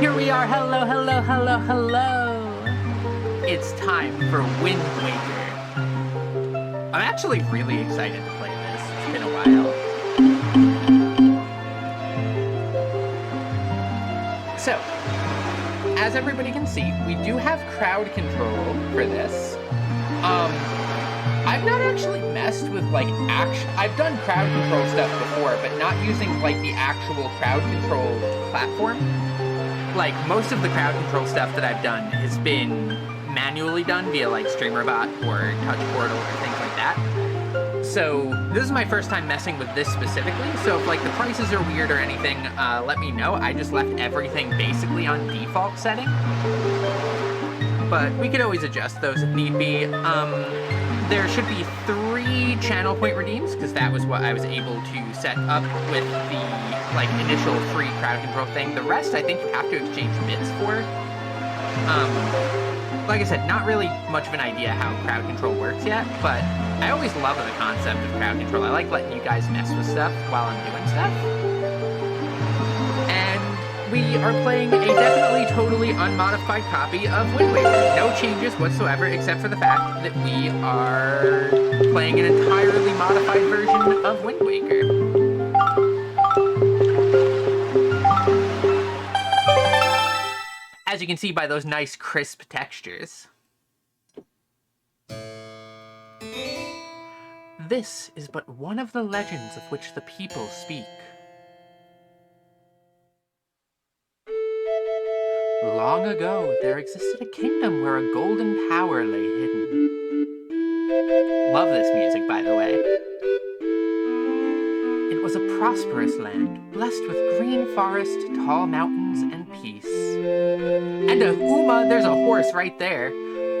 here we are. Hello, hello, hello, hello. It's time for Windwaker. I'm actually really excited to play this. It's been a while. So, as everybody can see, we do have crowd control for this. I've not actually messed with, I've done crowd control stuff before, but not using, the actual crowd control platform. Most of the crowd control stuff that I've done has been manually done via, StreamerBot or Touch Portal or things like that. So, this is my first time messing with this specifically, so if, the prices are weird or anything, let me know. I just left everything basically on default setting. But we could always adjust those if need be. There should be 3 channel point redeems, because that was what I was able to set up with the, initial free crowd control thing. The rest, I think you have to exchange bits for. Like I said, not really much of an idea how crowd control works yet, but I always love the concept of crowd control. I like letting you guys mess with stuff while I'm doing stuff. And we are playing a definitely totally unmodified copy of Windwaker. No changes whatsoever, except for the fact that we are playing an entirely modified version of Windwaker. As you can see by those nice crisp textures. This is but one of the legends of which the people speak. Long ago, there existed a kingdom where a golden power lay hidden. Love this music, by the way. It was a prosperous land, blessed with green forest, tall mountains, and peace. And there's a horse right there.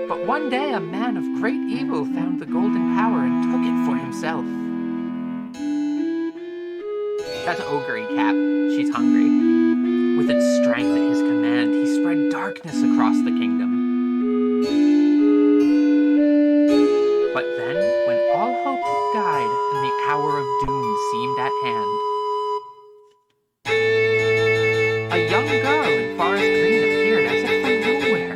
But one day, a man of great evil found the golden power and took it for himself. That's Ogre Cap. She's hungry. With its strength at his command, he spread darkness across the kingdom. But then, when all hope had died and the hour of doom seemed at hand, a young girl in forest green appeared as if from nowhere.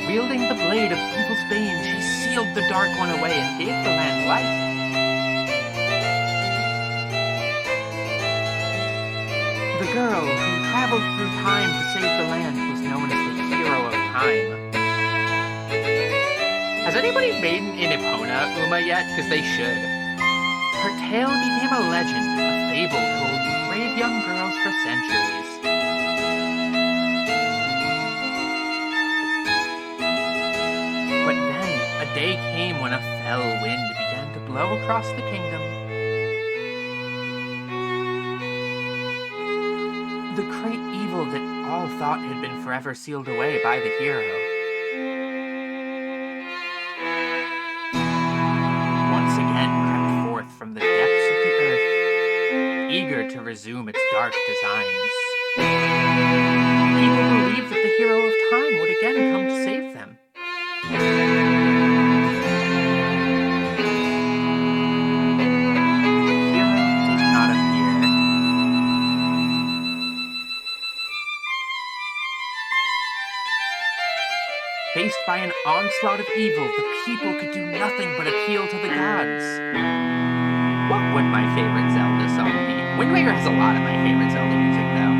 Wielding the blade of evil's bane, she sealed the Dark One away and gave the land life. The girl who traveled through time to save the land was known as the hero of time. Has anybody made an Epona Uma yet? Because they should. Her tale became a legend, a fable told to brave young girls for centuries. But then, a day came when a fell wind began to blow across the kingdom. The great evil that all thought had been forever sealed away by the hero. Once again crept forth from the depths of the earth, eager to resume its dark designs. People believed that the hero of time would again come to save them. Faced by an onslaught of evil, the people could do nothing but appeal to the gods. What would my favorite Zelda song be? Wind Waker has a lot of my favorite Zelda music, though.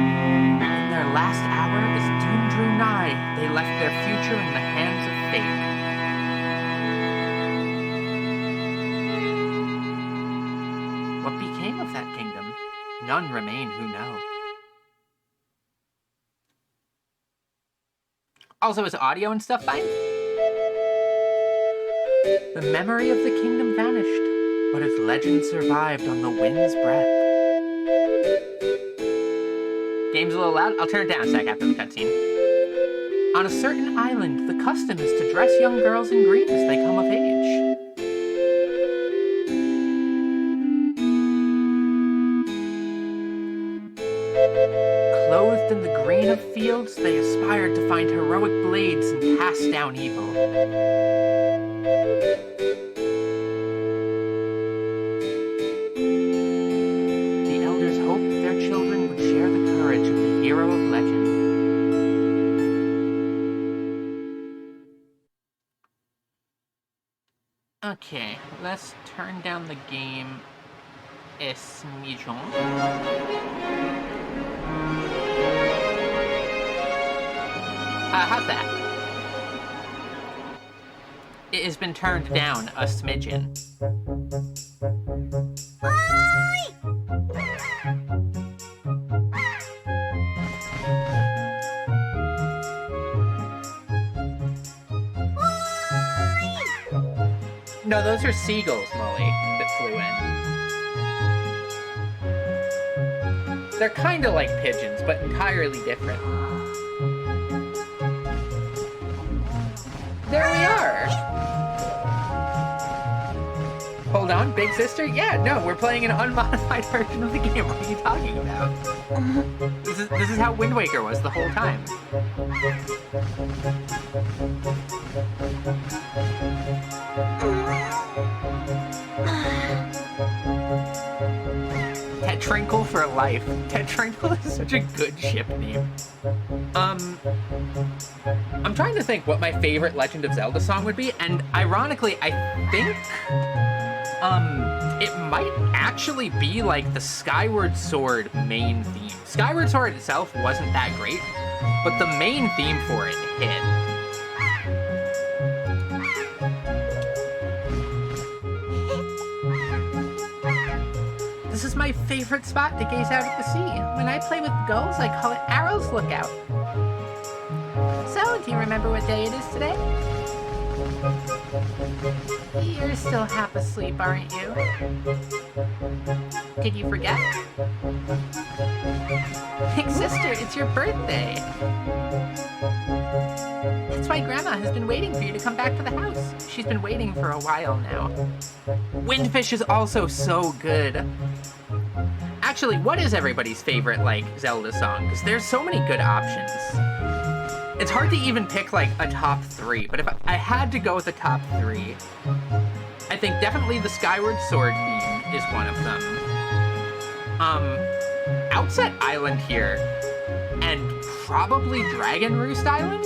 In their last hour, as doom drew nigh, they left their future in the hands of fate. What became of that kingdom? None remain who know. Also, is audio and stuff fine? The memory of the kingdom vanished, but its legend survived on the wind's breath. Game's a little loud. I'll turn it down a sec after the cutscene. On a certain island, the custom is to dress young girls in green as they come of age. Clothed in the green of fields, they aspired to find heroic blades and cast down evil. Okay, let's turn down the game a smidgen. How's that? It has been turned down a smidgen. No, those are seagulls, Molly, that flew in. They're kind of like pigeons, but entirely different. There we are! Hold on, big sister? Yeah, no, we're playing an unmodified version of the game. What are you talking about? This is how Windwaker was the whole time. Tetrinkle for life. Tetrinkle is such a good ship name. I'm trying to think what my favorite Legend of Zelda song would be, and ironically, I think, it might actually be like the Skyward Sword main theme. Skyward Sword itself wasn't that great, but the main theme for it hit. This is my favorite spot to gaze out at the sea. When I play with gulls, I call it Arrow's Lookout. So, do you remember what day it is today? You're still half asleep, aren't you? Did you forget? Big sister, it's your birthday. That's why Grandma has been waiting for you to come back to the house. She's been waiting for a while now. Windfish is also so good. Actually, what is everybody's favorite, like, Zelda song? Because there's so many good options. It's hard to even pick, like, a top 3, but if I had to go with a top 3, I think definitely the Skyward Sword theme is one of them. Outset Island here, and probably Dragon Roost Island?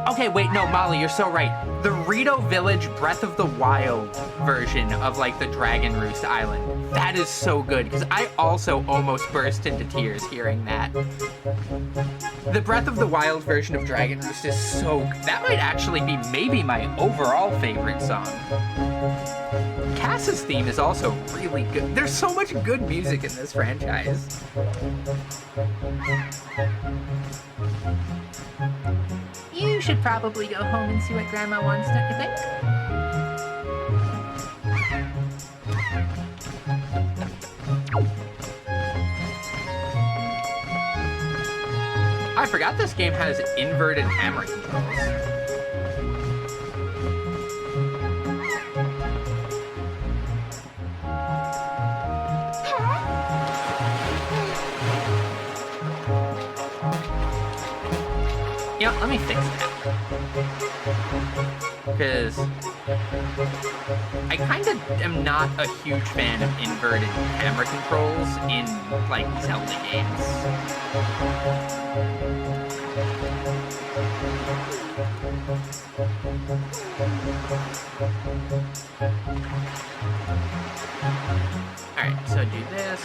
Okay, wait, no, Molly, you're so right. The Rito Village Breath of the Wild version of, like, the Dragon Roost Island. That is so good, because I also almost burst into tears hearing that. The Breath of the Wild version of Dragon Roost is so good. That might actually be maybe my overall favorite song. Cass's theme is also really good. There's so much good music in this franchise. You should probably go home and see what Grandma wants, don't you think? I forgot this game has inverted hammer controls. You know, let me fix that. Because I kind of am not a huge fan of inverted camera controls in, like, Zelda games. Alright, so do this,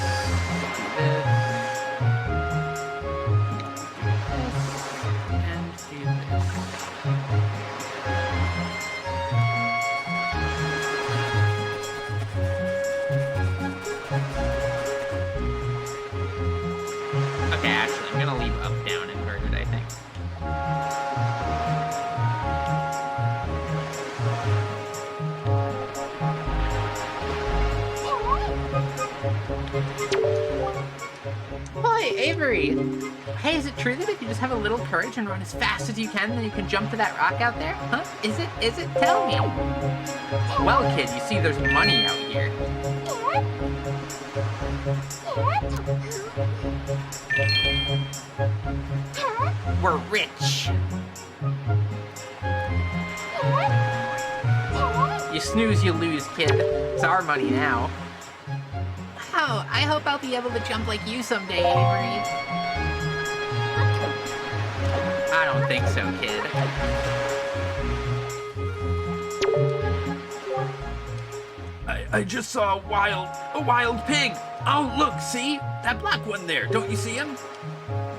and do this. Okay, actually, I'm gonna leave up, down inverted, I think. Hi, Avery! Hey, is it true that if you just have a little courage and run as fast as you can, then you can jump to that rock out there? Huh? Is it? Tell me! Well, kid, you see there's money out here. We're rich! You snooze, you lose, kid. It's our money now. Wow, I hope I'll be able to jump like you someday, Avery. I don't think so, kid. I just saw a wild pig. Oh, look, see? That black one there. Don't you see him?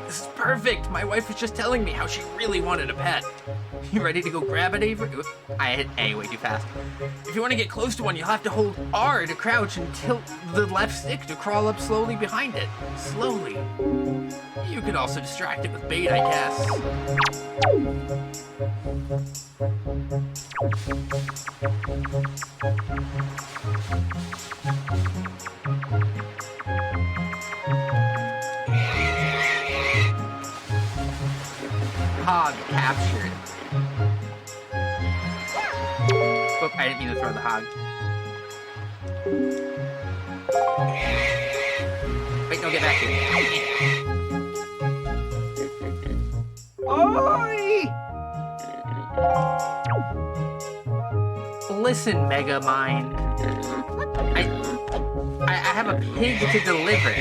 This is perfect. My wife was just telling me how she really wanted a pet. You ready to go grab it, Avery? I hit A way too fast. If you want to get close to one, you'll have to hold R to crouch and tilt the left stick to crawl up slowly behind it. Slowly. You could also distract it with bait, I guess. Hog captured. Oop, I didn't mean to throw the hog. Wait, no, get back here. Oi! Listen, Mega Mind. I have a pig to deliver.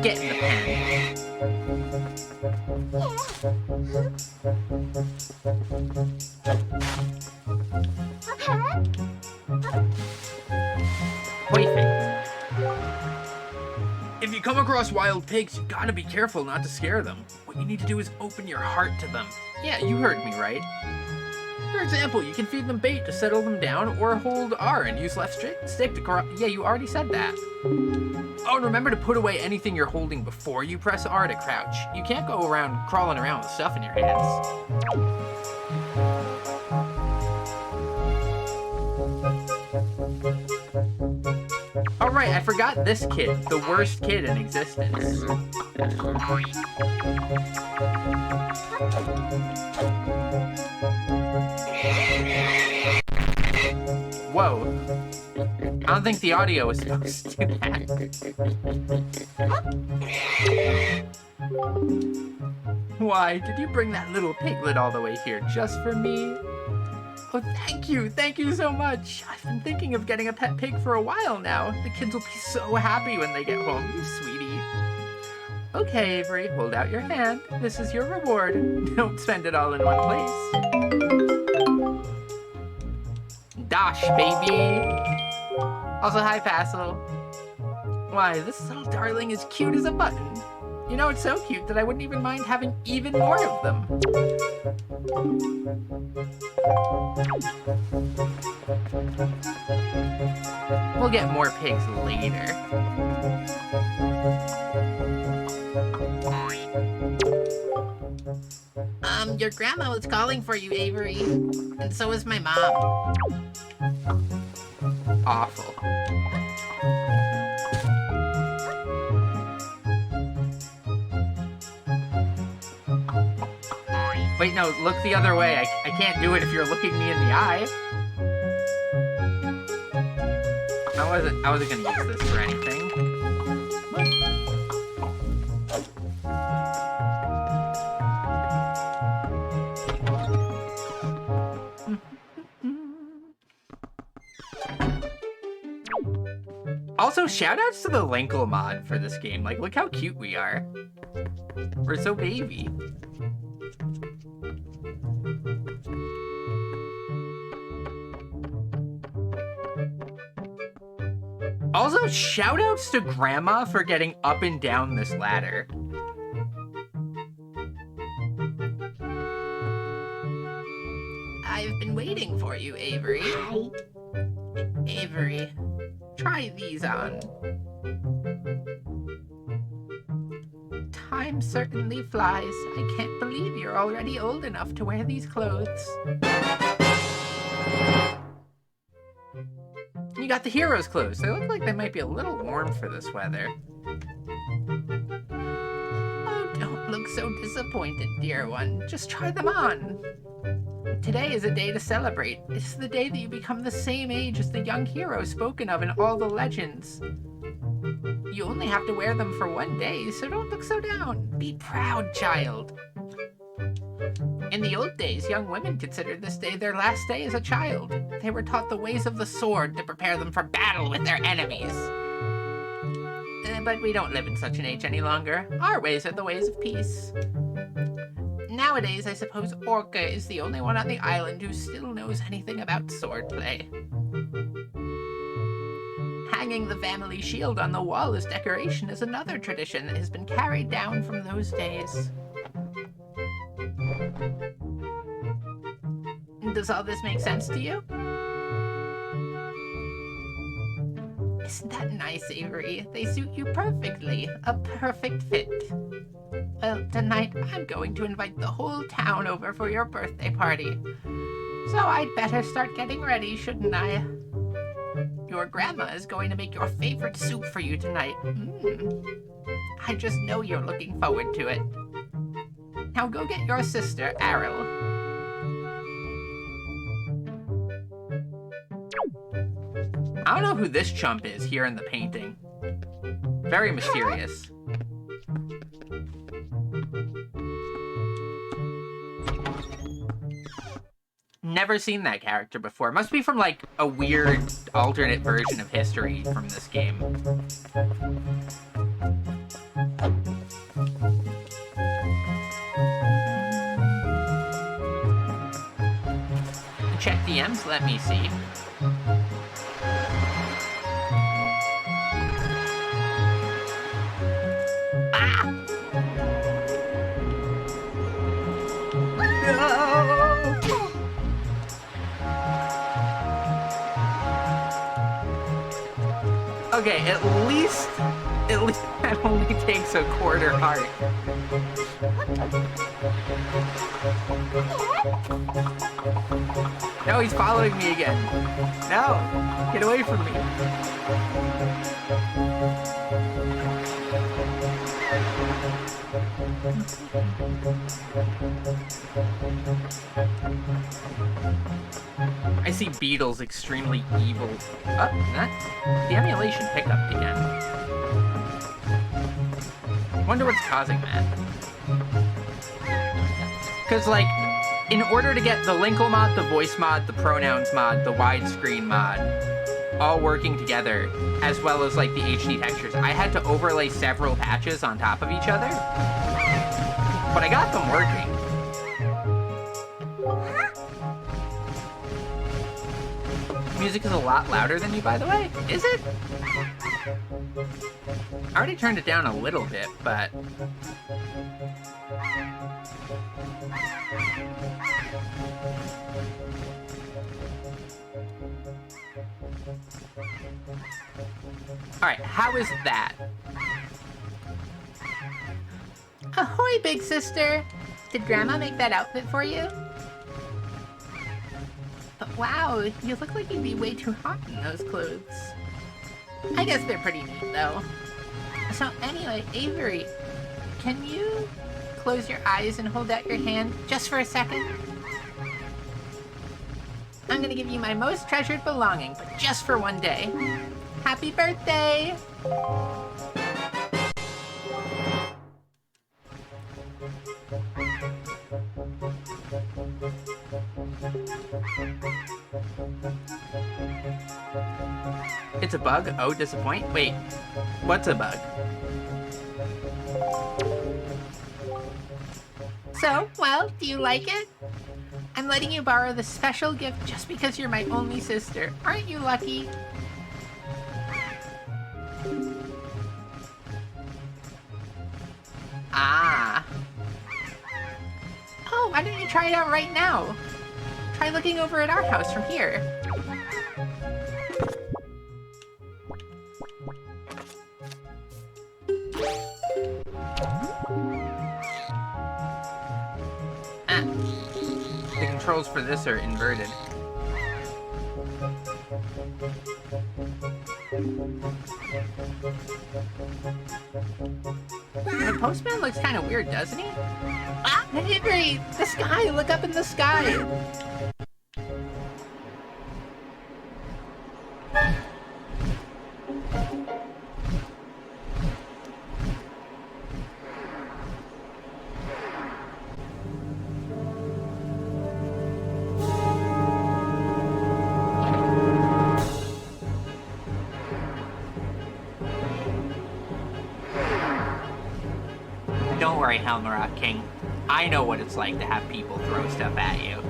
Get in the pen. Perfect. If you come across wild pigs, you gotta be careful not to scare them. What you need to do is open your heart to them. Yeah, you heard me right. For example, you can feed them bait to settle them down, or hold R and use left stick to crawl. Yeah, you already said that. Oh, and remember to put away anything you're holding before you press R to crouch. You can't go around crawling around with stuff in your hands. All right, I forgot this kid, the worst kid in existence. Whoa. I don't think the audio is supposed to do that. Why, did you bring that little piglet all the way here just for me? Oh, thank you so much. I've been thinking of getting a pet pig for a while now. The kids will be so happy when they get home, you sweetie. Okay, Avery, hold out your hand. This is your reward. Don't spend it all in one place. Dosh, baby. Also, hi, Passel. Why, this little darling is cute as a button. You know, it's so cute that I wouldn't even mind having even more of them. We'll get more pigs later. Your grandma was calling for you, Avery. And so is my mom. Awful. Wait, no, look the other way. I can't do it if you're looking me in the eye. I wasn't gonna use this for anything. Also, shoutouts to the Linkle mod for this game. Like, look how cute we are. We're so baby. Also, shoutouts to Grandma for getting up and down this ladder. I've been waiting for you, Avery. Hi. Avery, try these on. Time certainly flies. I can't believe you're already old enough to wear these clothes. You got the hero's clothes. They look like they might be a little warm for this weather. Oh, don't look so disappointed, dear one. Just try them on. Today is a day to celebrate. It's the day that you become the same age as the young hero spoken of in all the legends. You only have to wear them for one day, so don't look so down. Be proud, child. In the old days, young women considered this day their last day as a child. They were taught the ways of the sword to prepare them for battle with their enemies. But we don't live in such an age any longer. Our ways are the ways of peace. Nowadays, I suppose Orca is the only one on the island who still knows anything about swordplay. Hanging the family shield on the wall as decoration is another tradition that has been carried down from those days. Does all this make sense to you? Isn't that nice, Avery? They suit you perfectly. A perfect fit. Well, tonight I'm going to invite the whole town over for your birthday party. So I'd better start getting ready, shouldn't I? Your grandma is going to make your favorite soup for you tonight. I just know you're looking forward to it. Now go get your sister, Aril. I don't know who this chump is here in the painting. Very mysterious. Never seen that character before. Must be from like a weird alternate version of history from this game. Check DMs, let me see. Okay, at least that only takes a quarter heart. No, he's following me again. No, get away from me. I see Beetle's extremely evil. Oh, the emulation hiccupped again. Wonder what's causing that. Because, like, in order to get the Linkle mod, the voice mod, the pronouns mod, the widescreen mod, all working together, as well as, like, the HD textures, I had to overlay several patches on top of each other. But I got them working. Music is a lot louder than you, by the way. Is it? I already turned it down a little bit, but... Alright, how is that? Ahoy, big sister! Did Grandma make that outfit for you? But wow, you look like you'd be way too hot in those clothes. I guess they're pretty neat, though. So anyway, Avery, can you close your eyes and hold out your hand just for a second? I'm gonna give you my most treasured belonging, but just for one day. Happy birthday! It's a bug? Oh, disappoint? Wait, what's a bug? So, well, do you like it? I'm letting you borrow this special gift just because you're my only sister. Aren't you lucky? Ah. Oh, why don't you try it out right now? Try looking over at our house from here. The controls for this are inverted. The postman looks kind of weird, doesn't he? Ah, Henry! The sky! Look up in the sky! Don't worry, Helmera King. I know what it's like to have people throw stuff at you.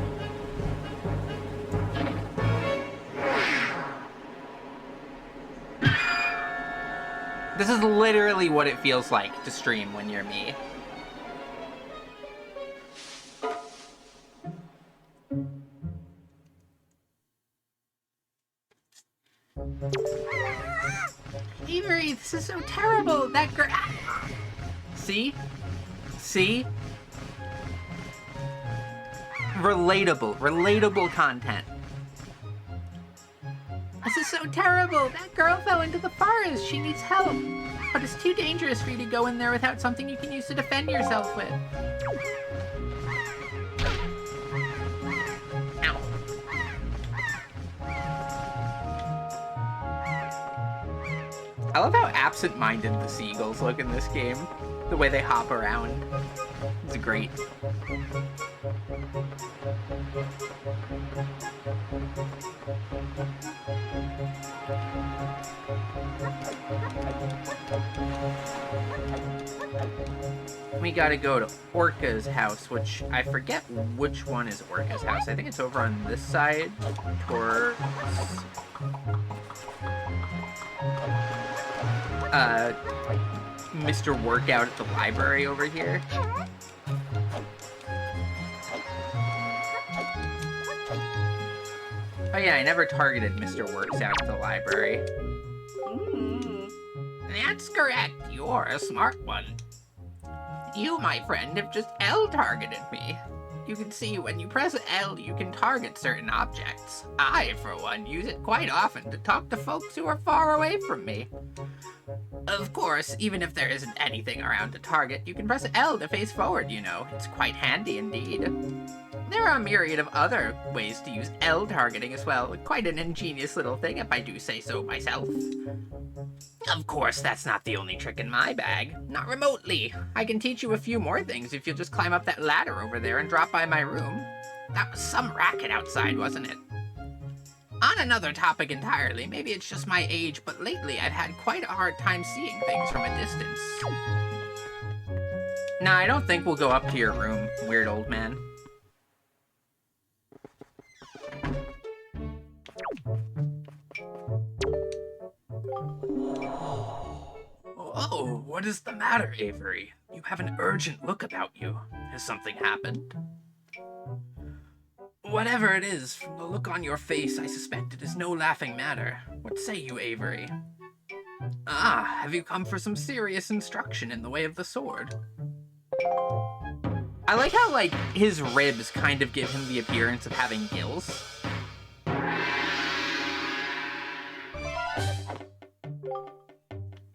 This is literally what it feels like to stream when you're me. Avery, this is so terrible. That girl. See? See? Relatable content. This is so terrible. That girl fell into the forest. She needs help. But it's too dangerous for you to go in there without something you can use to defend yourself with. Ow. I love how absent-minded the seagulls look in this game. The way they hop around. It's great. We gotta go to Orca's house, which I forget which one is Orca's house. I think it's over on this side towards Mr. Workout at the library over here. Oh yeah, I never targeted Mr. Works out at the library. That's correct. You're a smart one. You, my friend, have just L-targeted me. You can see when you press L, you can target certain objects. I, for one, use it quite often to talk to folks who are far away from me. Of course, even if there isn't anything around to target, you can press L to face forward, you know. It's quite handy indeed. There are a myriad of other ways to use L targeting as well. Quite an ingenious little thing, if I do say so myself. Of course, that's not the only trick in my bag. Not remotely. I can teach you a few more things if you'll just climb up that ladder over there and drop by my room. That was some racket outside, wasn't it? On another topic entirely, maybe it's just my age, but lately I've had quite a hard time seeing things from a distance. Nah, I don't think we'll go up to your room, weird old man. Oh, what is the matter, Avery? You have an urgent look about you. Has something happened? Whatever it is, from the look on your face, I suspect it is no laughing matter. What say you, Avery? Ah, have you come for some serious instruction in the way of the sword? I like how, like, his ribs kind of give him the appearance of having gills.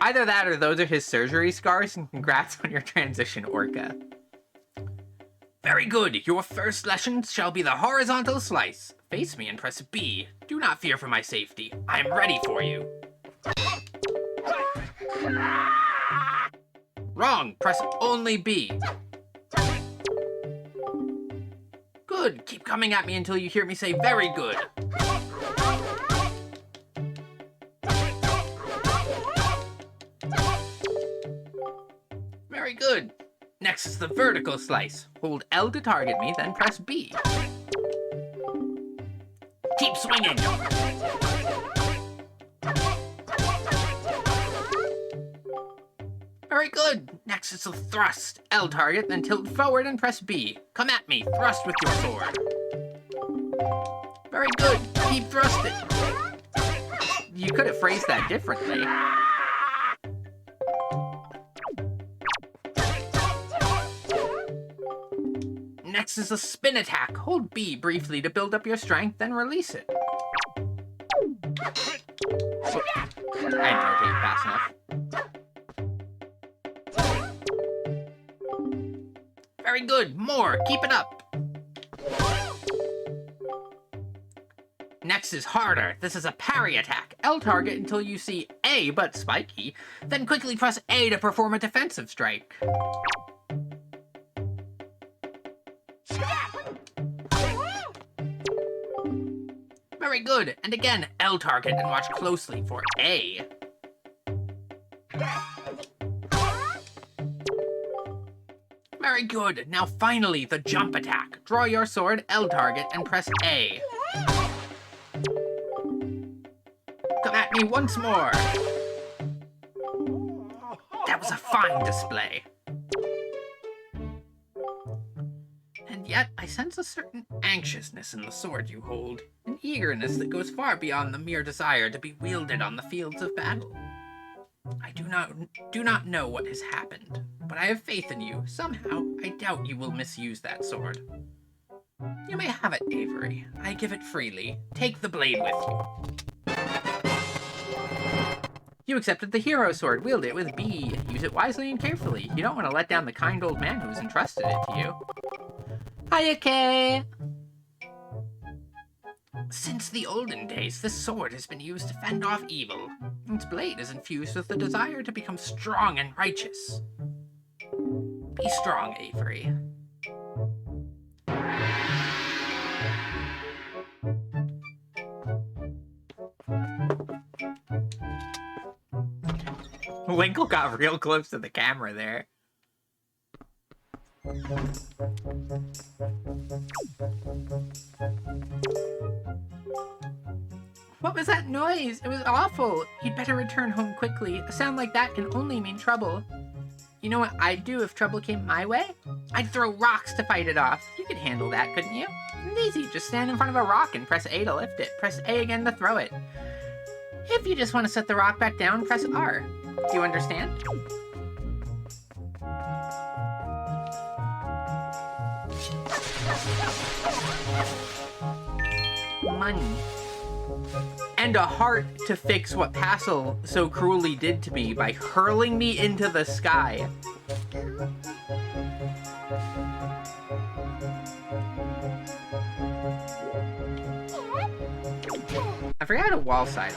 Either that or those are his surgery scars, and congrats on your transition, Orca. Very good. Your first lesson shall be the horizontal slice. Face me and press B. Do not fear for my safety. I am ready for you. Wrong. Press only B. Good. Keep coming at me until you hear me say very good. Very good. Next is the vertical slice. Hold L to target me, then press B. Keep swinging. Very good. Next is the thrust. L target, then tilt forward and press B. Come at me. Thrust with your sword. Very good. Keep thrusting. You could have phrased that differently. Next is a spin attack. Hold B briefly to build up your strength, then release it. Oh, I didn't rotate fast enough. Very good. More. Keep it up. Next is harder. This is a parry attack. L target until you see A but spiky, then quickly press A to perform a defensive strike. Very good. And again, L target and watch closely for A. Very good. Now finally, the jump attack. Draw your sword, L target, and press A. Come at me once more. That was a fine display. And yet, I sense a certain anxiousness in the sword you hold, an eagerness that goes far beyond the mere desire to be wielded on the fields of battle. I do not know what has happened, but I have faith in you. Somehow, I doubt you will misuse that sword. You may have it, Avery. I give it freely. Take the blade with you. You accepted the hero sword. Wield it with B. Use it wisely and carefully. You don't want to let down the kind old man who's entrusted it to you. Hiya, Kay! Since the olden days, this sword has been used to fend off evil. Its blade is infused with the desire to become strong and righteous. Be strong, Avery. Linkle got real close to the camera there. What was that noise? It was awful. You'd better return home quickly. A sound like that can only mean trouble. You know what I'd do if trouble came my way? I'd throw rocks to fight it off. You could handle that, couldn't you? It's easy. Just stand in front of a rock and press A to lift it. Press A again to throw it. If you just want to set the rock back down, press R. Do you understand? Money. And a heart to fix what Passel so cruelly did to me by hurling me into the sky. I forgot a wall sidle.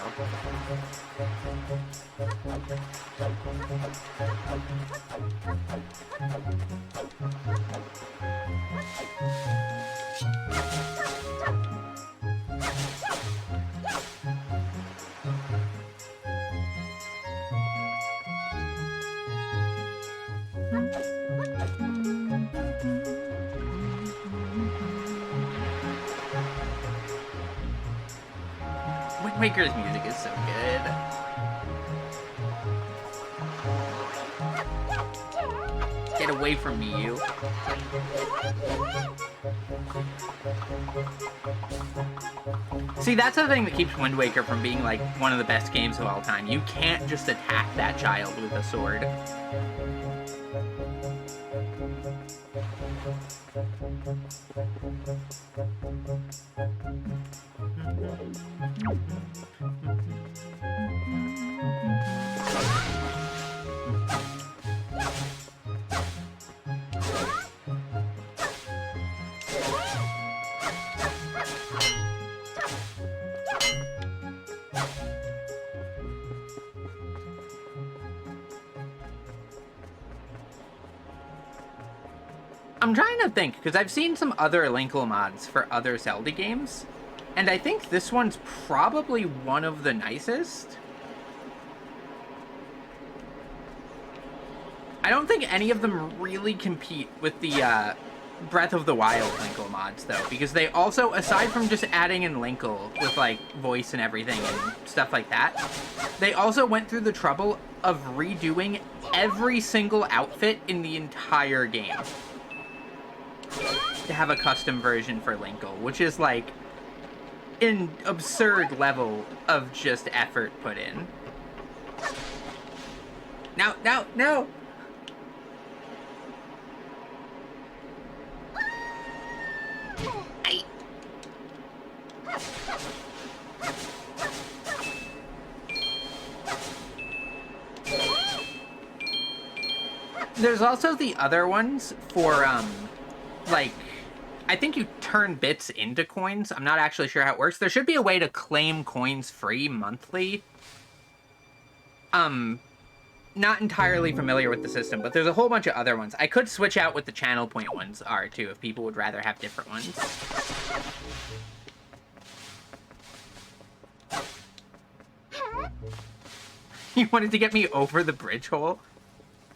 Windwaker's music is so good. Get away from me, you. See, that's the thing that keeps Windwaker from being, like, one of the best games of all time. You can't just attack that child with a sword. I'm trying to think, because I've seen some other Linkle mods for other Zelda games, and I think this one's probably one of the nicest. I don't think any of them really compete with the Breath of the Wild Linkle mods, though, because they also, aside from just adding in Linkle with, like, voice and everything and stuff like that, they also went through the trouble of redoing every single outfit in the entire game to have a custom version for Linkle, which is, like, an absurd level of just effort put in. No, no, no! Hey. There's also the other ones for, like, I think you turn bits into coins. I'm not actually sure how it works. There should be a way to claim coins free monthly. Not entirely familiar with the system, but there's a whole bunch of other ones. I could switch out what the channel point ones are, too, if people would rather have different ones. You wanted to get me over the bridge hole?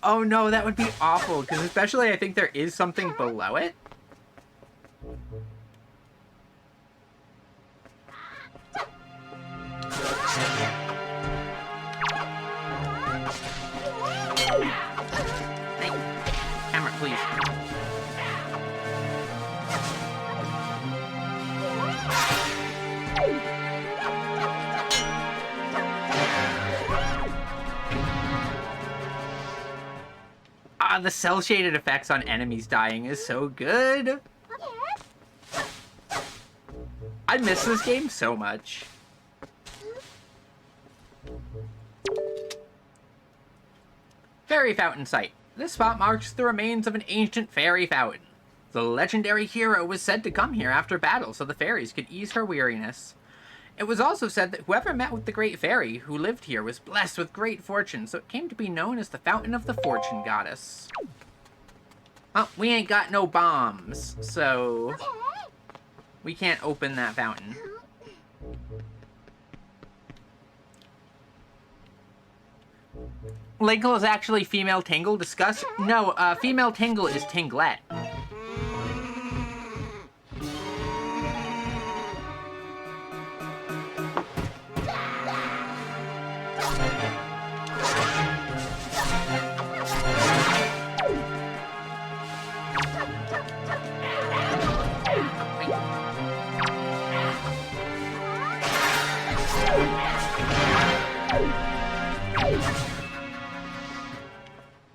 Oh no, that would be awful, because especially I think there is something below it. Hey, camera, please. Ah, the cel-shaded effects on enemies dying is so good. I miss this game so much. Fairy Fountain Site. This spot marks the remains of an ancient fairy fountain. The legendary hero was said to come here after battle so the fairies could ease her weariness. It was also said that whoever met with the great fairy who lived here was blessed with great fortune, so it came to be known as the Fountain of the Fortune Goddess. Well, we ain't got no bombs, so we can't open that fountain. Linkle is actually female Tingle. Discuss? No, female Tingle is Tinglet.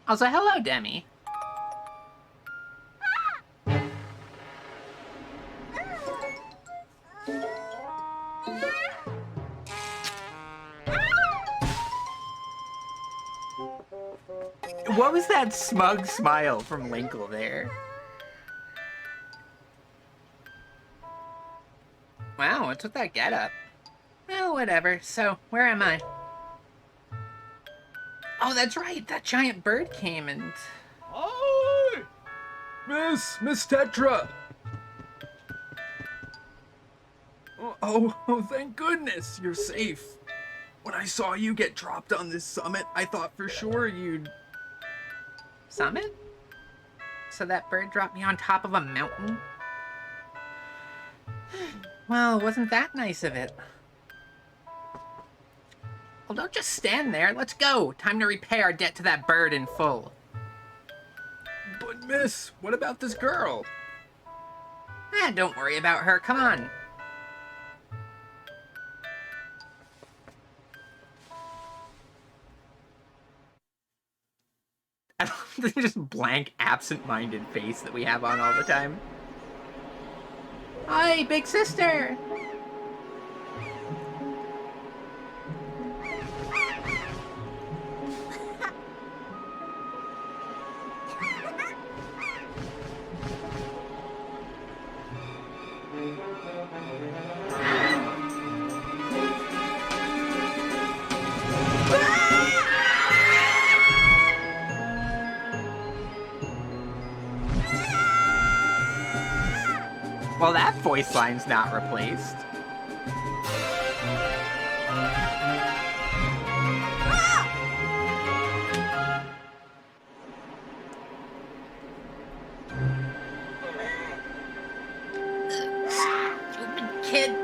Also, hello, Demi. What was that smug smile from Linkle there? Wow, what's with that getup? Well, whatever. So, where am I? Oh, that's right. That giant bird came and... Hi! Miss Tetra! Oh, thank goodness, you're safe. When I saw you get dropped on this summit, I thought for sure you'd... Summit? So that bird dropped me on top of a mountain? Well, wasn't that nice of it? Well, don't just stand there. Let's go. Time to repay our debt to that bird in full. But miss, what about this girl? Don't worry about her. Come on. I love the just blank, absent-minded face that we have on all the time. Hi, big sister! Well, that voice line's not replaced. Stupid kid,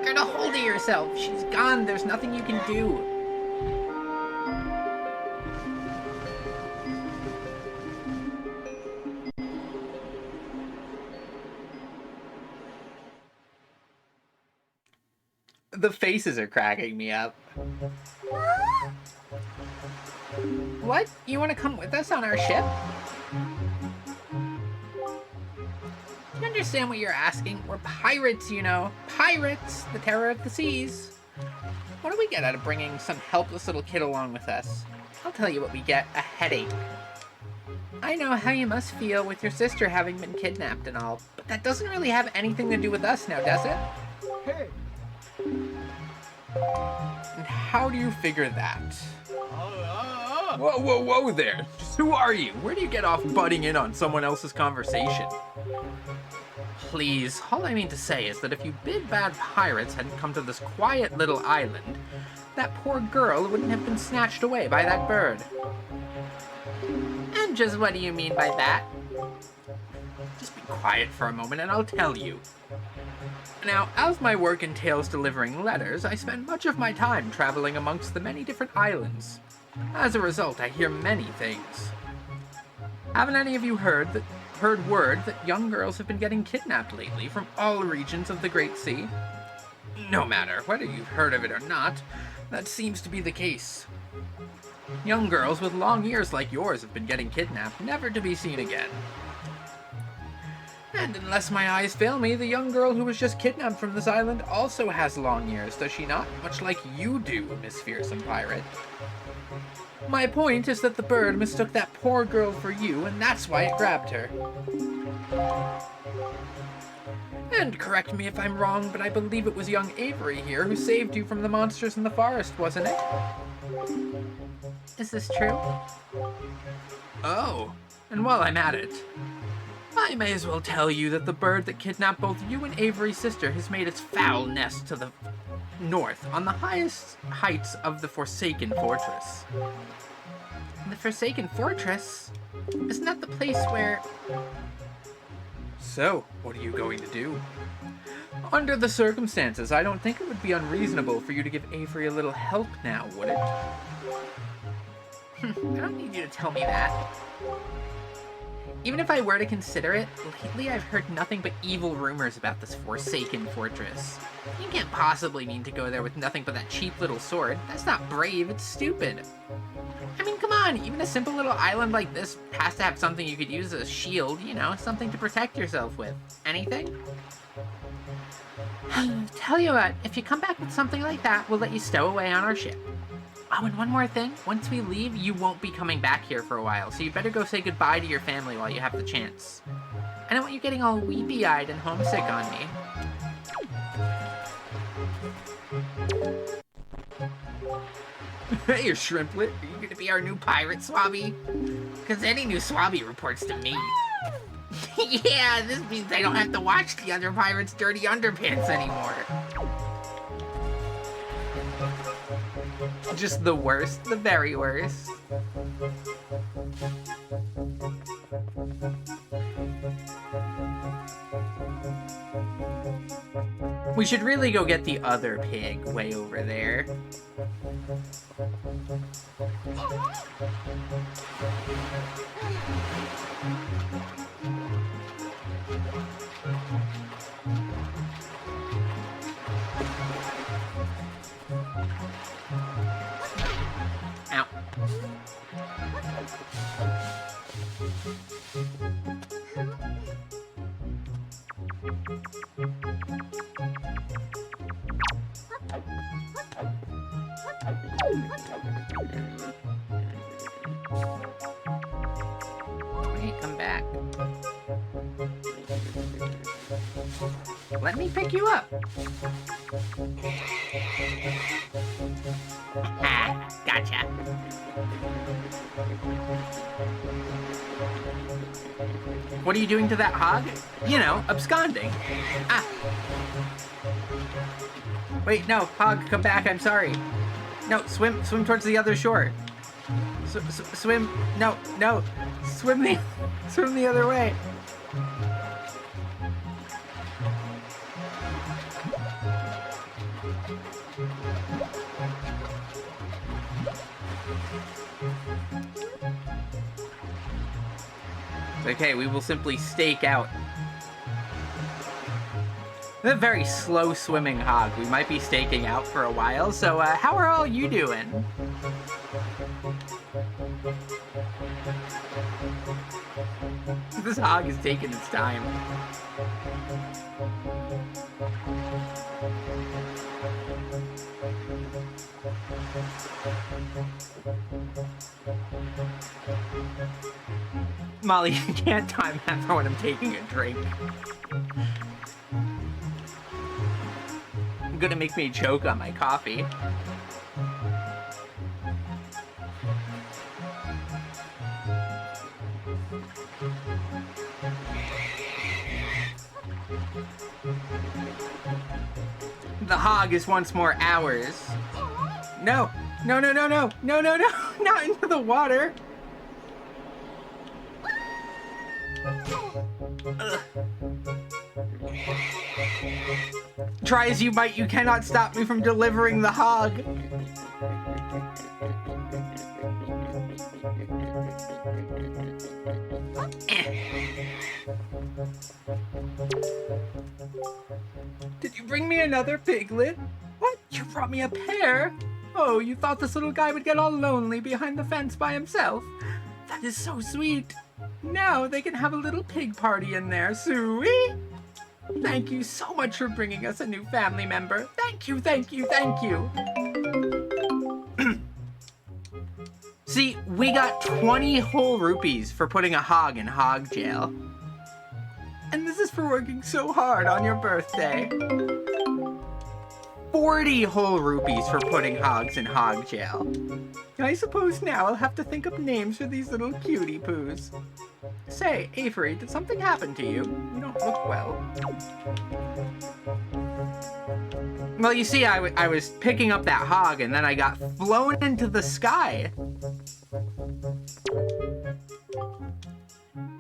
get a hold of yourself. She's gone. There's nothing you can do. The faces are cracking me up. What? You want to come with us on our ship? Do you understand what you're asking? We're pirates, you know. Pirates! The terror of the seas. What do we get out of bringing some helpless little kid along with us? I'll tell you what we get. A headache. I know how you must feel with your sister having been kidnapped and all, but that doesn't really have anything to do with us now, does it? Hey! And how do you figure that? Whoa there! Just who are you? Where do you get off butting in on someone else's conversation? Please, all I mean to say is that if you big bad pirates hadn't come to this quiet little island, that poor girl wouldn't have been snatched away by that bird. Just what do you mean by that? Just be quiet for a moment and I'll tell you. Now, as my work entails delivering letters, I spend much of my time traveling amongst the many different islands. As a result, I hear many things. Haven't any of you heard word that young girls have been getting kidnapped lately from all regions of the Great Sea? No matter whether you've heard of it or not, that seems to be the case. Young girls with long ears like yours have been getting kidnapped, never to be seen again. And unless my eyes fail me, the young girl who was just kidnapped from this island also has long ears, does she not? Much like you do, Miss Fearsome Pirate. My point is that the bird mistook that poor girl for you, and that's why it grabbed her. And correct me if I'm wrong, but I believe it was young Avery here who saved you from the monsters in the forest, wasn't it? Is this true? Oh, and while I'm at it, I may as well tell you that the bird that kidnapped both you and Avery's sister has made its foul nest to the north, on the highest heights of the Forsaken Fortress. The Forsaken Fortress? Isn't that the place where... So, what are you going to do? Under the circumstances, I don't think it would be unreasonable for you to give Avery a little help now, would it? I don't need you to tell me that. Even if I were to consider it, lately I've heard nothing but evil rumors about this Forsaken Fortress. You can't possibly mean to go there with nothing but that cheap little sword. That's not brave, it's stupid. I mean, come on, even a simple little island like this has to have something you could use as a shield, you know, something to protect yourself with. Anything? Tell you what, if you come back with something like that, we'll let you stow away on our ship. Oh, and one more thing. Once we leave, you won't be coming back here for a while, so you better go say goodbye to your family while you have the chance. I don't want you getting all weepy-eyed and homesick on me. Hey, Shrimplet. Are you gonna be our new pirate, Swabby? Because any new Swabby reports to me. Yeah, this means I don't have to watch the other pirates' dirty underpants anymore. Just the worst, the very worst. We should really go get the other pig way over there. Ow. Wait, come back. Let me pick you up. Ah, gotcha. What are you doing to that hog? You know, absconding. Ah. Wait, no, hog, come back, I'm sorry. No, swim towards the other shore. Swim, no, swim the other way. Okay, we will simply stake out. A very slow swimming hog. We might be staking out for a while, so how are all you doing? This hog is taking its time. Molly, you can't time that for when I'm taking a drink. You're gonna make me choke on my coffee. The hog is once more ours. No, not into the water. Try as you might, you cannot stop me from delivering the hog. Did you bring me another piglet? What? You brought me a pair? Oh, you thought this little guy would get all lonely behind the fence by himself? That is so sweet. Now they can have a little pig party in there, Suey. Thank you so much for bringing us a new family member. Thank you, thank you, thank you. See, we got 20 whole rupees for putting a hog in hog jail. And this is for working so hard on your birthday. 40 whole rupees for putting hogs in hog jail. I suppose now I'll have to think up names for these little cutie poos. Say, Avery, did something happen to you? You don't look well. Well, you see, I was picking up that hog and then I got flown into the sky.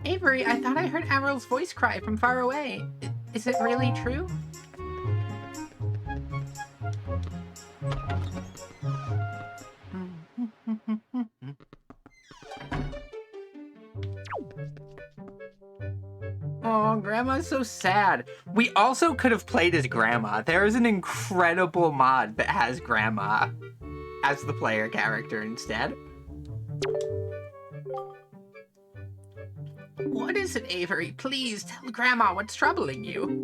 Avery, I thought I heard Amaryl's voice cry from far away. Is it really true? Oh, Grandma's so sad. We also could have played as Grandma. There is an incredible mod that has Grandma as the player character instead. What is it, Avery? Please tell Grandma what's troubling you.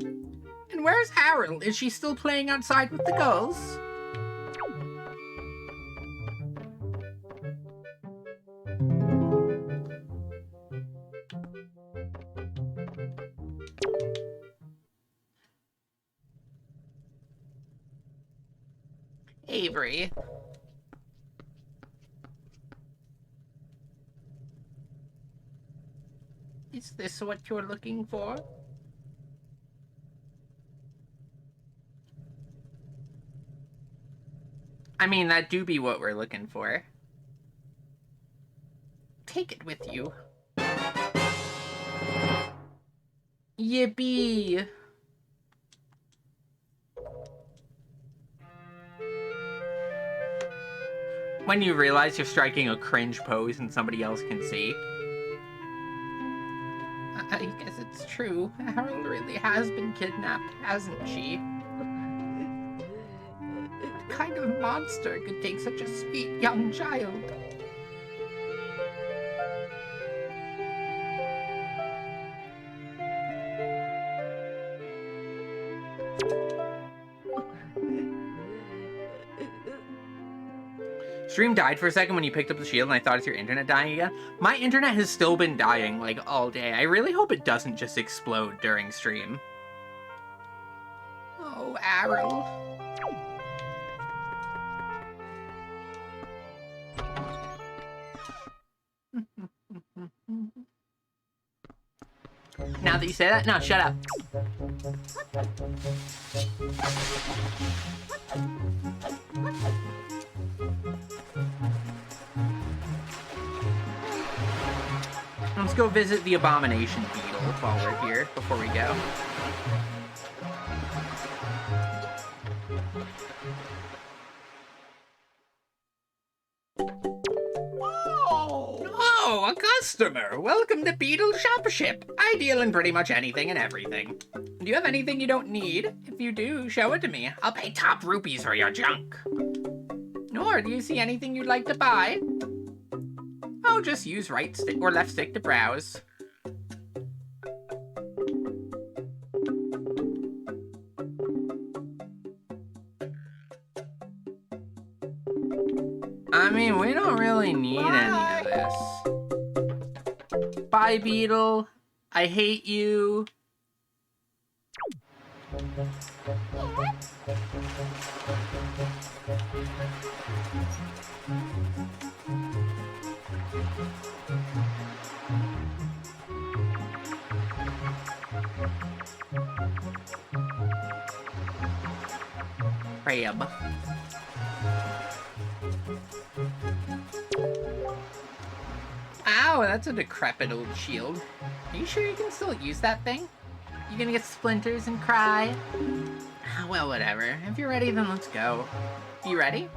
And where's Aryl? Is she still playing outside with the gulls? Avery. Is this what you're looking for? I mean, that do be what we're looking for. Take it with you. Yippee! When you realize you're striking a cringe pose and somebody else can see. I guess it's true. Aryl really has been kidnapped, hasn't she? What kind of monster could take such a sweet young child? Stream died for a second when you picked up the shield and I thought it's your internet dying again. My internet has still been dying, like, all day. I really hope it doesn't just explode during stream. Oh, Aryl. Now that you say that, no, shut up. Let's go visit the Abomination Beetle while we're here, before we go. Oh, a customer! Welcome to Beetle Shopship. I deal in pretty much anything and everything. Do you have anything you don't need? If you do, show it to me. I'll pay top rupees for your junk. Or do you see anything you'd like to buy? Oh, just use right stick or left stick to browse. I mean, we don't really need any of this. Bye, Beetle. I hate you. Crab. Ow! Oh, that's a decrepit old shield. Are you sure you can still use that thing? You gonna get splinters and cry? Well, whatever. If you're ready, then let's go. You ready?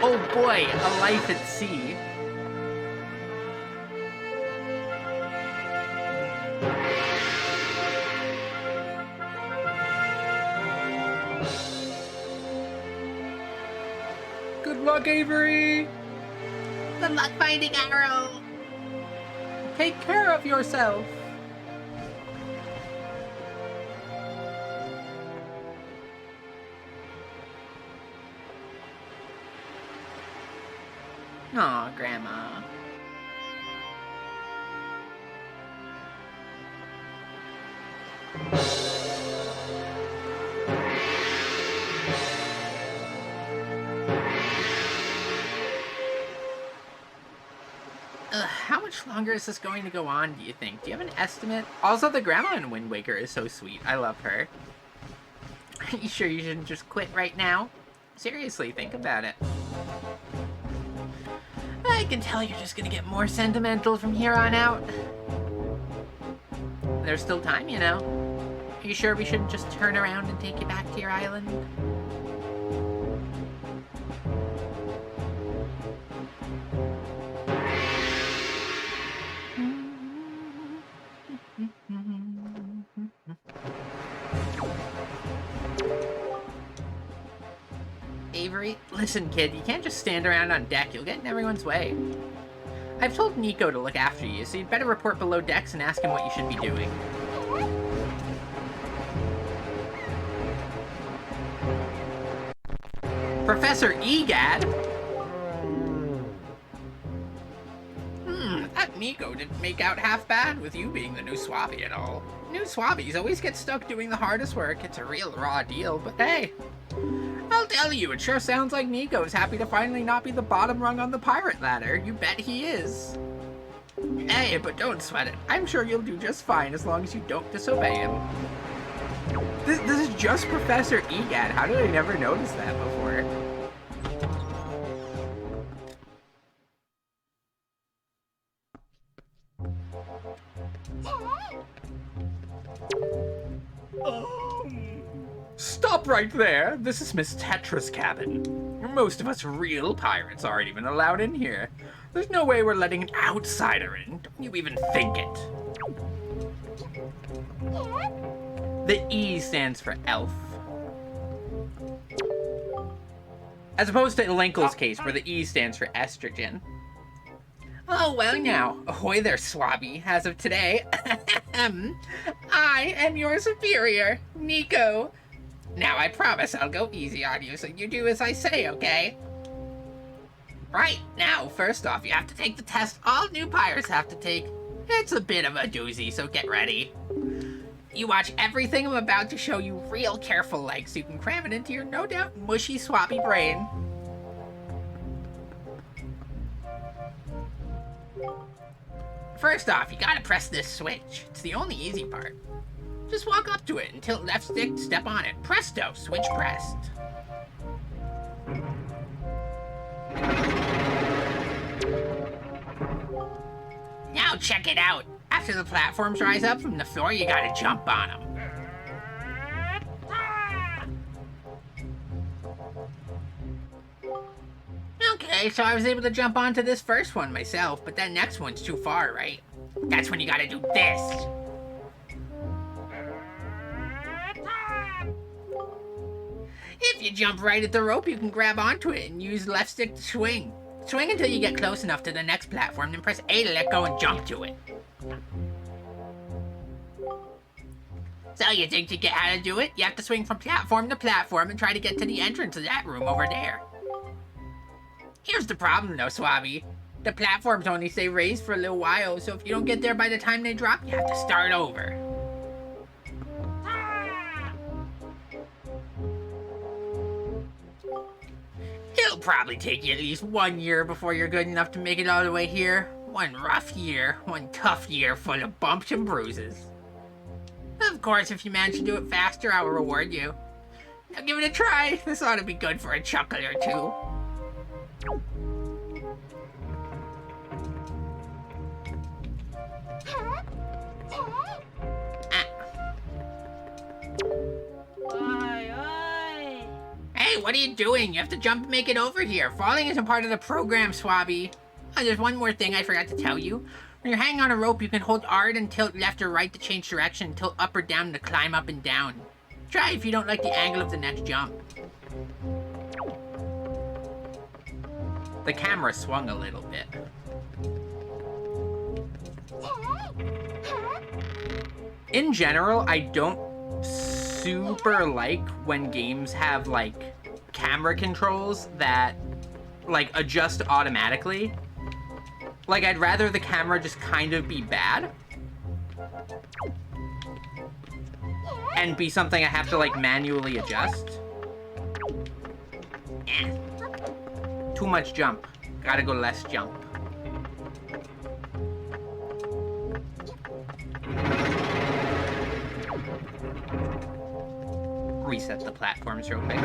Oh boy, a life at sea. Good luck, Avery! Good luck finding Arrow! Take care of yourself. Aw, Grandma. How much longer is this going to go on, do you think? Do you have an estimate? Also, the grandma in Windwaker is so sweet. I love her. Are you sure you shouldn't just quit right now? Seriously, think about it. I can tell you're just gonna get more sentimental from here on out. There's still time, you know. Are you sure we shouldn't just turn around and take you back to your island? Avery, listen, kid, you can't just stand around on deck. You'll get in everyone's way. I've told Nico to look after you, so you'd better report below decks and ask him what you should be doing. Professor Egad? That Nico didn't make out half bad with you being the new Swabby at all. New Swabbies always get stuck doing the hardest work. It's a real raw deal, but hey. I'll tell you, it sure sounds like Nico's happy to finally not be the bottom rung on the pirate ladder. You bet he is. Hey, but don't sweat it. I'm sure you'll do just fine as long as you don't disobey him. This is just Professor Egad. How did I never notice that before? Stop right there! This is Miss Tetra's cabin. Most of us real pirates aren't even allowed in here. There's no way we're letting an outsider in. Don't you even think it. The E stands for elf. As opposed to Linkle's case, where the E stands for estrogen. Oh, well now. Ahoy there, Swabby. As of today, I am your superior, Nico. Now, I promise I'll go easy on you, so you do as I say, okay? Right, now, first off, you have to take the test all new pirates have to take. It's a bit of a doozy, so get ready. You watch everything I'm about to show you real careful like, so you can cram it into your no doubt mushy, swabby brain. First off, you gotta press this switch. It's the only easy part. Just walk up to it and tilt left stick to step on it. Presto, switch pressed. Now check it out. After the platforms rise up from the floor, you gotta jump on them. Okay, so I was able to jump onto this first one myself, but that next one's too far, right? That's when you gotta do this. If you jump right at the rope, you can grab onto it and use left stick to swing. Swing until you get close enough to the next platform, then press A to let go and jump to it. So you think to get how to do it? You have to swing from platform to platform and try to get to the entrance of that room over there. Here's the problem though, Swabby. The platforms only stay raised for a little while, so if you don't get there by the time they drop, you have to start over. It'll probably take you at least 1 year before you're good enough to make it all the way here. One rough year, one tough year full of bumps and bruises. Of course, if you manage to do it faster, I will reward you. Now give it a try. This ought to be good for a chuckle or two. Hey, what are you doing? You have to jump and make it over here. Falling isn't part of the program, Swabby. Oh, there's one more thing I forgot to tell you. When you're hanging on a rope, you can hold R and tilt left or right to change direction, tilt up or down to climb up and down. Try if you don't like the angle of the next jump. The camera swung a little bit. In general, I don't super like when games have, like, camera controls that, like, adjust automatically. Like, I'd rather the camera just kind of be bad and be something I have to, like, manually adjust. Too much jump. Gotta go less jump. Reset the platforms real quick.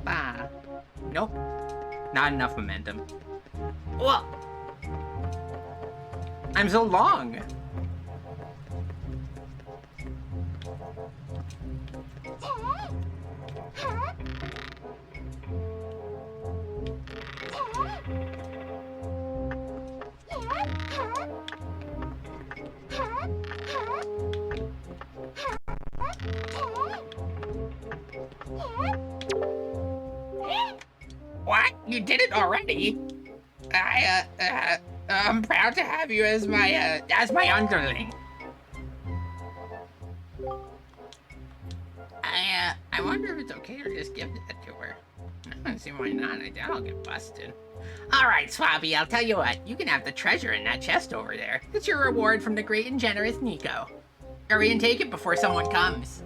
Papa. Nope. Not enough momentum. Whoa! I'm so long! What? You did it already? I'm proud to have you as my underling. I wonder if it's okay to just give that to her. I don't see why not. I doubt I'll get busted. Alright, Swabby, I'll tell you what. You can have the treasure in that chest over there. It's your reward from the great and generous Nico. Hurry and take it before someone comes.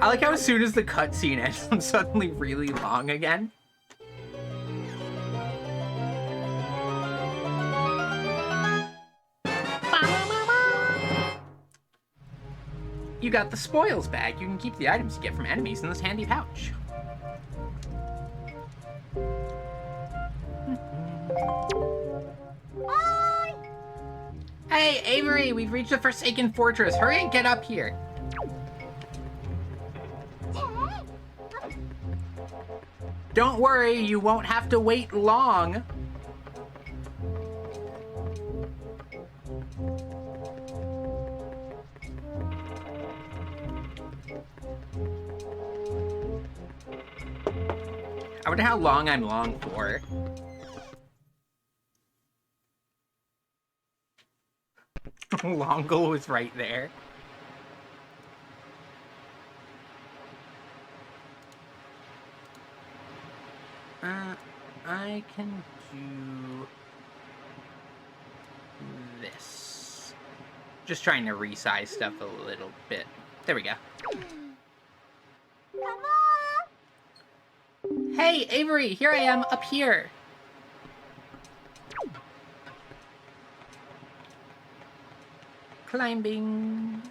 I like how as soon as the cutscene ends, I'm suddenly really long again. You got the spoils bag. You can keep the items you get from enemies in this handy pouch. Hey, Avery, we've reached the Forsaken Fortress. Hurry and get up here. Don't worry, you won't have to wait long. I wonder how long I'm long for. Longle was right there. I can do this. Just trying to resize stuff a little bit. There we go. Hey, Avery, here I am, up here. Climbing.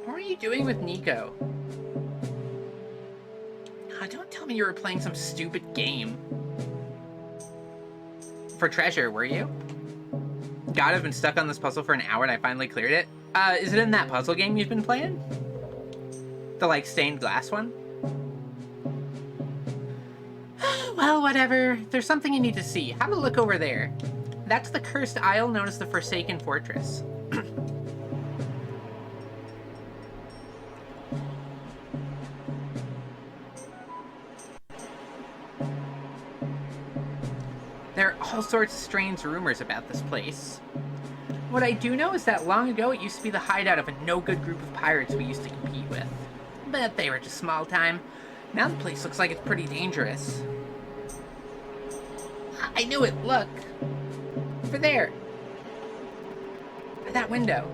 What are you doing with Nico? Oh, don't tell me you were playing some stupid game. For treasure, were you? God, I've been stuck on this puzzle for an hour and I finally cleared it. Is it in that puzzle game you've been playing? The, like, stained glass one? Well, whatever. There's something you need to see. Have a look over there. That's the cursed isle known as the Forsaken Fortress. all sorts of strange rumors about this place. What I do know is that long ago it used to be the hideout of a no-good group of pirates we used to compete with. But they were just small time. Now the place looks like it's pretty dangerous. I knew it, look. Over there. By that window.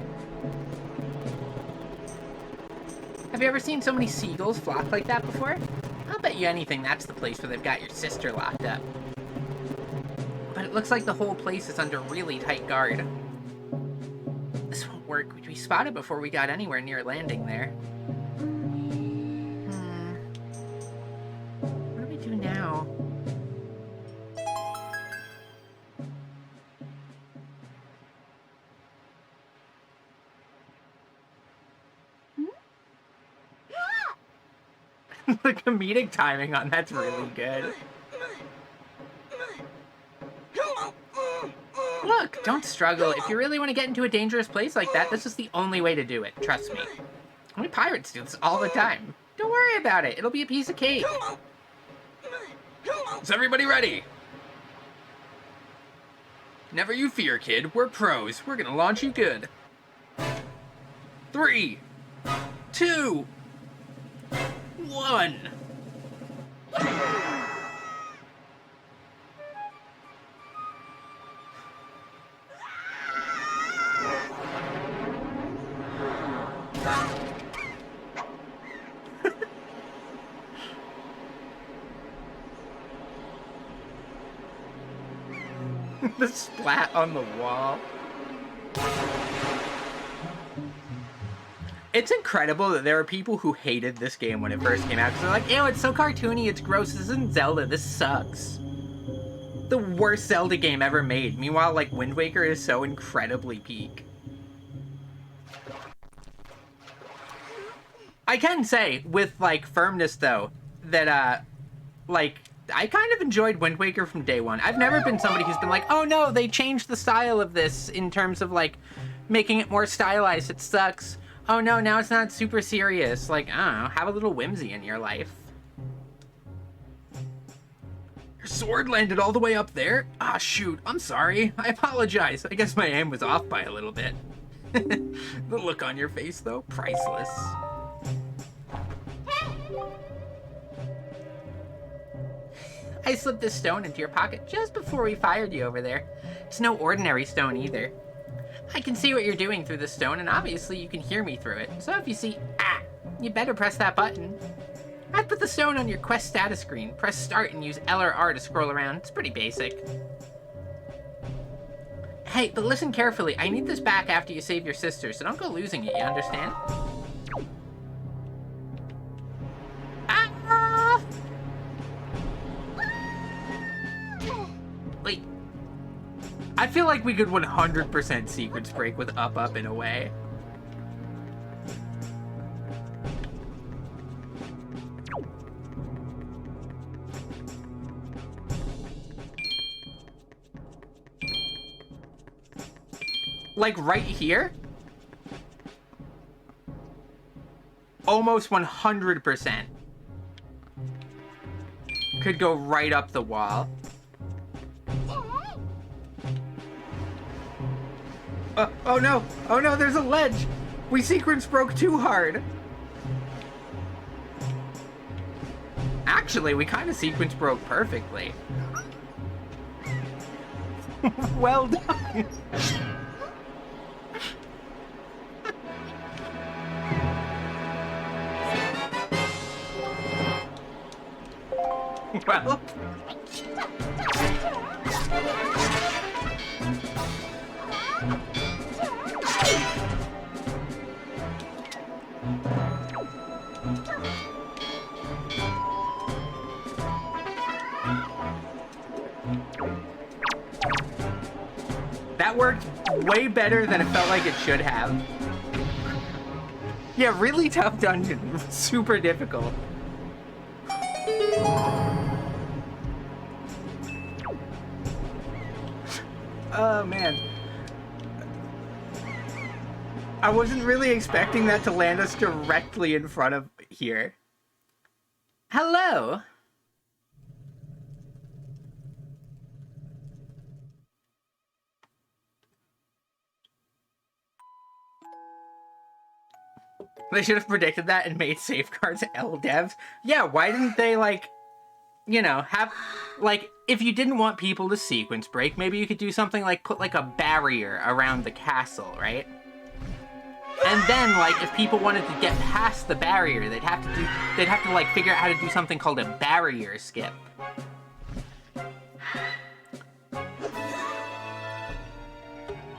Have you ever seen so many seagulls flock like that before? I'll bet you anything that's the place where they've got your sister locked up. But it looks like the whole place is under really tight guard. This won't work. We spotted before we got anywhere near landing there. What do we do now? The comedic timing on that's really good. Look, don't struggle. If you really want to get into a dangerous place like that, this is the only way to do it. Trust me. We pirates do this all the time. Don't worry about it. It'll be a piece of cake. Is everybody ready? Never you fear, kid. We're pros. We're gonna launch you good. 3, 2, 1. The splat on the wall. It's incredible that there are people who hated this game when it first came out because they're like, ew, it's so cartoony, it's gross, this isn't Zelda, this sucks. The worst Zelda game ever made. Meanwhile, like, Wind Waker is so incredibly peak. I can say, with, like, firmness, though, that, like, I kind of enjoyed Wind Waker from day one. I've never been somebody who's been like, oh no, they changed the style of this in terms of, like, making it more stylized, it sucks. Oh no, now it's not super serious. Like, I don't know, have a little whimsy in your life. Your sword landed all the way up there? Ah, shoot, I'm sorry. I apologize. I guess my aim was off by a little bit. The look on your face, though, priceless. I slipped this stone into your pocket just before we fired you over there. It's no ordinary stone either. I can see what you're doing through the stone, and obviously you can hear me through it. So if you see, you better press that button. I'd put the stone on your quest status screen. Press start and use L or R to scroll around. It's pretty basic. Hey, but listen carefully. I need this back after you save your sister, so don't go losing it, you understand? Wait. I feel like we could 100% sequence break with up up in a way. Like right here? Almost 100%. Could go right up the wall. Oh no! Oh no, there's a ledge! We sequence broke too hard! Actually, we kind of sequence broke perfectly. Well done! Well... That worked way better than it felt like it should have. Yeah, really tough dungeon. Super difficult. Oh, man. I wasn't really expecting that to land us directly in front of here. Hello. They should have predicted that and made safeguards LDevs. Yeah, why didn't they, like, you know, have, like, if you didn't want people to sequence break, maybe you could do something like put, like, a barrier around the castle, right? And then, like, if people wanted to get past the barrier, they'd have to, like, figure out how to do something called a barrier skip.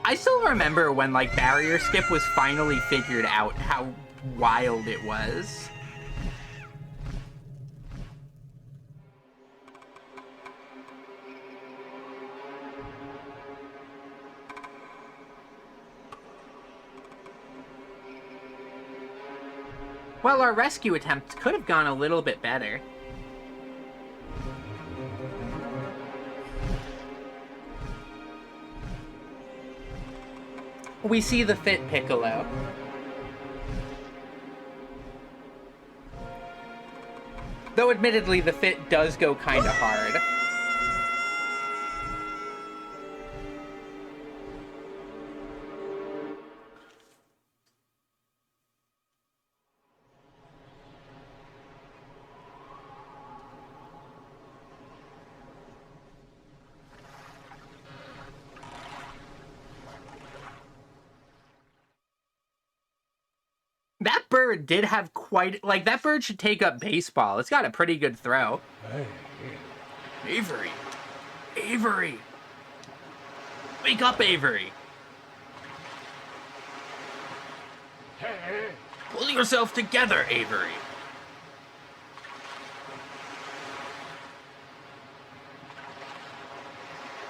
I still remember when, like, barrier skip was finally figured out, how wild it was. Well, our rescue attempt could have gone a little bit better. We see the fit Piccolo. Though admittedly, the fit does go kind of hard. That bird did have quite... Like, that bird should take up baseball. It's got a pretty good throw. Hey. Avery. Avery. Wake up, Avery. Hey. Pull yourself together, Avery.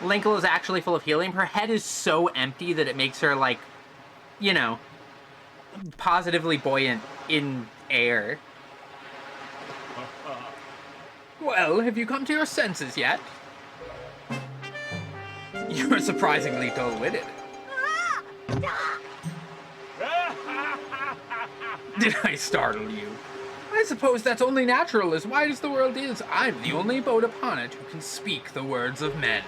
Linkle is actually full of helium. Her head is so empty that it makes her, like, you know, positively buoyant in air. Well, have you come to your senses yet? You're surprisingly dull-witted. Did I startle you? I suppose that's only natural. As wide as the world is, I'm the only boat upon it who can speak the words of men.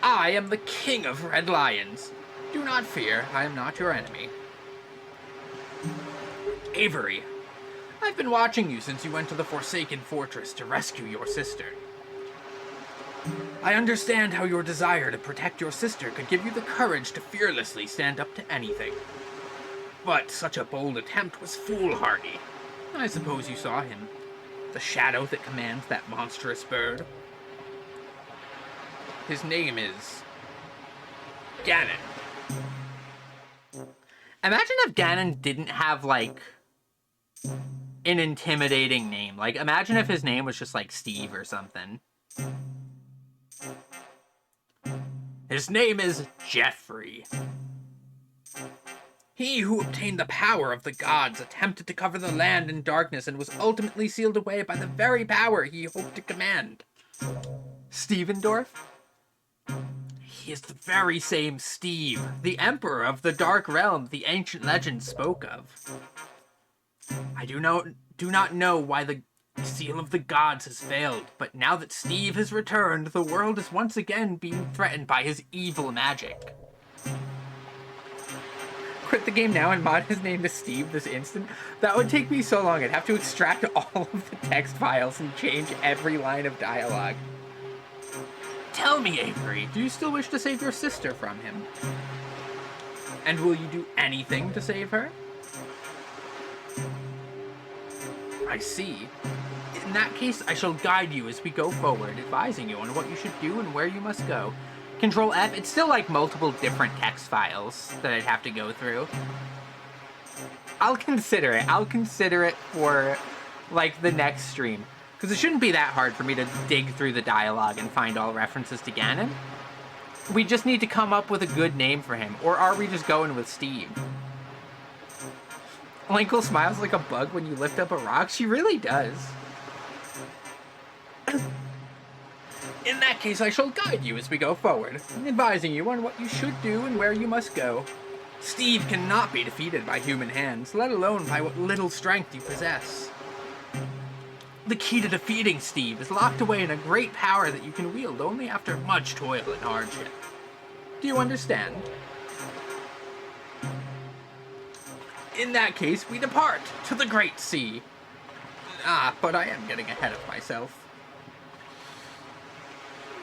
I am the king of red lions. Do not fear, I am not your enemy. Avery, I've been watching you since you went to the Forsaken Fortress to rescue your sister. I understand how your desire to protect your sister could give you the courage to fearlessly stand up to anything. But such a bold attempt was foolhardy. I suppose you saw him. The shadow that commands that monstrous bird. His name is... Ganon. Imagine if Ganon didn't have, like, an intimidating name. Like, imagine if his name was just, like, Steve or something. His name is Jeffrey. He who obtained the power of the gods attempted to cover the land in darkness and was ultimately sealed away by the very power he hoped to command. Stevendorf? He is the very same Steve, the Emperor of the Dark Realm the ancient legends spoke of. I do not know why the seal of the gods has failed, but now that Steve has returned, the world is once again being threatened by his evil magic. Quit the game now and mod his name to Steve this instant? That would take me so long. I'd have to extract all of the text files and change every line of dialogue. Tell me, Avery, do you still wish to save your sister from him? And will you do anything to save her? I see. In that case, I shall guide you as we go forward, advising you on what you should do and where you must go. Control F, it's still like multiple different text files that I'd have to go through. I'll consider it. I'll consider it for, like, the next stream. Because it shouldn't be that hard for me to dig through the dialogue and find all references to Ganon. We just need to come up with a good name for him. Or are we just going with Steve? Linkle smiles like a bug when you lift up a rock. She really does. In that case, I shall guide you as we go forward, advising you on what you should do and where you must go. Steve cannot be defeated by human hands, let alone by what little strength you possess. The key to defeating Steve is locked away in a great power that you can wield only after much toil and hardship. Do you understand? In that case, we depart to the great sea. Ah, but I am getting ahead of myself.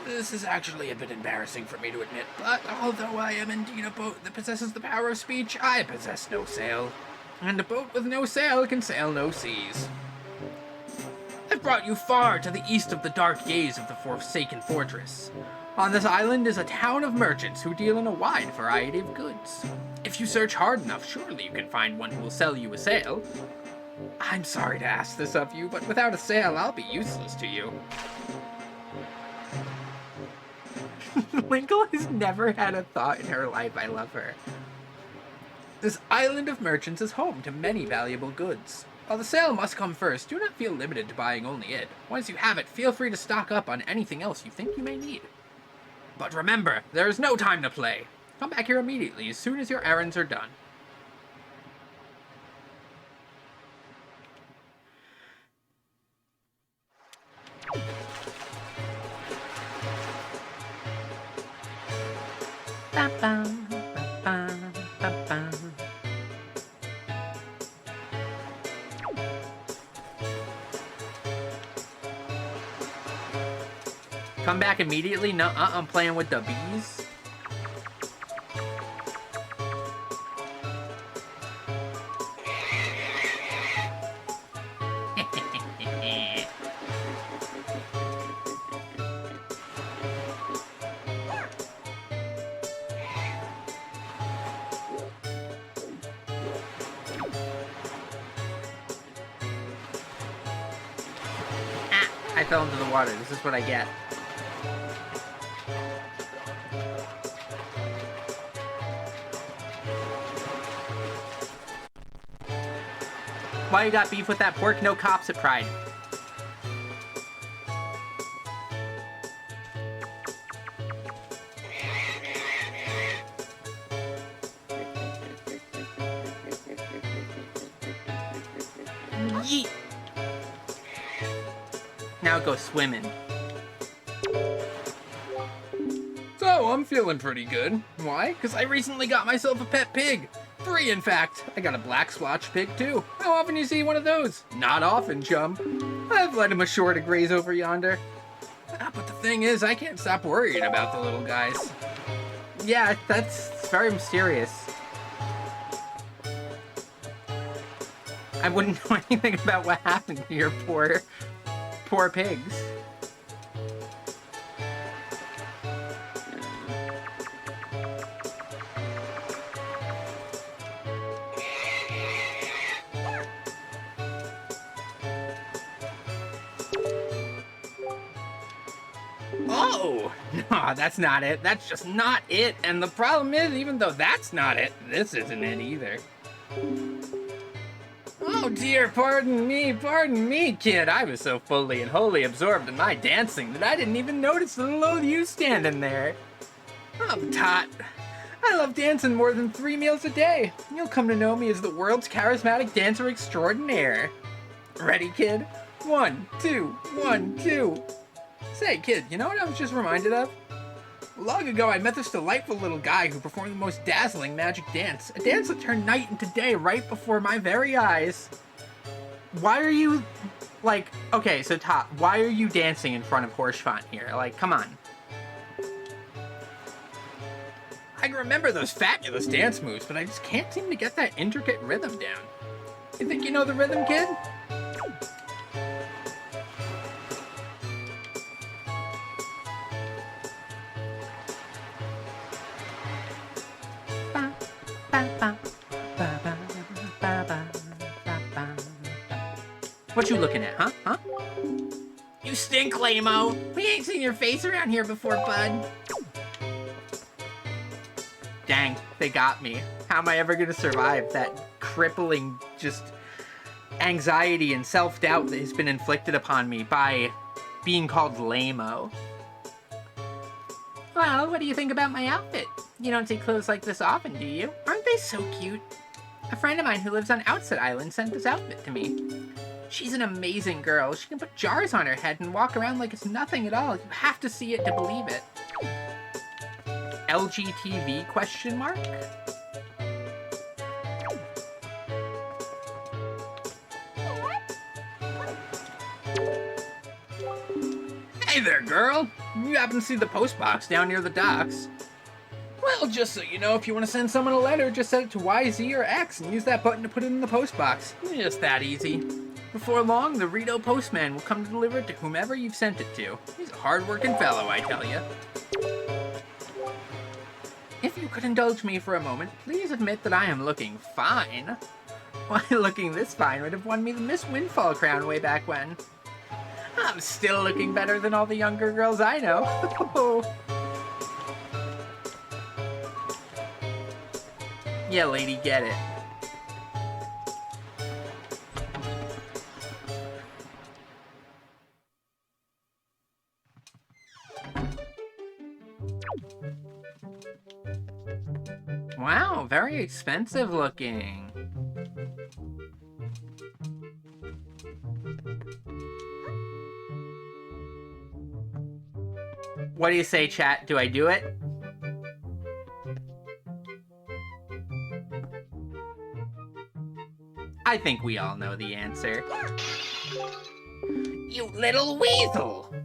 This is actually a bit embarrassing for me to admit, but although I am indeed a boat that possesses the power of speech, I possess no sail. And a boat with no sail can sail no seas. I've brought you far to the east of the dark gaze of the Forsaken Fortress. On this island is a town of merchants who deal in a wide variety of goods. If you search hard enough, surely you can find one who will sell you a sail. I'm sorry to ask this of you, but without a sail, I'll be useless to you. Linkle has never had a thought in her life. I love her. This island of merchants is home to many valuable goods. While the sale must come first, do not feel limited to buying only it. Once you have it, feel free to stock up on anything else you think you may need. But remember, there is no time to play. Come back here immediately as soon as your errands are done. Come back immediately? Nuh-uh, I'm playing with the bees. I fell into the water. This is what I get. Why you got beef with that pork? No cops at Pride. Yeet. Now go swimming. So, I'm feeling pretty good. Why? Because I recently got myself a pet pig. 3, in fact. I got a black splotch pig, too. How often do you see one of those? Not often, chum. I've led him ashore to graze over yonder. But the thing is, I can't stop worrying about the little guys. Yeah, that's very mysterious. I wouldn't know anything about what happened to your poor pigs. Oh! No, that's not it. That's just not it. And the problem is, even though that's not it, this isn't it either. Oh dear, pardon me, kid. I was so fully and wholly absorbed in my dancing that I didn't even notice the little old you standing there. I'm Tot. I love dancing more than 3 meals a day. You'll come to know me as the world's charismatic dancer extraordinaire. Ready, kid? 1, 2, 1, 2. Say, kid, you know what I was just reminded of? Long ago, I met this delightful little guy who performed the most dazzling magic dance. A dance that turned night into day right before my very eyes. Why are you, like, okay, so Tot, why are you dancing in front of Horshfont here? Like, come on. I can remember those fabulous dance moves, but I just can't seem to get that intricate rhythm down. You think you know the rhythm, kid? What you looking at, huh? You stink, lame-o. We ain't seen your face around here before, bud. Dang, they got me. How am I ever gonna survive that crippling just anxiety and self-doubt that has been inflicted upon me by being called lame-o? Well, what do you think about my outfit? You don't see clothes like this often, do you? Aren't they so cute? A friend of mine who lives on Outset Island sent this outfit to me. She's an amazing girl. She can put jars on her head and walk around like it's nothing at all. You have to see it to believe it. LGTV question mark? there, girl. You happen to see the post box down near the docks? Well, just so you know, if you want to send someone a letter, just send it to Y, Z, or X and use that button to put it in the post box. Just that easy. Before long, the Rito postman will come to deliver it to whomever you've sent it to. He's a hard-working fellow, I tell you. If you could indulge me for a moment, please admit that I am looking fine. Why, looking this fine would have won me the Miss Windfall crown way back when. I'm still looking better than all the younger girls I know. Yeah, lady, get it. Wow, very expensive looking. What do you say, chat? Do I do it? I think we all know the answer. You little weasel!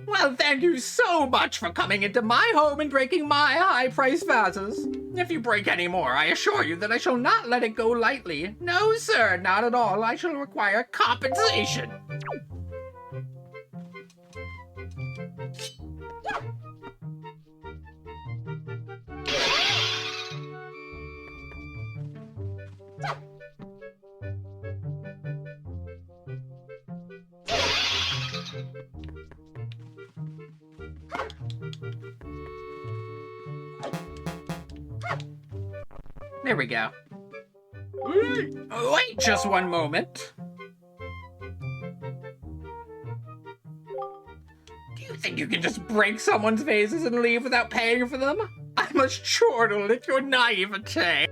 Well, thank you so much for coming into my home and breaking my high-priced vases. If you break any more, I assure you that I shall not let it go lightly. No, sir, not at all. I shall require compensation. There we go. Wait just one moment. Do you think you can just break someone's vases and leave without paying for them? I must chortle at your naivete.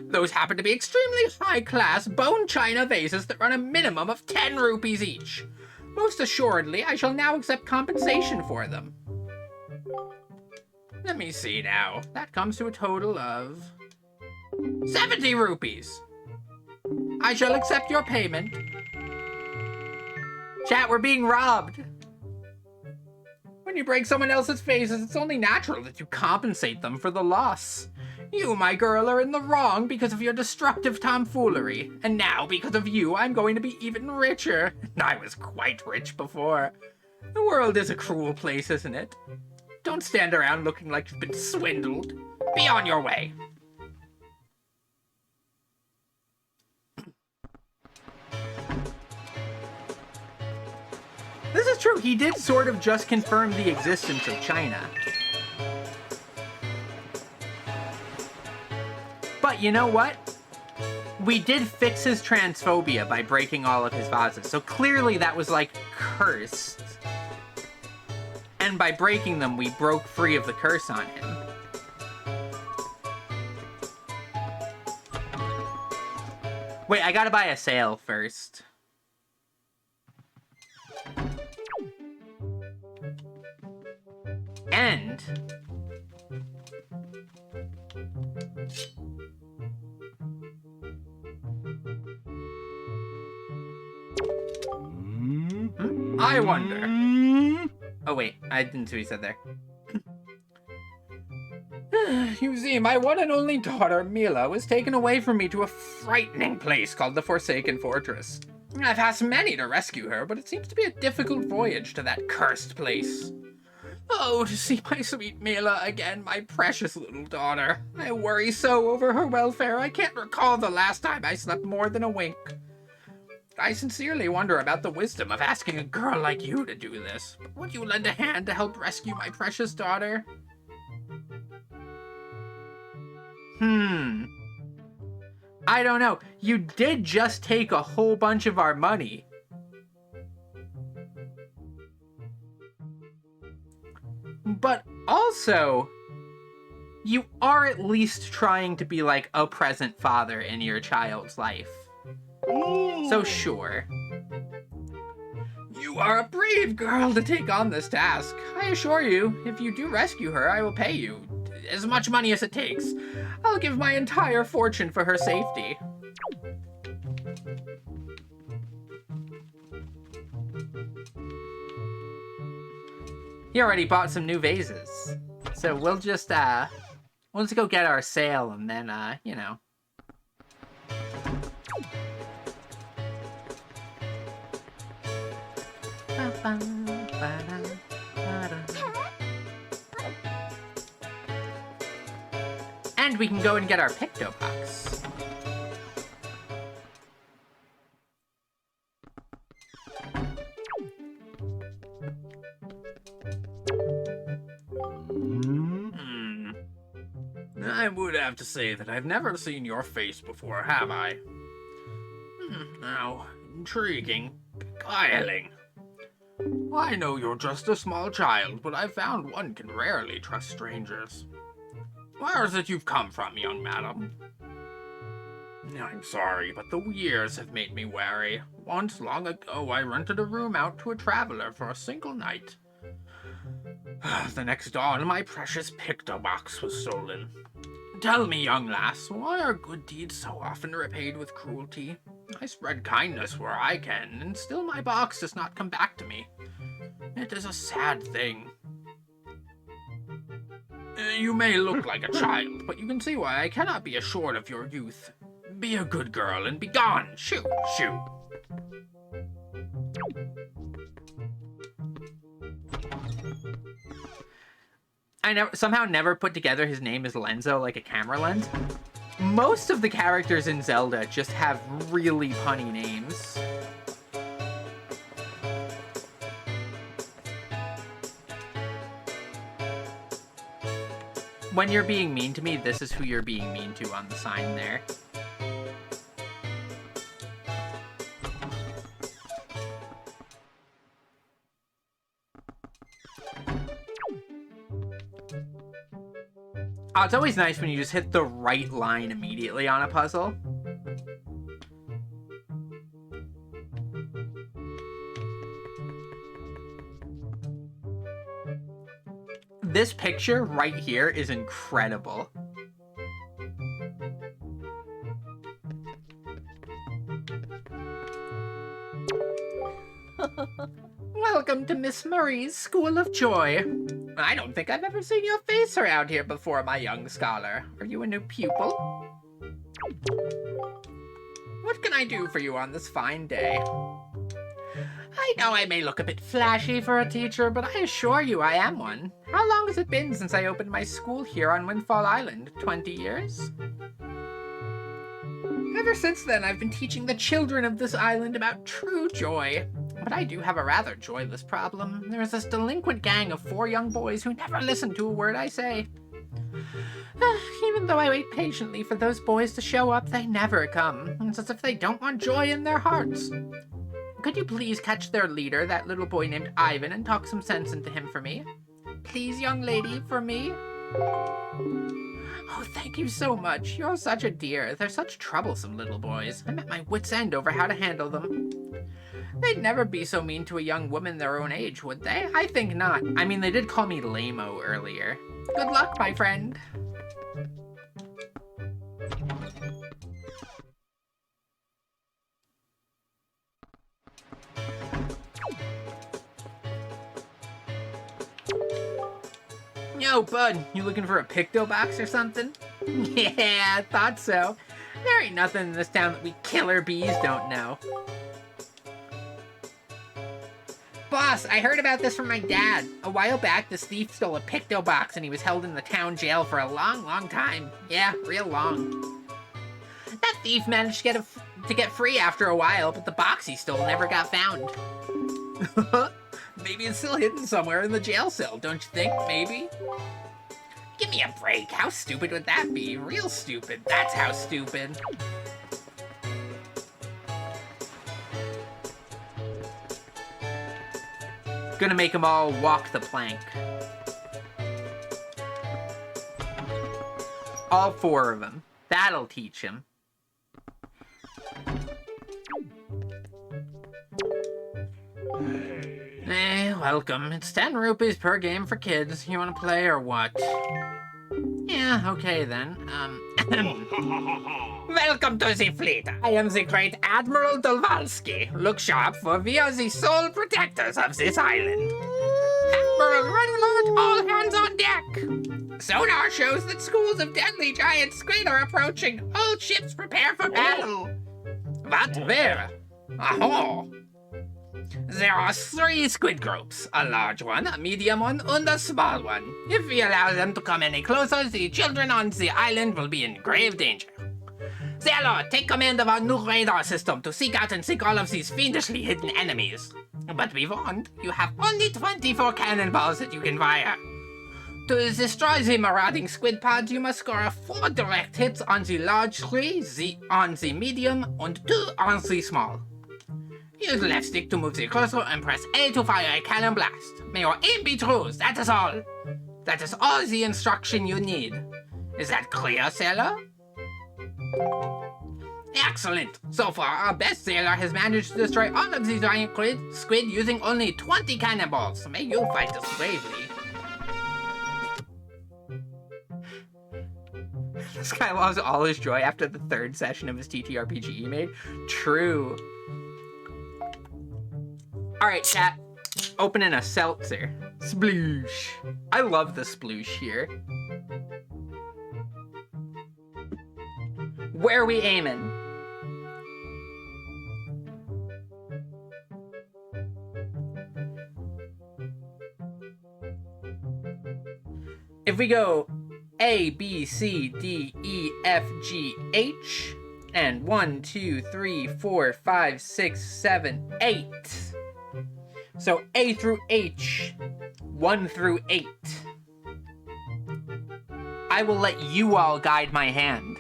Those happen to be extremely high-class bone china vases that run a minimum of 10 rupees each. Most assuredly, I shall now accept compensation for them. Let me see now. That comes to a total of 70 rupees. I shall accept your payment. Chat, we're being robbed. When you break someone else's vases, it's only natural that you compensate them for the loss. You, my girl, are in the wrong because of your destructive tomfoolery. And now, because of you, I'm going to be even richer. I was quite rich before. The world is a cruel place, isn't it? Don't stand around looking like you've been swindled. Be on your way. This is true. He did sort of just confirm the existence of China. But you know what? We did fix his transphobia by breaking all of his vases. So clearly that was like cursed. And by breaking them, we broke free of the curse on him. Wait, I gotta buy a sail first. And... I wonder... Oh wait, I didn't see what he said there. You see, my one and only daughter, Mila, was taken away from me to a frightening place called the Forsaken Fortress. I've asked many to rescue her, but it seems to be a difficult voyage to that cursed place. Oh, to see my sweet Mila again, my precious little daughter. I worry so over her welfare, I can't recall the last time I slept more than a wink. I sincerely wonder about the wisdom of asking a girl like you to do this. But would you lend a hand to help rescue my precious daughter? I don't know. You did just take a whole bunch of our money. But also, you are at least trying to be like a present father in your child's life. So sure. You are a brave girl to take on this task. I assure you, if you do rescue her, I will pay you as much money as it takes. I'll give my entire fortune for her safety. He already bought some new vases. So we'll just go get our sale and then, you know. And we can go and get our Picto Box. I would have to say that I've never seen your face before, have I? Now, intriguing, beguiling. I know you're just a small child, but I've found one can rarely trust strangers. Where is it you've come from, young madam? I'm sorry, but the years have made me wary. Once, long ago, I rented a room out to a traveler for a single night. The next dawn, my precious Picto Box was stolen. Tell me, young lass, why are good deeds so often repaid with cruelty? I spread kindness where I can, and still my box does not come back to me. It is a sad thing. You may look like a child, but you can see why I cannot be assured of your youth. Be a good girl and be gone. Shoo, shoo. I somehow never put together his name as Lenzo, like a camera lens. Most of the characters in Zelda just have really punny names. When you're being mean to me, this is who you're being mean to on the sign there. Oh, it's always nice when you just hit the right line immediately on a puzzle. This picture right here is incredible. Welcome to Miss Murray's School of Joy. I don't think I've ever seen your face around here before, my young scholar. Are you a new pupil? What can I do for you on this fine day? I know I may look a bit flashy for a teacher, but I assure you I am one. How long has it been since I opened my school here on Windfall Island? 20 years? Ever since then, I've been teaching the children of this island about true joy. But I do have a rather joyless problem. There's this delinquent gang of 4 young boys who never listen to a word I say. Even though I wait patiently for those boys to show up, they never come. It's as if they don't want joy in their hearts. Could you please catch their leader, that little boy named Ivan, and talk some sense into him for me? Please, young lady, for me? Oh, thank you so much. You're such a dear. They're such troublesome little boys. I'm at my wit's end over how to handle them. They'd never be so mean to a young woman their own age, would they? I think not. I mean, they did call me lame-o earlier. Good luck, my friend. Yo, bud, you looking for a Picto Box or something? Yeah, I thought so. There ain't nothing in this town that we killer bees don't know. Boss, I heard about this from my dad. A while back, this thief stole a Picto Box and he was held in the town jail for a long, long time. Yeah, real long. That thief managed to get free after a while, but the box he stole never got found. Maybe it's still hidden somewhere in the jail cell, don't you think? Maybe? Give me a break. How stupid would that be? Real stupid. That's how stupid. Gonna make them all walk the plank. All 4 of them. That'll teach him. Welcome. It's 10 rupees per game for kids. You wanna play or what? Yeah, okay then. Welcome to the fleet. I am the great Admiral Dolvalski. Look sharp, for we are the sole protectors of this island. Admiral Admiral, red alert, all hands on deck. Sonar shows that schools of deadly giant squid are approaching. All ships prepare for battle. What? Where? Aho! There are 3 squid groups, a large one, a medium one, and a small one. If we allow them to come any closer, the children on the island will be in grave danger. Sailor, take command of our new radar system to seek out and sink all of these fiendishly hidden enemies. But be warned, you have only 24 cannonballs that you can fire. To destroy the marauding squid pods, you must score 4 direct hits on the large 3, on the medium, and 2 on the small. Use the left stick to move the cursor and press A to fire a cannon blast. May your aim be true, that is all. That is all the instruction you need. Is that clear, sailor? Excellent! So far, our best sailor has managed to destroy all of the giant squid using only 20 cannonballs. May you fight us bravely. This guy lost all his joy after the 3rd session of his TTRPG he made. True. Alright, chat. Opening a seltzer. Sploosh. I love the sploosh here. Where are we aiming? If we go A, B, C, D, E, F, G, H, and 1, 2, 3, 4, 5, 6, 7, 8. So A through H, 1 through 8. I will let you all guide my hand.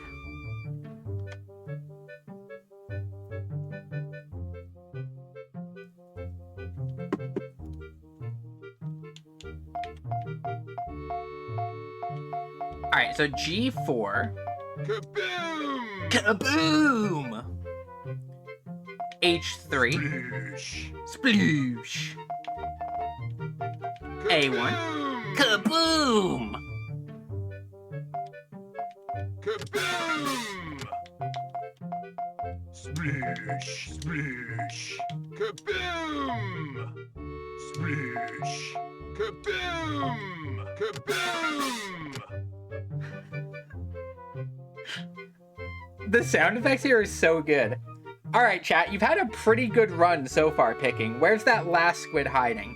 Alright, so G4. Kaboom! Kaboom! H3. Sploosh. A1. Kaboom! Kaboom! Sploosh, sploosh. Kaboom! Sploosh. Kaboom! Kaboom! The sound effects here are so good. Alright, chat, you've had a pretty good run so far picking. Where's that last squid hiding?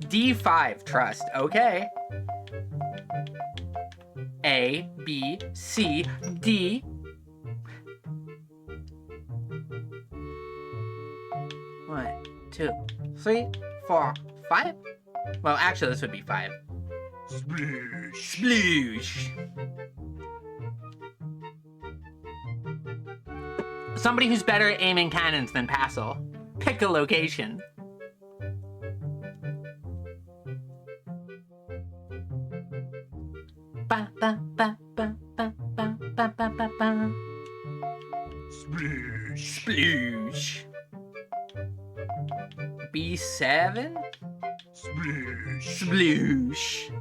D5, trust. Okay. A, B, C, D. One, 2, 3, 4, 5? Well, actually, this would be 5. Sploosh. Sploosh. Somebody who's better at aiming cannons than Passel. Pick a location. Ba ba ba ba ba ba ba ba ba ba. Sploosh. Sploosh. B7. Sploosh. Sploosh.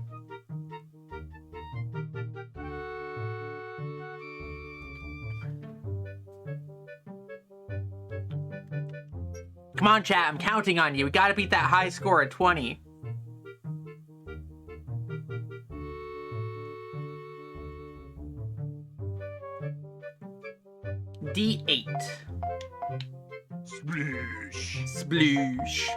Come on, chat, I'm counting on you. We gotta beat that high score of 20. D8. Sploosh. Sploosh.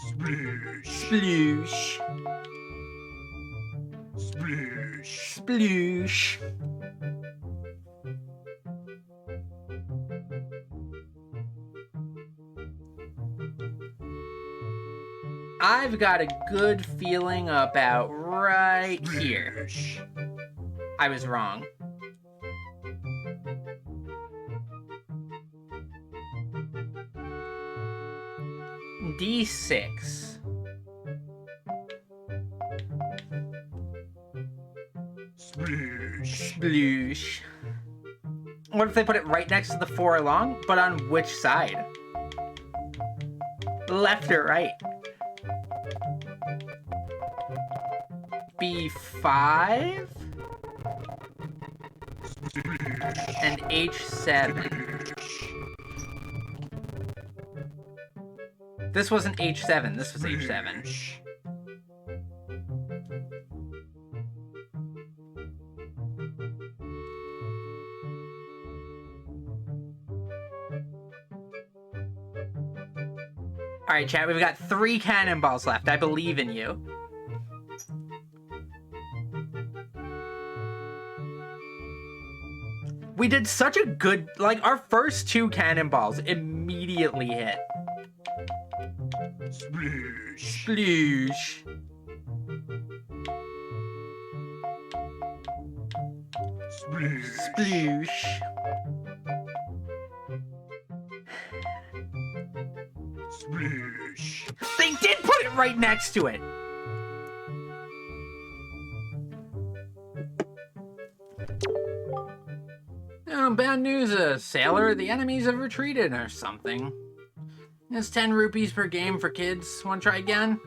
Sploosh. Sploosh. Sploosh. Sploosh. I've got a good feeling about right here. Sploosh. I was wrong. D6. Sploosh. Sploosh. What if they put it right next to the 4 along, but on which side? Left or right? B5 and H7. This wasn't H7, this was H7. Alright, chat, we've got 3 cannonballs left. I believe in you. We did such a good... Like, our first 2 cannonballs immediately hit. Sploosh. Sploosh. Sploosh. Sploosh. Sploosh. They did put it right next to it. Oh, bad news, sailor. The enemies have retreated or something. It's 10 rupees per game for kids. Want to try again?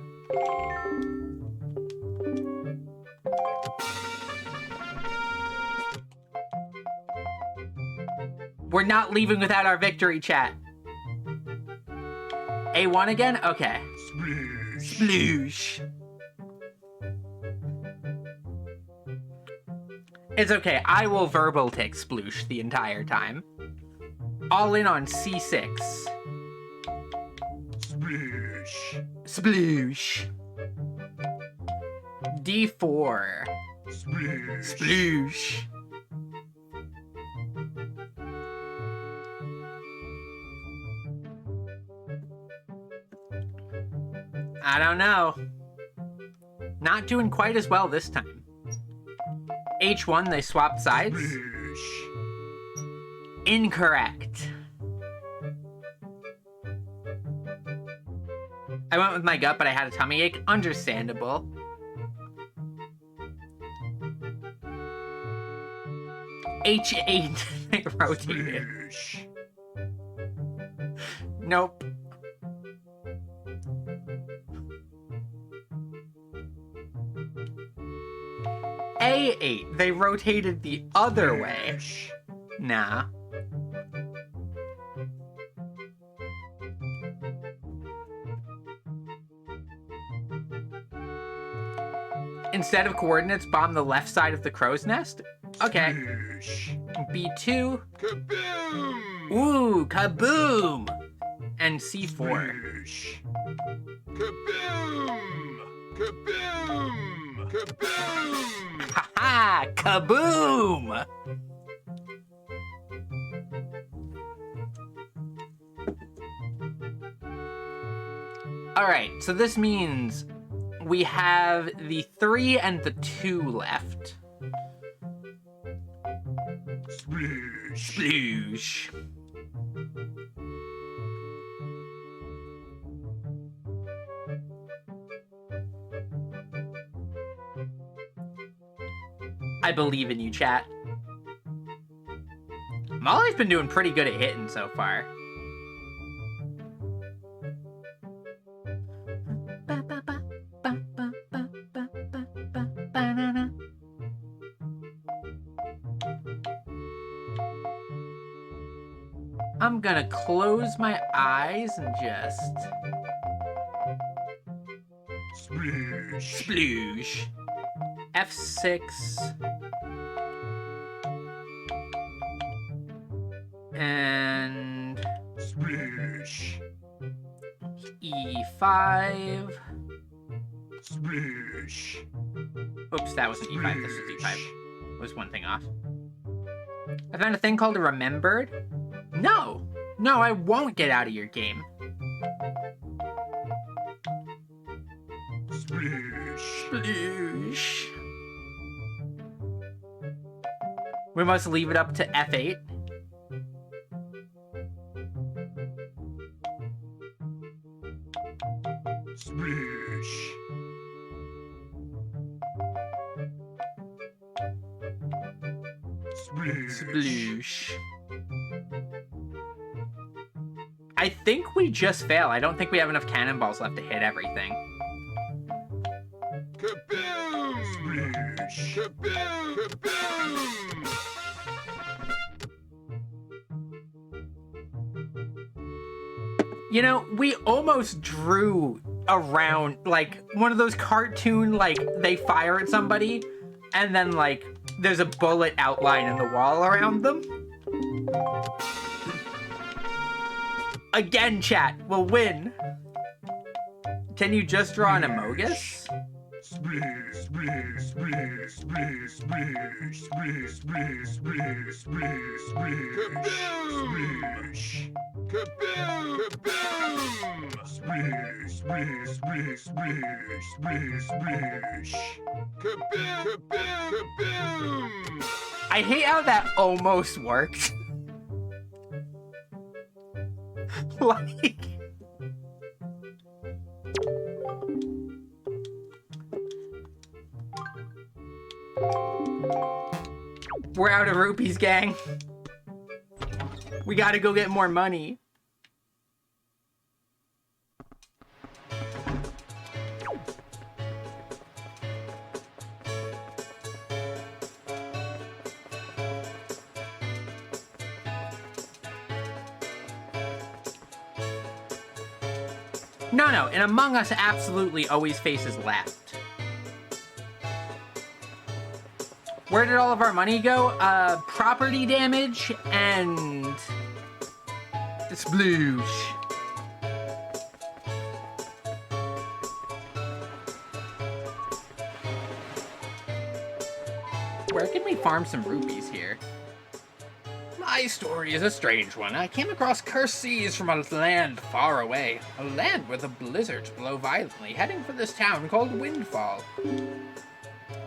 We're not leaving without our victory, chat. A1 again? Okay. Sploosh. Sploosh. It's okay. I will verbal tick sploosh the entire time. All in on C6. Sploosh. Sploosh. D4. Sploosh. Sploosh. I don't know. Not doing quite as well this time. H1, they swapped sides. Incorrect. I went with my gut, but I had a tummy ache. Understandable. H8, they rotated. Nope. A8, they rotated the other way. Nah. Instead of coordinates, bomb the left side of the crow's nest? Okay. B2. Kaboom! Ooh, kaboom! And C4. Kaboom! Kaboom! Kaboom! Haha! Kaboom! Alright, so this means we have the 3 and the 2 left. Sploosh. Sploosh. I believe in you, chat. Molly's been doing pretty good at hitting so far. I'm gonna close my eyes and just... Sploosh. Sploosh. F6. And... Sploosh. E5. Sploosh. Oops, that wasn't E5, this was E5. Was one thing off. I found a thing called a remembered. No! No, I won't get out of your game. Sploosh. Sploosh. We must leave it up to F8. Sploosh. Sploosh. Sploosh. I think we just fail. I don't think we have enough cannonballs left to hit everything. Kaboom! Sploosh. Kaboom! Kaboom! You know, we almost drew around, like, one of those cartoon, like, they fire at somebody, and then, like, there's a bullet outline in the wall around them. Again, chat, we'll win. Can you just draw an Amogus? Splish, splish, splish, splish, splish, splish, splish, splish, splish, splish, kaboom! Kaboom! Splish, splish, splish, splish, splish, splish, kaboom! Kaboom! Kaboom! I hate how that almost worked. Like... We're out of rupees, gang. We gotta go get more money. No, and Among Us absolutely always faces left. Where did all of our money go? Property damage and... sploosh. Where can we farm some rupees here? My story is a strange one. I came across cursed seas from a land far away. A land where the blizzards blow violently, heading for this town called Windfall.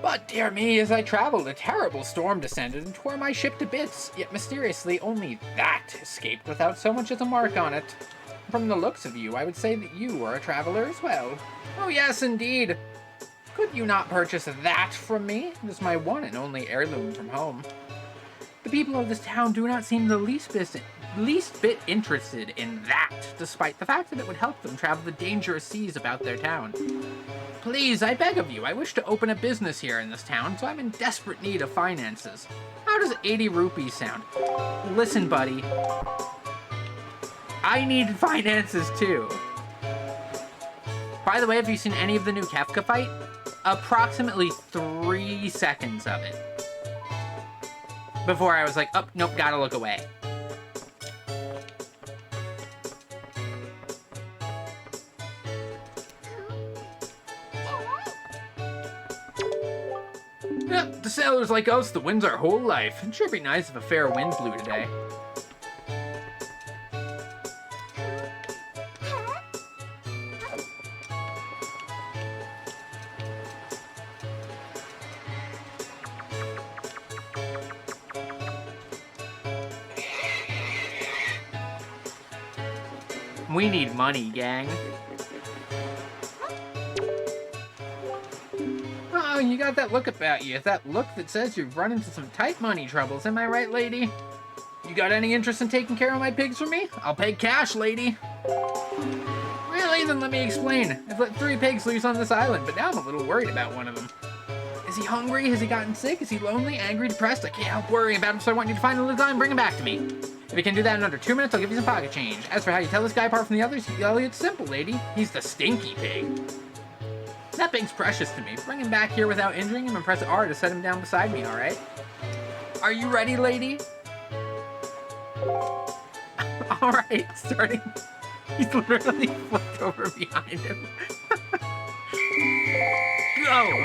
But, dear me, as I traveled, a terrible storm descended and tore my ship to bits, yet mysteriously only that escaped without so much as a mark on it. From the looks of you, I would say that you are a traveler as well. Oh yes, indeed. Could you not purchase that from me? It is my one and only heirloom from home. The people of this town do not seem the least bit interested in that, despite the fact that it would help them travel the dangerous seas about their town. Please, I beg of you, I wish to open a business here in this town, so I'm in desperate need of finances. How does 80 rupees sound? Listen, buddy. I need finances too. By the way, have you seen any of the new Kefka fight? Approximately 3 seconds of it. Before I was like, oh, nope, gotta look away. To sailors like us, the wind's our whole life. It'd sure be nice if a fair wind blew today. We need money, gang. Oh, you got that look about you. That look that says you've run into some tight money troubles. Am I right, lady? You got any interest in taking care of my pigs for me? I'll pay cash, lady. Really? Then let me explain. I've let 3 pigs loose on this island, but now I'm a little worried about one of them. Is he hungry? Has he gotten sick? Is he lonely, angry, depressed? I can't help worrying about him, so I want you to find the little guy and bring him back to me. If you can do that in under 2 minutes, I'll give you some pocket change. As for how you tell this guy apart from the others, it's simple, lady. He's the stinky pig. That pig's precious to me. Bring him back here without injuring him and press R to set him down beside me, alright? Are you ready, lady? Alright, starting... He's literally flipped over behind him. Go!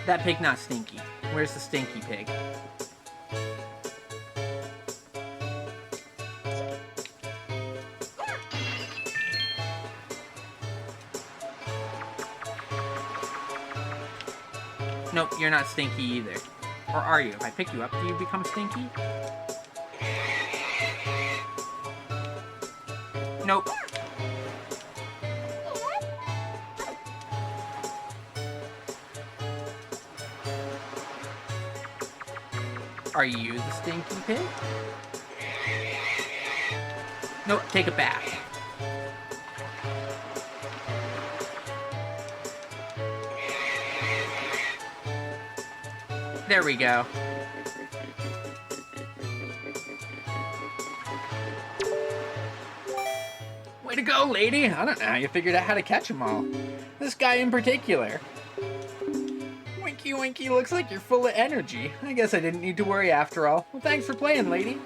That pig not stinky. Where's the stinky pig? Nope, you're not stinky either. Or are you? If I pick you up, do you become stinky? Nope. Are you the stinky pig? Nope, take a bath. There we go. Way to go, lady. I don't know how you figured out how to catch them all. This guy in particular. Winky Winky, looks like you're full of energy. I guess I didn't need to worry after all. Well, thanks for playing, lady.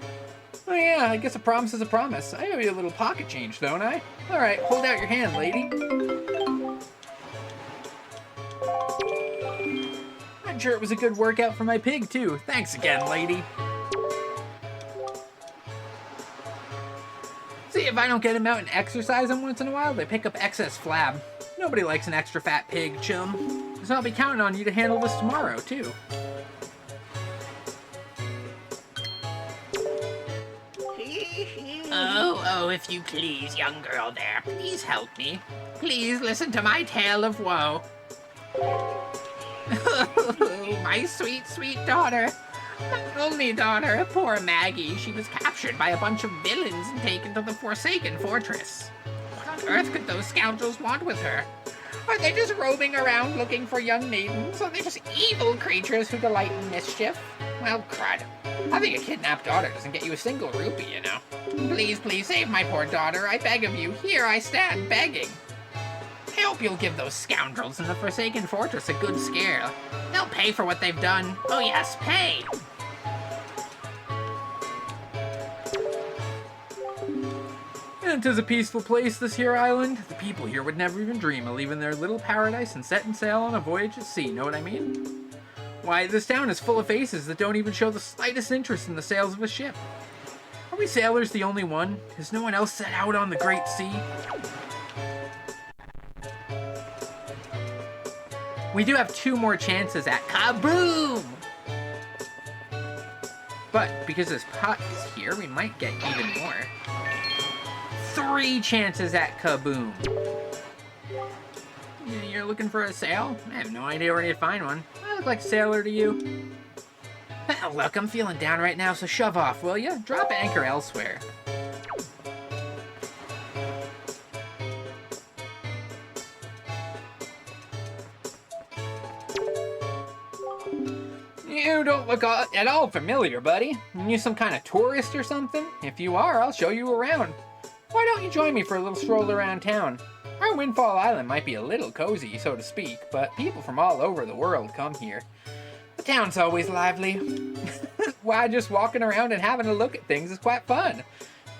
Oh yeah, I guess a promise is a promise. I owe you a little pocket change, don't I? Alright, hold out your hand, lady. I'm sure it was a good workout for my pig, too. Thanks again, lady. See, if I don't get him out and exercise him once in a while, they pick up excess flab. Nobody likes an extra fat pig, chum. So I'll be counting on you to handle this tomorrow, too. Oh, if you please, young girl there, please help me. Please listen to my tale of woe. My sweet, sweet daughter. My only daughter, poor Maggie. She was captured by a bunch of villains and taken to the Forsaken Fortress. What on earth could those scoundrels want with her? Are they just roaming around looking for young maidens? Are they just evil creatures who delight in mischief? Well, crud. Having a kidnapped daughter doesn't get you a single rupee, you know. Please, please save my poor daughter. I beg of you. Here I stand begging. I hope you'll give those scoundrels in the Forsaken Fortress a good scare. They'll pay for what they've done. Oh yes, pay! And 'tis a peaceful place, this here island. The people here would never even dream of leaving their little paradise and setting sail on a voyage at sea, know what I mean? Why, this town is full of faces that don't even show the slightest interest in the sails of a ship. Are we sailors the only one? Has no one else set out on the great sea? We do have 2 more chances at kaboom! But because this pot is here, we might get even more. 3 chances at kaboom. You're looking for a sail? I have no idea where to find one. I look like a sailor to you. Look, I'm feeling down right now, so shove off, will ya? Drop anchor elsewhere. You don't look at all familiar, buddy. You some kind of tourist or something? If you are, I'll show you around. Why don't you join me for a little stroll around town? Our Windfall Island might be a little cozy, so to speak, but people from all over the world come here. The town's always lively. Why, just walking around and having a look at things is quite fun.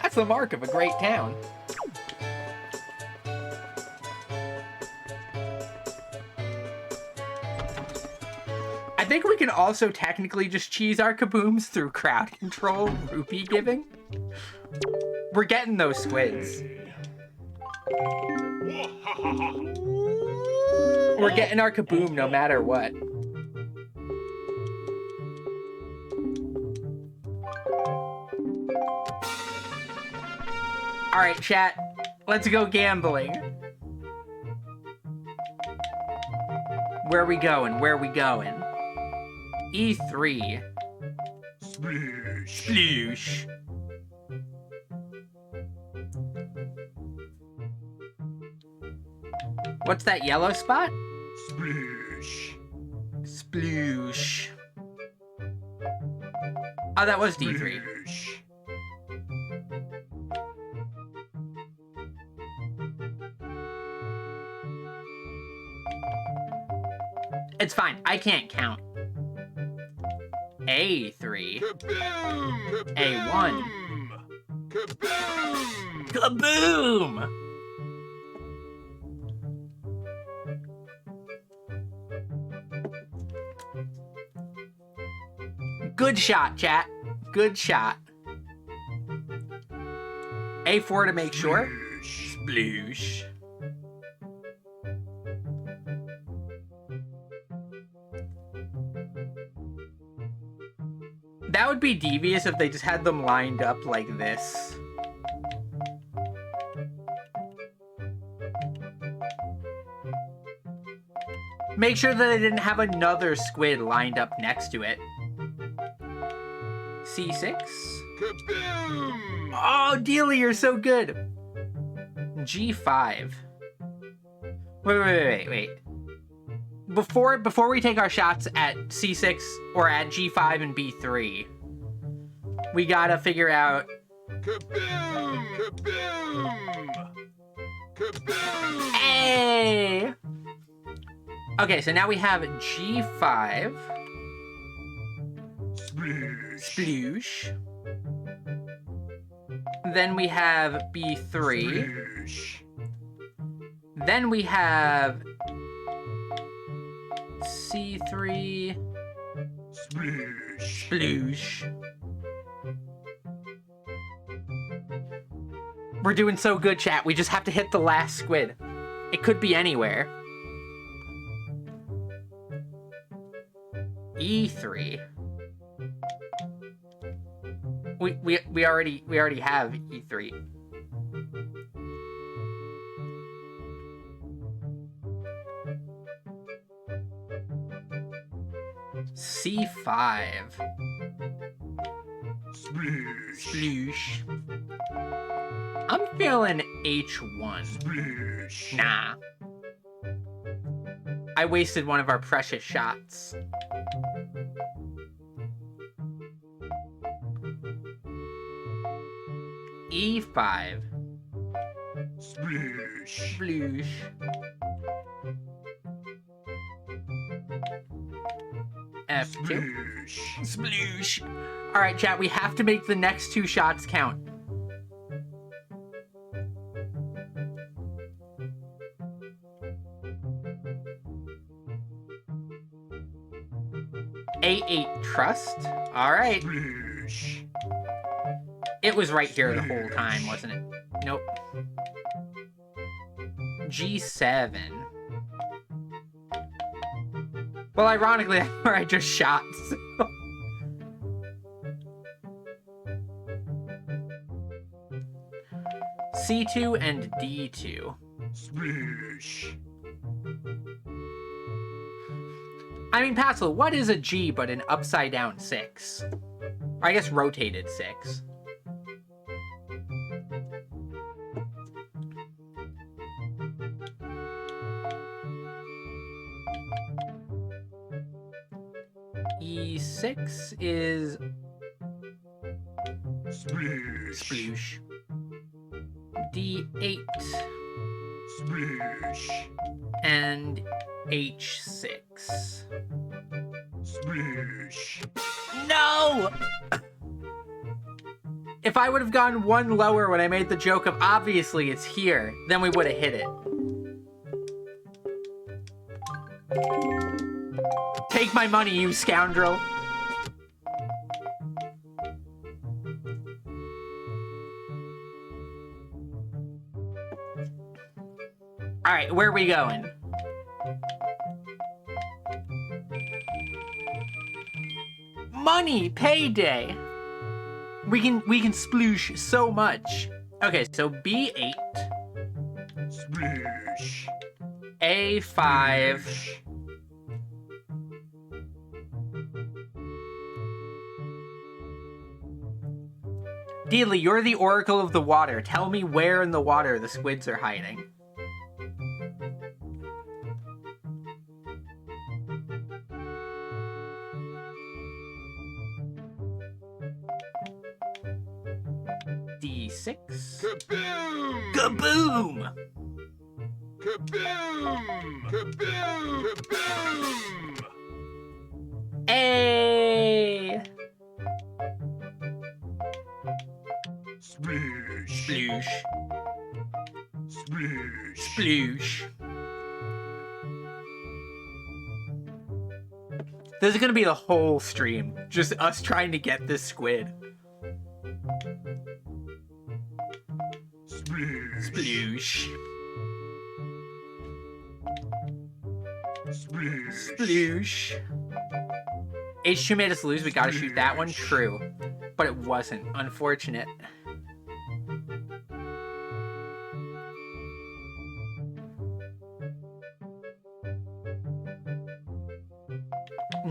That's the mark of a great town. I think we can also technically just cheese our kabooms through crowd control, rupee giving. We're getting those squids. We're getting our kaboom no matter what. Alright, chat. Let's go gambling. Where we going? Where we going? E3. Sploosh. Sploosh. What's that yellow spot? Sploosh. Sploosh. Oh, that was D3. Sploosh. It's fine. I can't count. A3. Kaboom! A1. Kaboom! Kaboom! Good shot, chat. Good shot. A4 to make sure. Sploosh. That would be devious if they just had them lined up like this. Make sure that they didn't have another squid lined up next to it. C6. Kaboom! Oh, Dealy, you're so good. G5. Wait. before we take our shots at C6 or at G5 and B3, we gotta figure out. Kaboom! Kaboom! Kaboom! Hey! Okay, so now we have G5. Sploosh! Sploosh. Then we have B3. Sploosh! Then we have C3. Sploosh! Sploosh. We're doing so good, chat. We just have to hit the last squid. It could be anywhere. E3. We already have E3. C5. Sploosh! Sploosh. I'm feeling H1. Sploosh! Nah. I wasted one of our precious shots. E5. Sploosh! Sploosh. F2. Sploosh! Sploosh. Alright, chat, we have to make the next two shots count. A8 trust. Alright. Sploosh! It was right here the whole time, wasn't it? Nope. G7. Well, ironically, that's where I just shot. So. C2 and D2. Sploosh! I mean, Pascal, what is a G but an upside down 6? Or I guess rotated 6. E6 is Sploosh! sploosh. D8 Sploosh! and H6. Sploosh! No! If I would have gone one lower when I made the joke of obviously it's here, then we would have hit it. Take my money, you scoundrel. Alright, where are we going? Money! Payday! We can sploosh so much. Okay, so B8. Sploosh! A5. Deedly, you're the oracle of the water. Tell me where in the water the squids are hiding. D6. Kaboom! Kaboom! Kaboom! Kaboom! Kaboom! Hey! Sploosh! Sploosh. Sploosh! Sploosh. This is gonna be the whole stream. Just us trying to get this squid. Sploosh! Sploosh. Sploosh! Sploosh. H2 made us lose. We gotta shoot that one. True. But it wasn't. Unfortunate.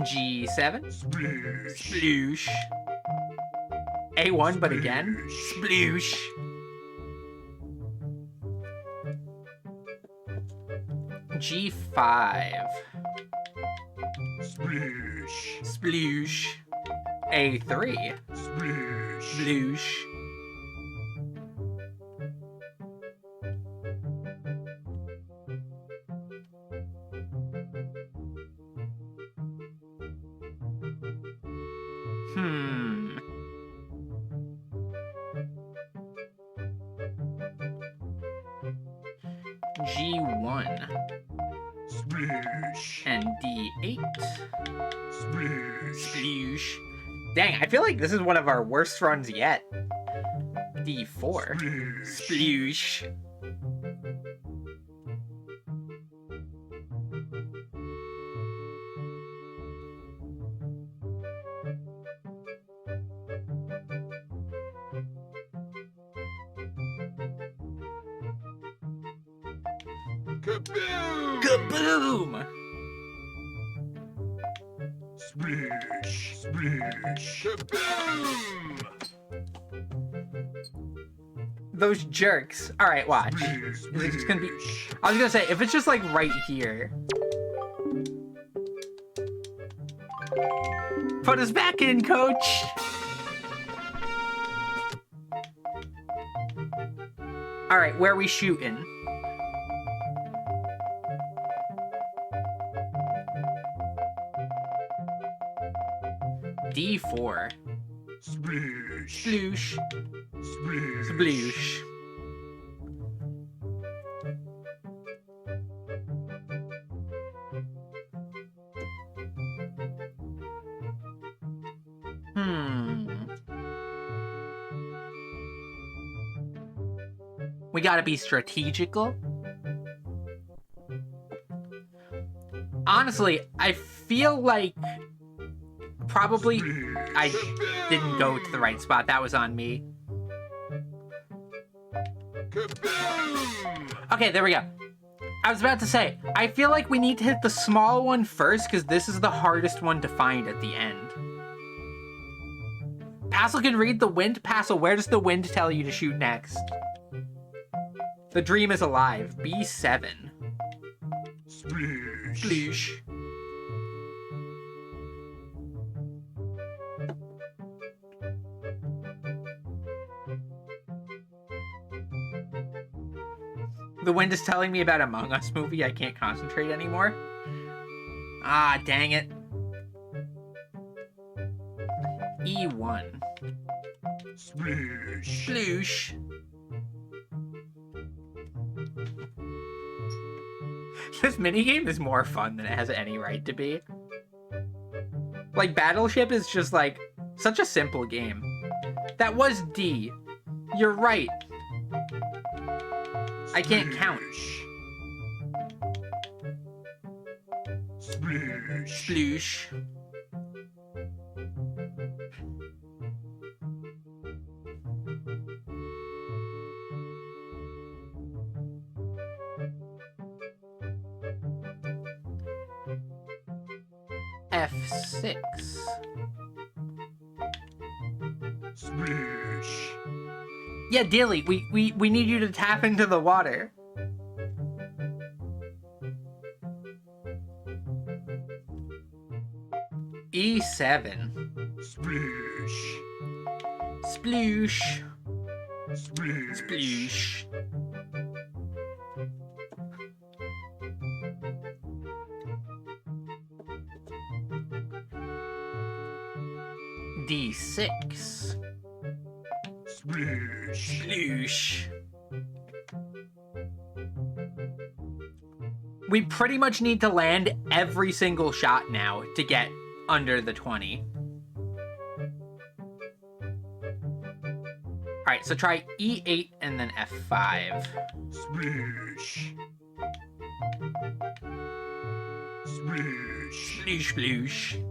G7. Sploosh! Sploosh. A1, but again. Sploosh. G5. Sploosh. Sploosh. A3. Sploosh. Sploosh. G1 Sploosh. and D8. Sploosh. Sploosh. Dang, I feel like this is one of our worst runs yet. D4. Sploosh. Sploosh. Kaboom! Kaboom! Sploosh. Sploosh. Kaboom! Those jerks. Alright, watch. Is it just gonna be... I was gonna say, if it's just like right here. Put us back in, coach! Alright, where are we shooting? D4. Sploosh. Sploosh. Sploosh. Sploosh. We gotta be strategical. Honestly, I feel like probably I didn't go to the right spot. That was on me. Kaboom! Okay, there we go. I was about to say, I feel like we need to hit the small one first because this is the hardest one to find at the end. Passel can read the wind. Passel, where does the wind tell you to shoot next? The dream is alive. B7. Sploosh. Sploosh. The wind is telling me about Among Us movie. I can't concentrate anymore. Ah, dang it. E1. Sploosh. Sploosh. This minigame is more fun than it has any right to be. Like, Battleship is just, like, such a simple game. That was D. You're right. I can't count. Sploosh. Sploosh. F6. Sploosh. Yeah, Dilly, we need you to tap into the water. E7. Sploosh. Sploosh. Sploosh. Sploosh. D6. Sploosh. Sploosh. We pretty much need to land every single shot now to get under the 20. Alright, so try E8 and then F5. Sploosh. Sploosh. Sploosh, sploosh.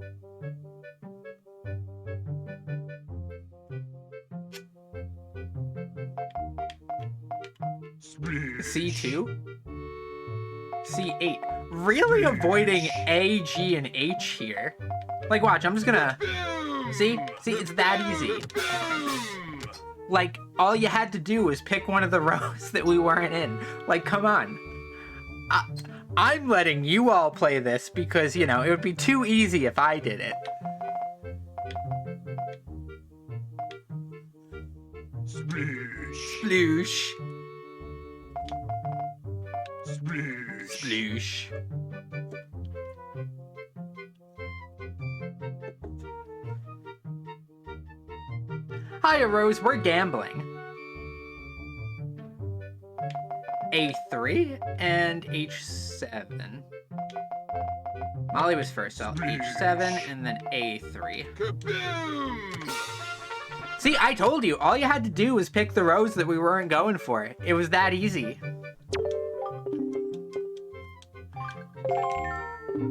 Sploosh. C2? C8. Really avoiding A, G, and H here. Like, watch, I'm just gonna... Boom! See? See, it's that easy. Boom! Like, all you had to do was pick one of the rows that we weren't in. Like, come on. I'm letting you all play this because, you know, it would be too easy if I did it. Splish. Sploosh. Splish. Sploosh. Hiya, Rose, we're gambling. A3 and H7. Molly was first, so H7 and then A3. Kaboom! See, I told you, all you had to do was pick the rows that we weren't going for. It was that easy.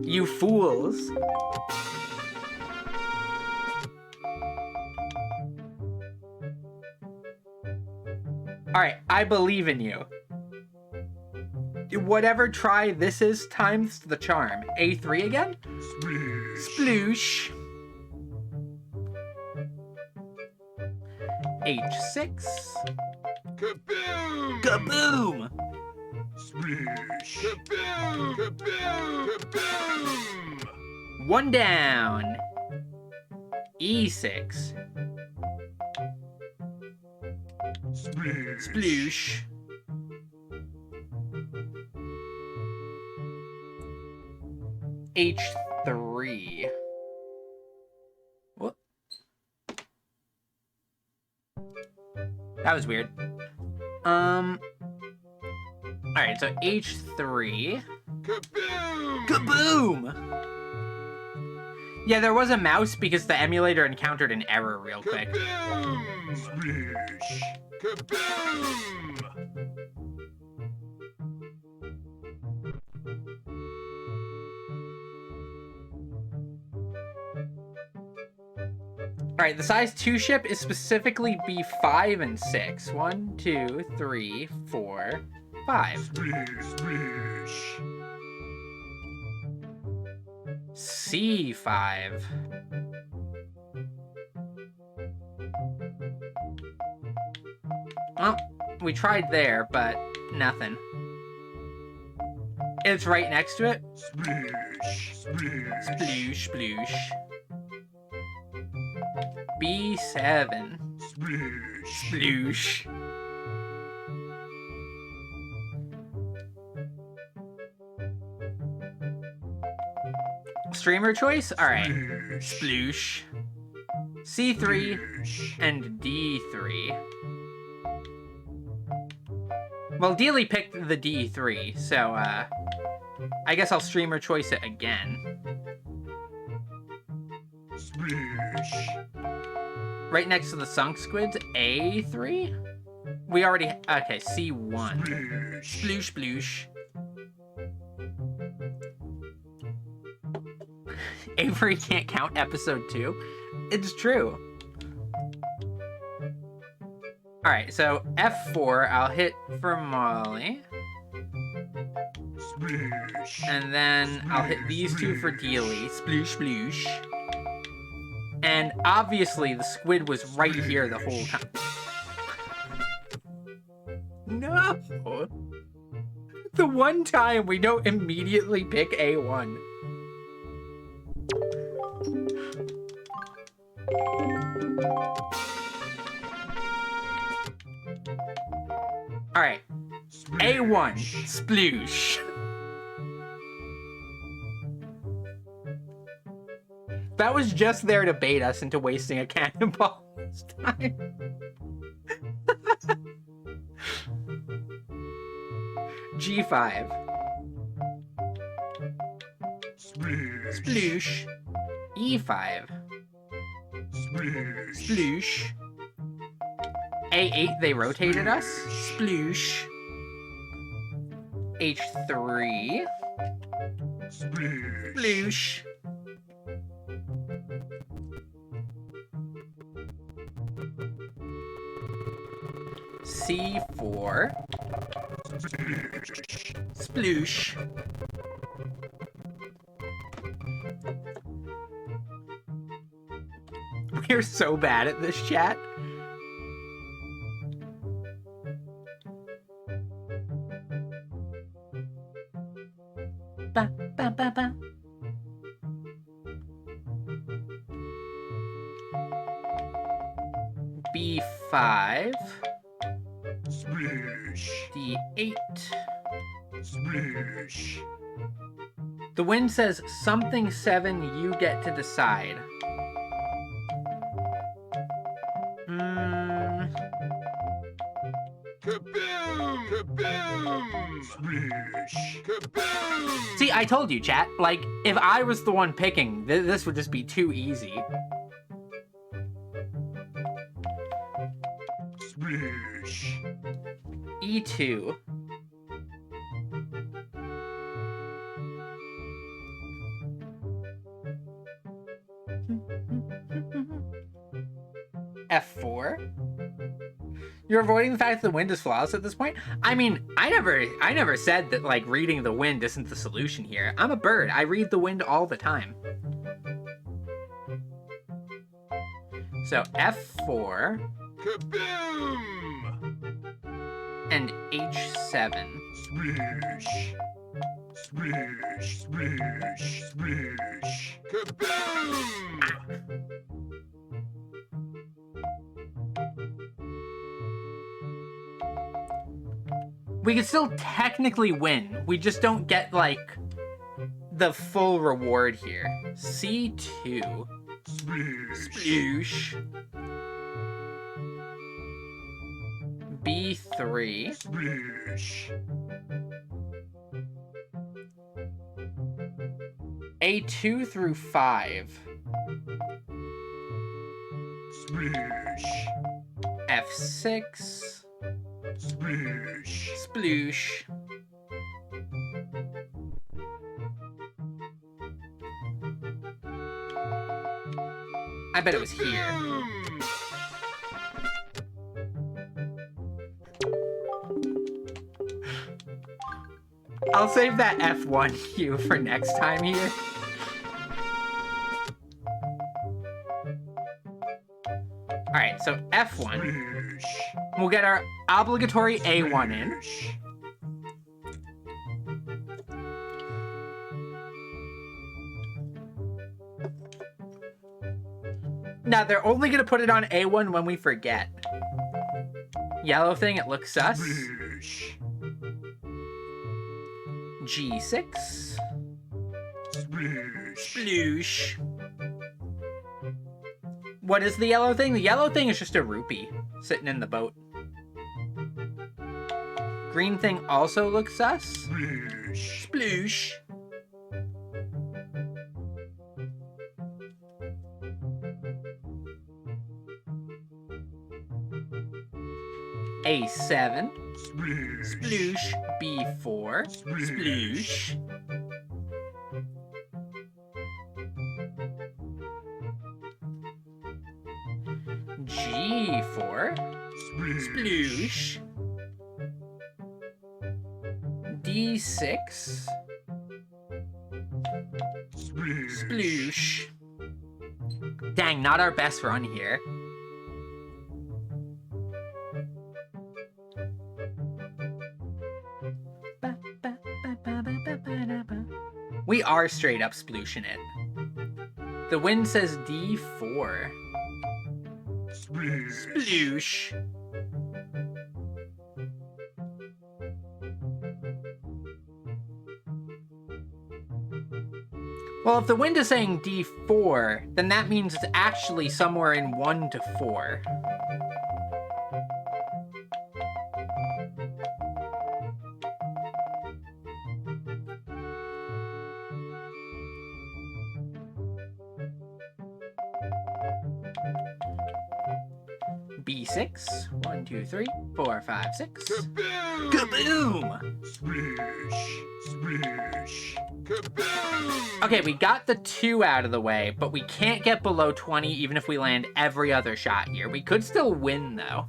You fools. Alright, I believe in you. Whatever try this is times the charm. A3 again? Splish. Sploosh. H6. Kaboom! Kaboom! Splish. Kaboom! Kaboom! Kaboom! One down. E6. Splish. Sploosh. H3. What? That was weird. Alright, so H3. Kaboom! Kaboom! Yeah, there was a mouse because the emulator encountered an error real quick. Kaboom! Splish. Kaboom! Alright, the size 2 ship is specifically B5 and 6. 1, 2, 3, 4, 5. Splish. Splish. C5. Well, we tried there, but nothing. It's right next to it. Splish. Splish. Sploosh, sploosh. B7. Splish. Sploosh. Streamer choice? Alright. Sploosh. C3 Splish. and D3. Well, Dealey picked the D3, so, I guess I'll streamer choice it again. Splish. Right next to the sunk squids, A3? We already, okay, C1. Splish. Sploosh, sploosh. Avery can't count episode 2. It's true. Alright, so F4, I'll hit for Molly. Splish. And then I'll hit these two for Dealey. Sploosh, sploosh. And obviously the squid was right here the whole time. No! The one time we don't immediately pick A1. Alright, A1, sploosh. That was just there to bait us into wasting a cannonball this time. G5. Splish. Sploosh. E5. Splish. Sploosh. A8, they rotated us. Sploosh. H3. Splish. Sploosh. C4. Splish. Sploosh. We're so bad at this, chat. 5, Splish. D8. Splish. The wind says something 7 you get to decide. Kaboom! Kaboom! Splish. Kaboom! See, I told you, chat. Like, if I was the one picking, this would just be too easy. Splish. E2. F4. You're avoiding the fact that the wind is flawless at this point? I mean, I never said that, like, reading the wind isn't the solution here. I'm a bird. I read the wind all the time. So, F4. Kaboom! And H7. Splish. Splish. Splish. Splish. Kaboom! We can still technically win. We just don't get, like, the full reward here. C2. Splish. Sploosh. B3. Splish. A2 through 5. Splish. F6. Splish. Sploosh. I bet it was here. Kaboom! I'll save that F1 cue for next time here. Alright, so F1. Splish. We'll get our obligatory A1 in. Splish. Now, they're only going to put it on A1 when we forget. Yellow thing, it looks sus. Splish. G6. Splish. Sploosh. What is the yellow thing? The yellow thing is just a rupee sitting in the boat. Green thing also looks sus. Splish. Sploosh. A7. Splish. Sploosh. B4. Sploosh. G4. Sploosh. D6. Sploosh. Dang, not our best run here. We are straight up splooshing it. The wind says D4. Sploosh. Well, if the wind is saying D4, then that means it's actually somewhere in 1 to 4. B6. 1, 2, 3, 4, 5, 6. Kaboom! Kaboom! Splish. Splish. Kaboom! Okay, we got the 2 out of the way, but we can't get below 20 even if we land every other shot here. We could still win, though.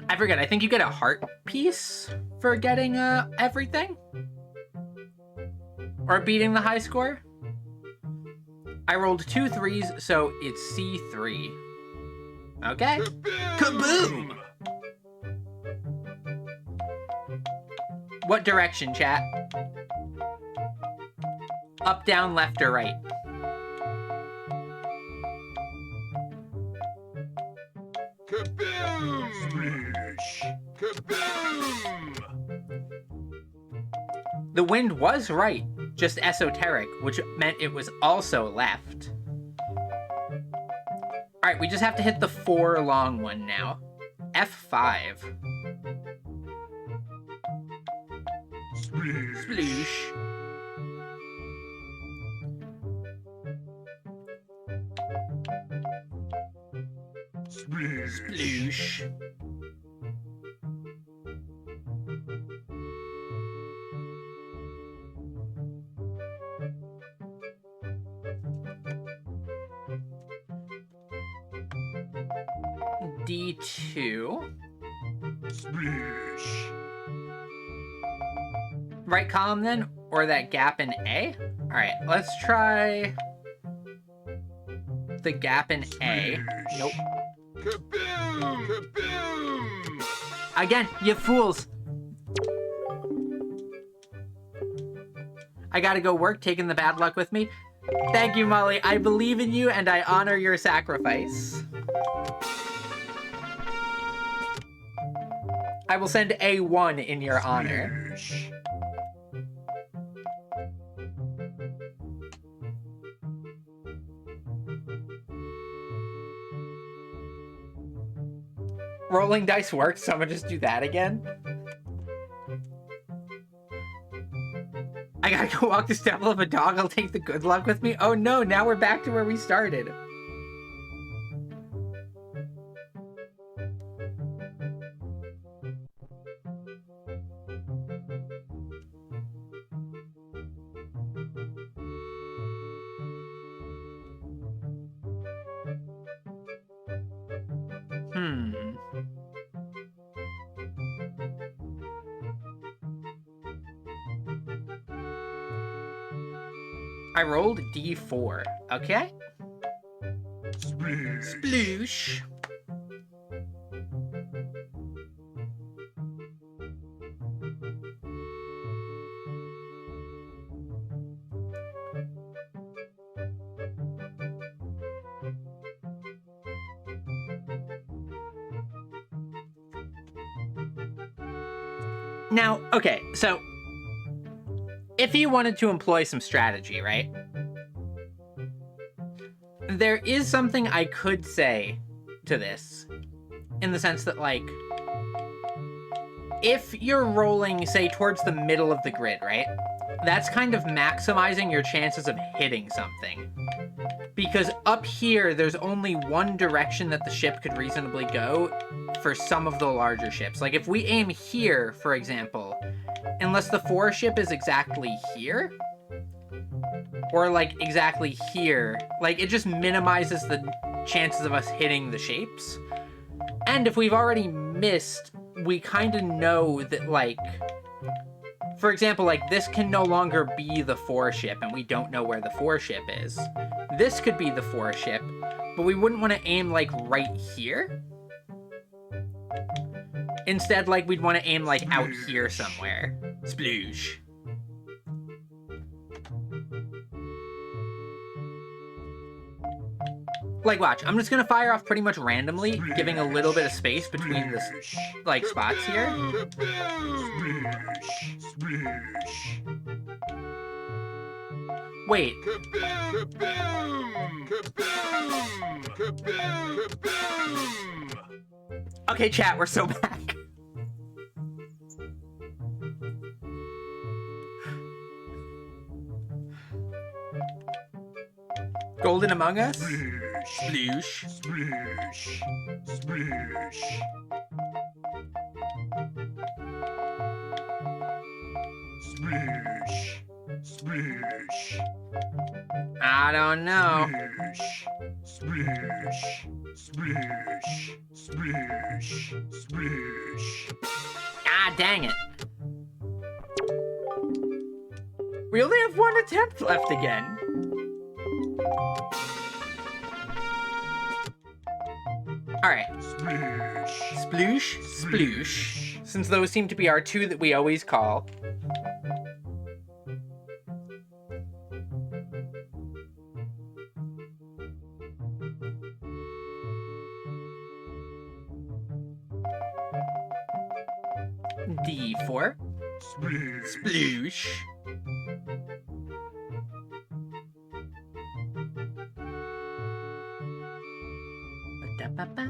I forget, I think you get a heart piece for getting everything? Or beating the high score? I rolled 2 3s, so it's C3. Okay. Kaboom! What direction, chat? Up, down, left, or right? The wind was right, just esoteric, which meant it was also left. Alright, we just have to hit the 4 long one now. F5. Sploosh. Sploosh. D2. Right column then? Or that gap in A? Alright, let's try the gap in A. Nope. Kaboom! Kaboom! Again, you fools! I gotta go work, taking the bad luck with me. Thank you, Molly. I believe in you and I honor your sacrifice. I will send A1 in your honor. Rolling dice worked, so I'm gonna just do that again. I gotta go walk the stable of a dog, I'll take the good luck with me. Oh no, now we're back to where we started. I rolled D4. Okay. Sploosh. Now, okay, so if you wanted to employ some strategy, right? There is something I could say to this, in the sense that, like, if you're rolling, say, towards the middle of the grid, right? That's kind of maximizing your chances of hitting something. Because up here, there's only one direction that the ship could reasonably go for some of the larger ships. Like, if we aim here, for example, unless the 4 ship is exactly here, or, like, exactly here, like, it just minimizes the chances of us hitting the shapes. And if we've already missed, we kind of know that, like, for example, like, this can no longer be the 4 ship, and we don't know where the 4 ship is. This could be the 4 ship, but we wouldn't want to aim, like, right here. Instead, like, we'd want to aim, like, out here somewhere. Sploosh. Like, watch, I'm just gonna fire off pretty much randomly, giving a little bit of space between the, like, spots here. Wait. Okay, chat, we're so back. Golden Among Us? Sploosh. Sploosh. Sploosh. Sploosh. Sploosh. I don't know. Sploosh. Sploosh. Sploosh. Sploosh. Ah, dang it. We only have 1 attempt left again. Alright. Sploosh, sploosh. Since those seem to be our 2 that we always call. D4. Sploosh. Ba-da-ba-ba.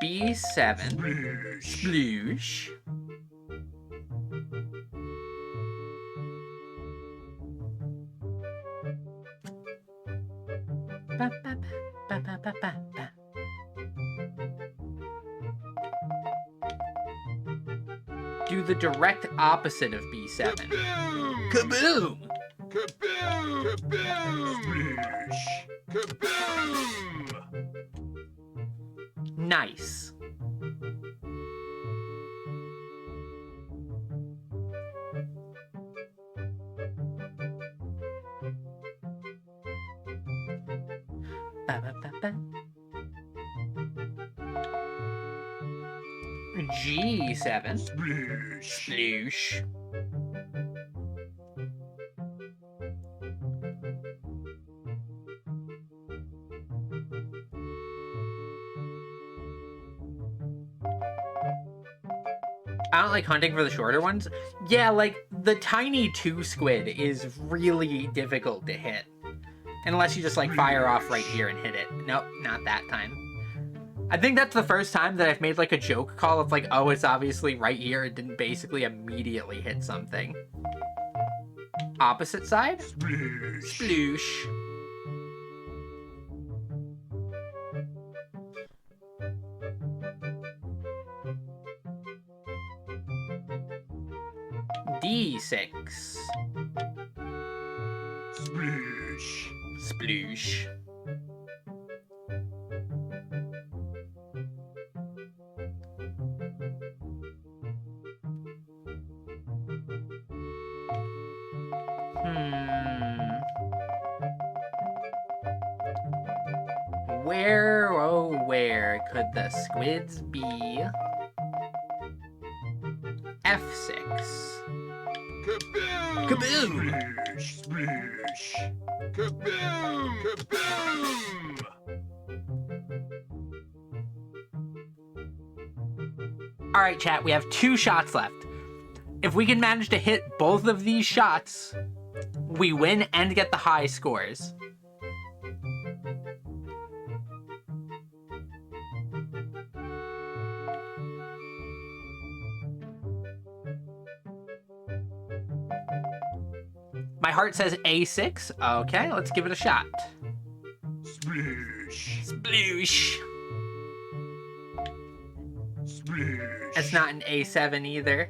B7. Sploosh. Ba-ba-ba-ba-ba-ba-ba. Do the direct opposite of B7. Kaboom! Kaboom! Kaboom! Kaboom! Nice. Ba-ba-ba-ba. G7. Sploosh. I don't like hunting for the shorter ones. Yeah, like, the tiny 2 squid is really difficult to hit. Unless you just, like, fire off right here and hit it. Nope, not that time. I think that's the first time that I've made, like, a joke call of, like, oh, it's obviously right here. It didn't basically immediately hit something. Opposite side? Sploosh. D6. Sploosh. Where, oh where could the squids be? F6. Kaboom! Kaboom! Splish! Kaboom! Kaboom! Alright, chat, we have 2 shots left. If we can manage to hit both of these shots, we win and get the high scores. My heart says A6. Okay, let's give it a shot. Splish! Sploosh. Splish! It's not an A7 either.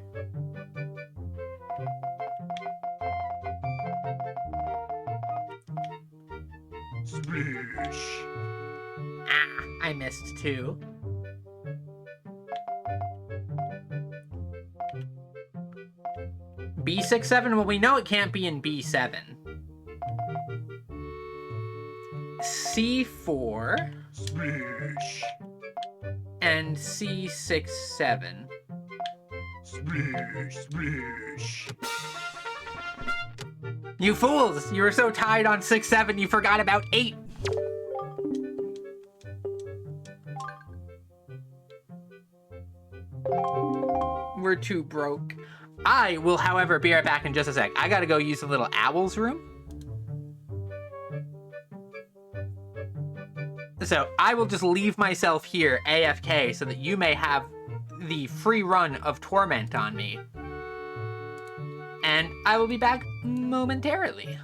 Splish! Ah, I missed 2. B6-7? Well, we know it can't be in B7. C4 Splish! and C6-7. Splish! Splish! You fools! You were so tied on 6-7 you forgot about 8. We're too broke. I will, however, be right back in just a sec. I gotta go use the little owl's room. So I will just leave myself here AFK so that you may have the free run of torment on me. And I will be back momentarily.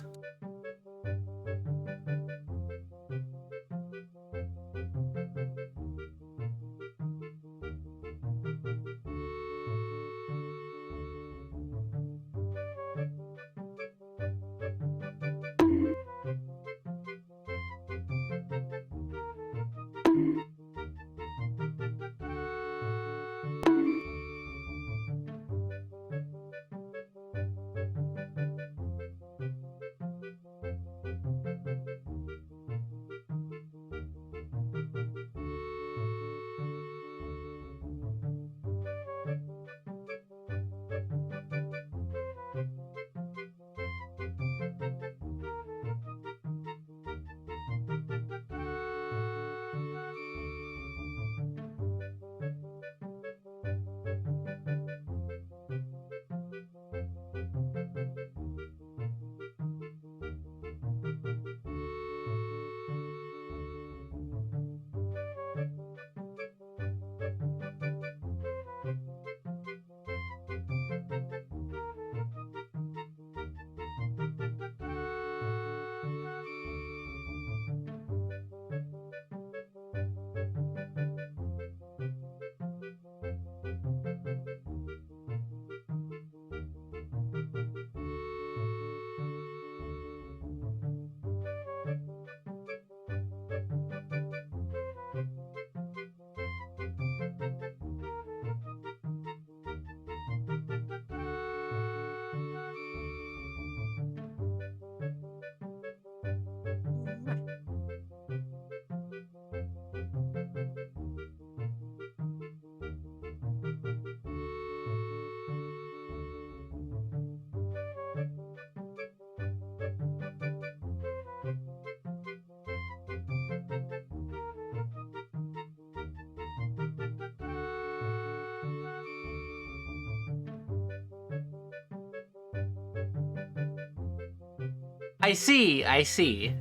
I see, I see.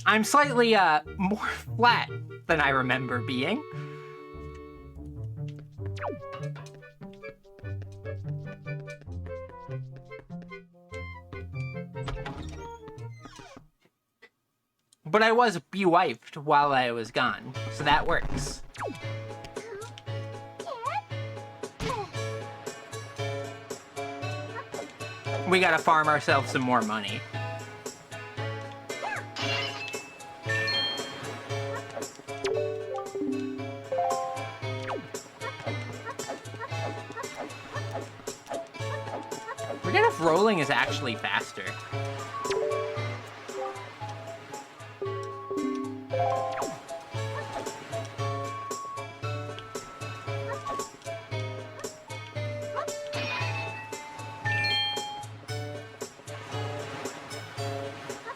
I'm slightly, more flat than I remember being. But I was bewiped while I was gone, so that works. We gotta farm ourselves some more money. Forget if rolling is actually faster.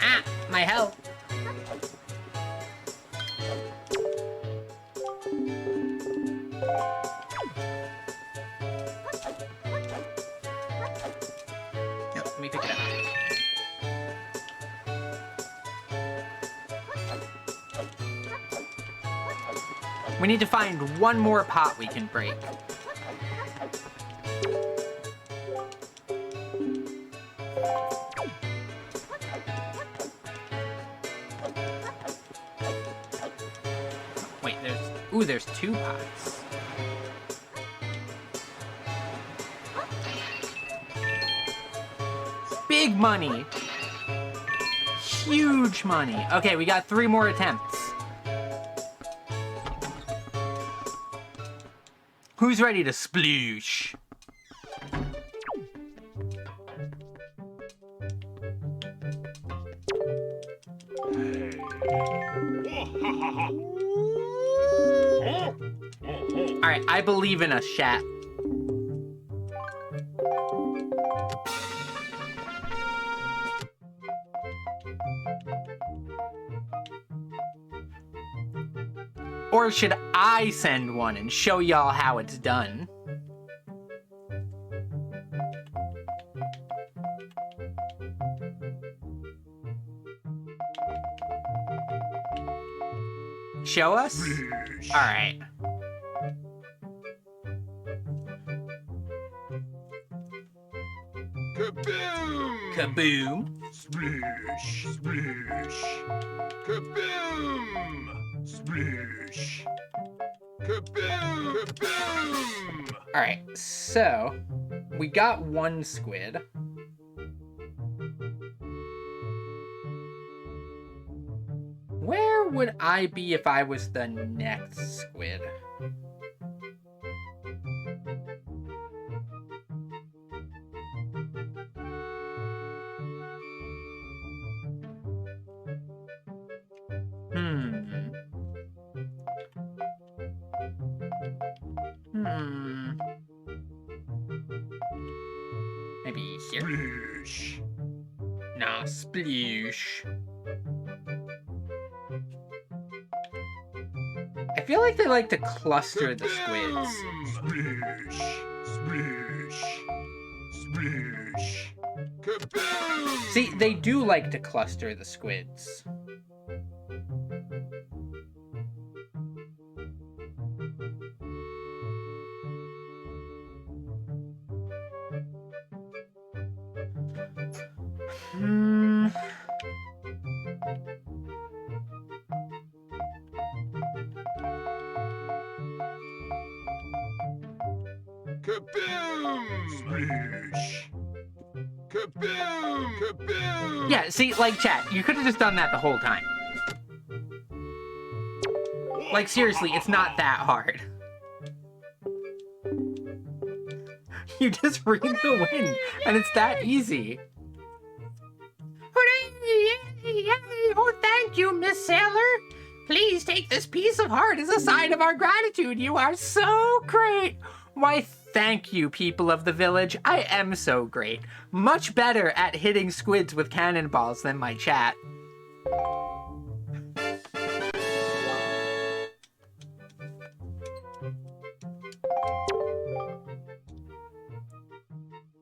Ah, my health. Yep, let me pick it up. We need to find one more pot we can break. Wait, there's two pots. Big money. Huge money. Okay, we got 3 more attempts. Who's ready to sploosh? Alright, I believe in us, chat. Or should I send one and show y'all how it's done? Show us? Splish. Alright. Kaboom! Kaboom. Splish, splish. Kaboom! Splish. Kaboom! Kaboom! Alright, so we got 1 squid. Where would I be if I was the next squid? Maybe here? Splish. Nah, sploosh. I feel like they like to cluster the squids. Splish, splish, splish. Kaboom! See, they do like to cluster the squids. Kaboom! Splish. Kaboom! Kaboom! Yeah, see, like, chat, you could have just done that the whole time. Like, seriously, it's not that hard. You just read the wind, and it's that easy. Oh, thank you, Miss Sailor. Please take this piece of heart as a sign of our gratitude. You are so great. Why, thank you, people of the village. I am so great. Much better at hitting squids with cannonballs than my chat.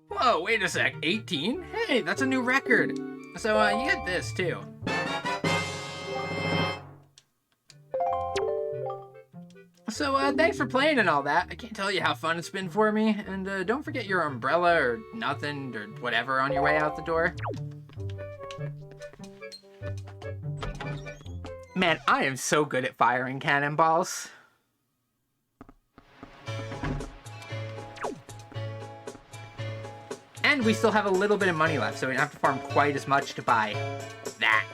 Whoa, wait a sec. 18? Hey, that's a new record. So, you get this, too. So, thanks for playing and all that. I can't tell you how fun it's been for me. And, don't forget your umbrella or nothing or whatever on your way out the door. Man, I am so good at firing cannonballs. And we still have a little bit of money left, so we don't have to farm quite as much to buy that.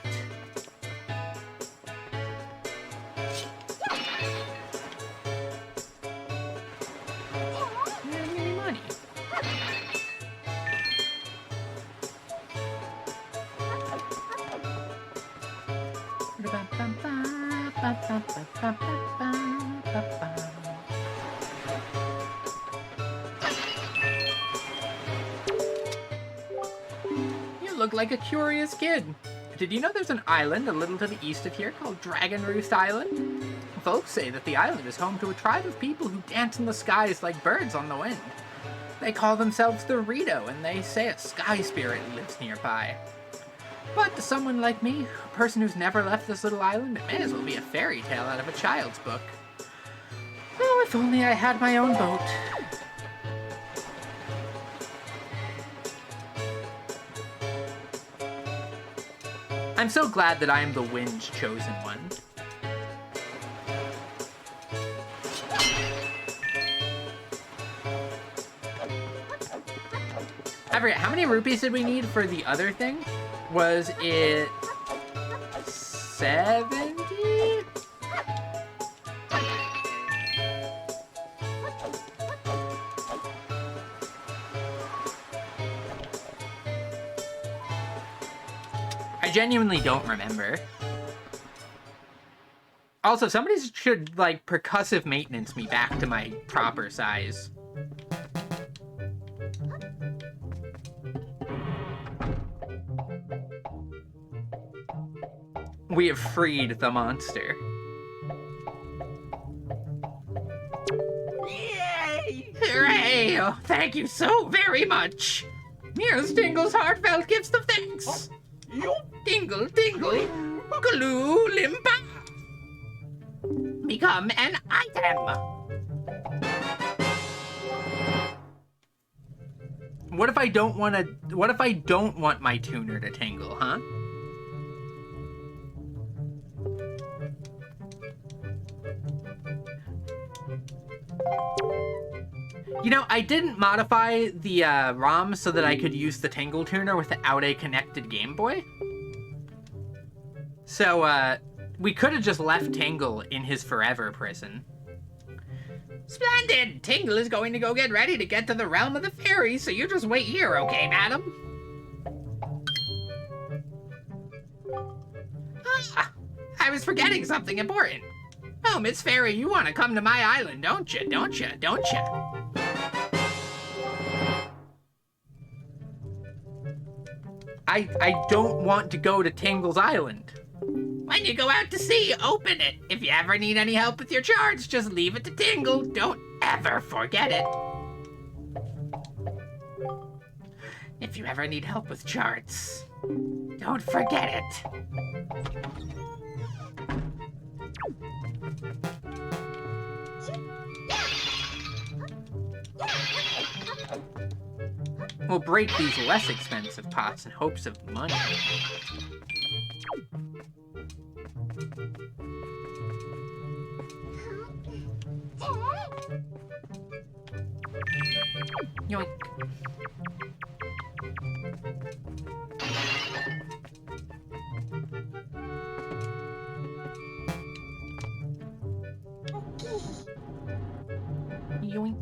Money. You look like a curious kid. Did you know there's an island a little to the east of here called Dragon Roost Island? Folks say that the island is home to a tribe of people who dance in the skies like birds on the wind. They call themselves the Rito, and they say a sky spirit lives nearby. But to someone like me, a person who's never left this little island, it may as well be a fairy tale out of a child's book. Oh, if only I had my own boat. I'm so glad that I am the wind's chosen one. I forget, how many rupees did we need for the other thing? Was it 70? I genuinely don't remember. Also, somebody should, like, percussive maintenance me back to my proper size. We have freed the monster. Yay! Hooray! Oh, thank you so very much. Here's Tingle's heartfelt gifts of thanks. Tingle, tingle, glue, limpa. Become an item. What if I don't want to? What if I don't want my tuner to tingle, huh? You know, I didn't modify the ROM so that I could use the Tingle Tuner without a connected Game Boy. So, we could have just left Tingle in his forever prison. Splendid! Tingle is going to go get ready to get to the realm of the fairies, so you just wait here, okay, madam? Ah, I was forgetting something important. Oh, Miss Fairy, you want to come to my island, don't you? Don't you? Don't you? I don't want to go to Tingle's Island. When you go out to sea, open it. If you ever need any help with your charts, just leave it to Tingle. Don't ever forget it. If you ever need help with charts, don't forget it. We'll break these less expensive pots in hopes of money. Yoink. Yoink.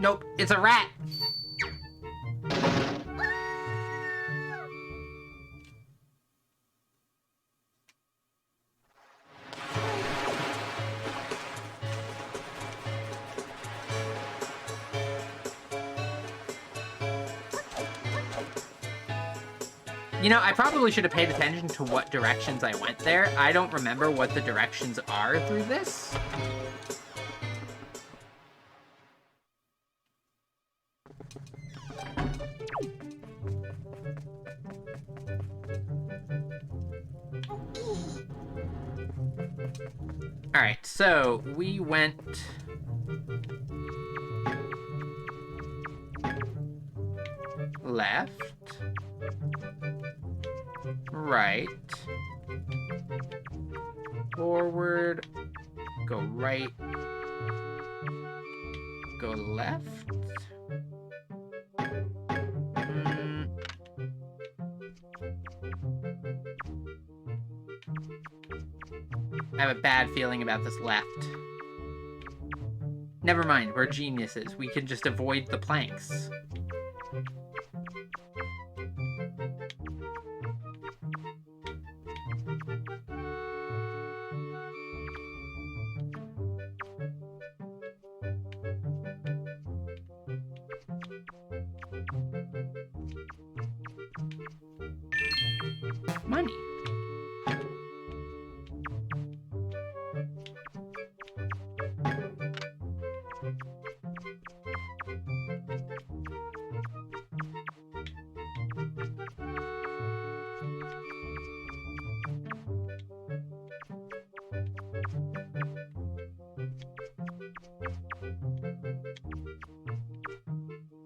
Nope, it's a rat. You know, I probably should have paid attention to what directions I went there. I don't remember what the directions are through this. Alright, so we went... left. Right. Forward. Go right. Go left. I have a bad feeling about this left. Never mind, we're geniuses. We can just avoid the planks. Money.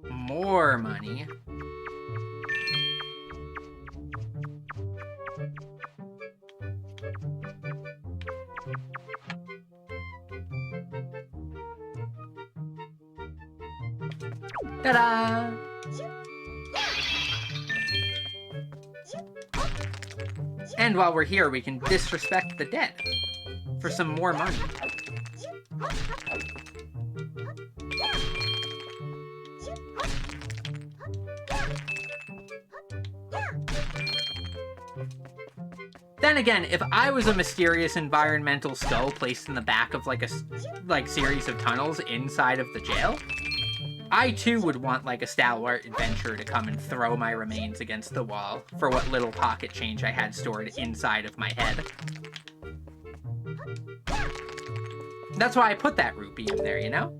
More money. Ta-da! And while we're here, we can disrespect the dead for some more money. Then again, if I was a mysterious environmental skull placed in the back of like a series of tunnels inside of the jail, I too would want like a stalwart adventurer to come and throw my remains against the wall for what little pocket change I had stored inside of my head. That's why I put that rupee in there, you know?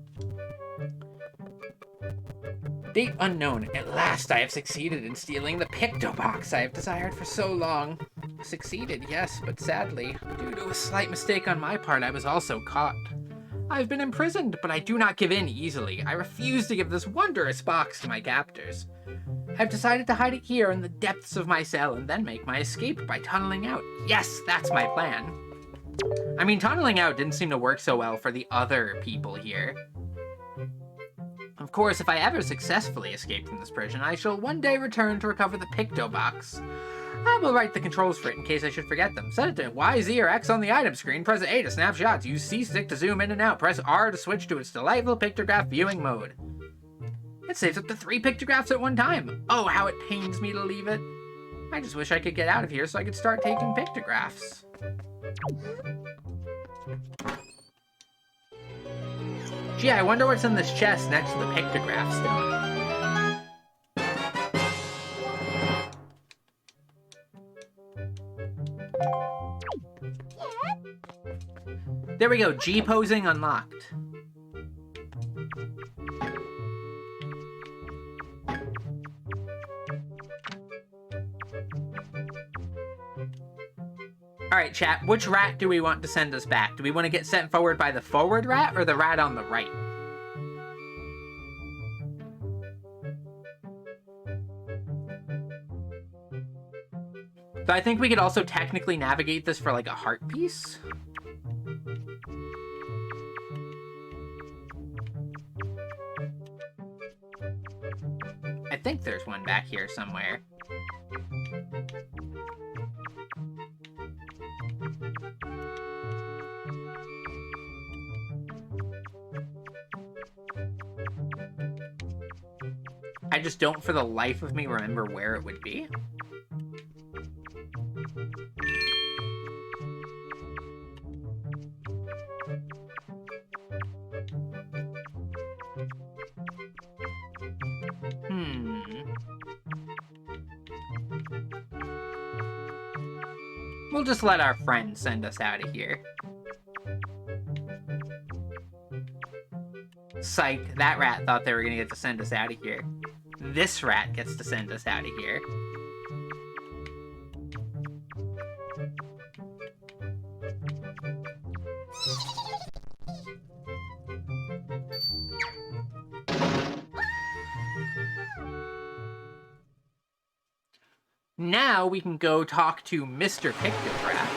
Date unknown. At last I have succeeded in stealing the picto box I have desired for so long. Succeeded, yes, but sadly, due to a slight mistake on my part, I was also caught. I've been imprisoned, but I do not give in easily. I refuse to give this wondrous box to my captors. I've decided to hide it here in the depths of my cell and then make my escape by tunneling out. Yes, that's my plan. I mean, tunneling out didn't seem to work so well for the other people here. Of course, if I ever successfully escape from this prison, I shall one day return to recover the picto box. I will write the controls for it in case I should forget them. Set it to Y, Z, or X on the item screen. Press A to snap shots. Use C-stick to zoom in and out. Press R to switch to its delightful pictograph viewing mode. It saves up to 3 pictographs at one time. Oh, how it pains me to leave it. I just wish I could get out of here so I could start taking pictographs. Gee, I wonder what's in this chest next to the pictograph stone. There we go, G-posing unlocked. Alright, chat, which rat do we want to send us back? Do we want to get sent forward by the forward rat or the rat on the right? So I think we could also technically navigate this for like a heart piece. I think there's one back here somewhere. I just don't for the life of me remember where it would be. We'll just let our friend send us out of here. Psych, that rat thought they were gonna get to send us out of here. This rat gets to send us out of here. Now we can go talk to Mr. Pictograph.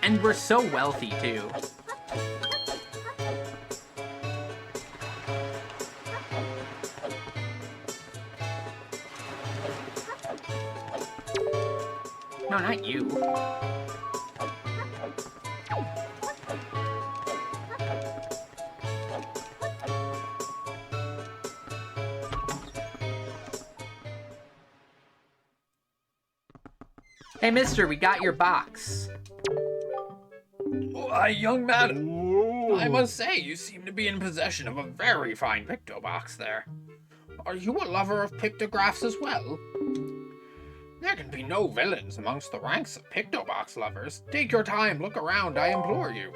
And we're so wealthy, too. No, not you. Hey, mister, we got your box. Why, young madam, Whoa. I must say you seem to be in possession of a very fine pictobox there. Are you a lover of pictographs as well? There can be no villains amongst the ranks of pictobox lovers. Take your time, look around, I implore you.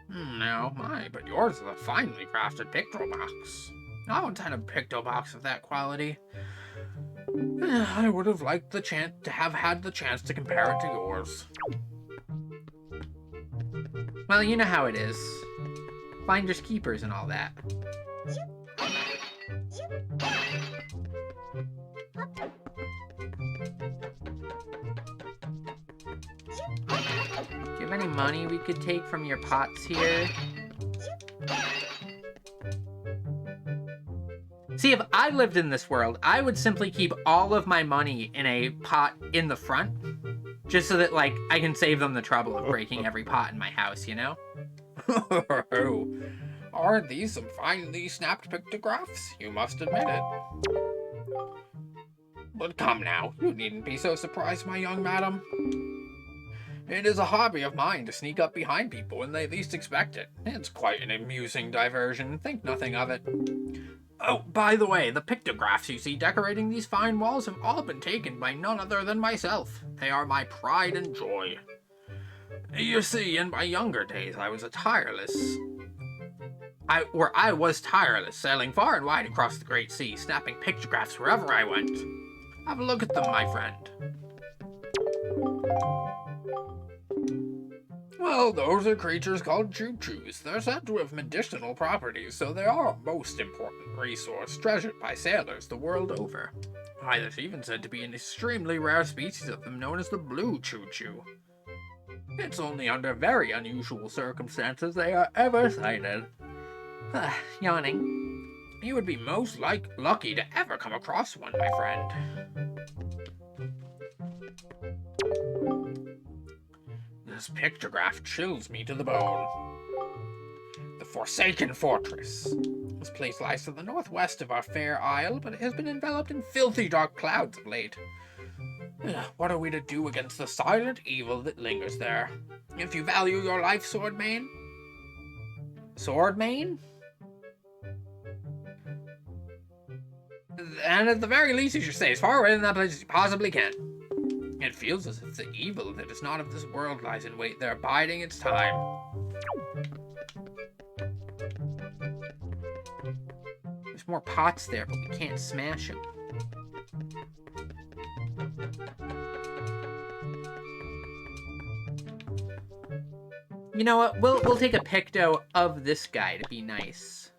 Now, my, but yours is a finely crafted pictobox. I once had a pictobox of that quality. I would have liked the chance to have had the chance to compare it to yours. Well, you know how it is. Finders keepers and all that. Do you have any money we could take from your pots here? See, if I lived in this world, I would simply keep all of my money in a pot in the front, just so that, like, I can save them the trouble of breaking every pot in my house, you know? Aren't these some finely snapped pictographs? You must admit it. But come now, you needn't be so surprised, my young madam. It is a hobby of mine to sneak up behind people when they least expect it. It's quite an amusing diversion, think nothing of it. Oh, by the way, the pictographs you see decorating these fine walls have all been taken by none other than myself. They are my pride and joy. You see, in my younger days, I was tireless, sailing far and wide across the great sea, snapping pictographs wherever I went. Have a look at them, my friend. Well, those are creatures called choo-choos. They're said to have medicinal properties, so they are a most important resource treasured by sailors the world over. Why, there's even said to be an extremely rare species of them known as the blue choo-choo. It's only under very unusual circumstances they are ever sighted. Yawning. You would be most lucky to ever come across one, my friend. This pictograph chills me to the bone. The Forsaken Fortress. This place lies to the northwest of our fair isle, but it has been enveloped in filthy dark clouds of late. What are we to do against the silent evil that lingers there? If you value your life, Swordmane? Swordmane? And at the very least, you should stay as far away from that place as you possibly can. It feels as if the evil that is not of this world lies in wait there, biding its time. There's more pots there, but we can't smash them. You know what? We'll take a picto of this guy to be nice.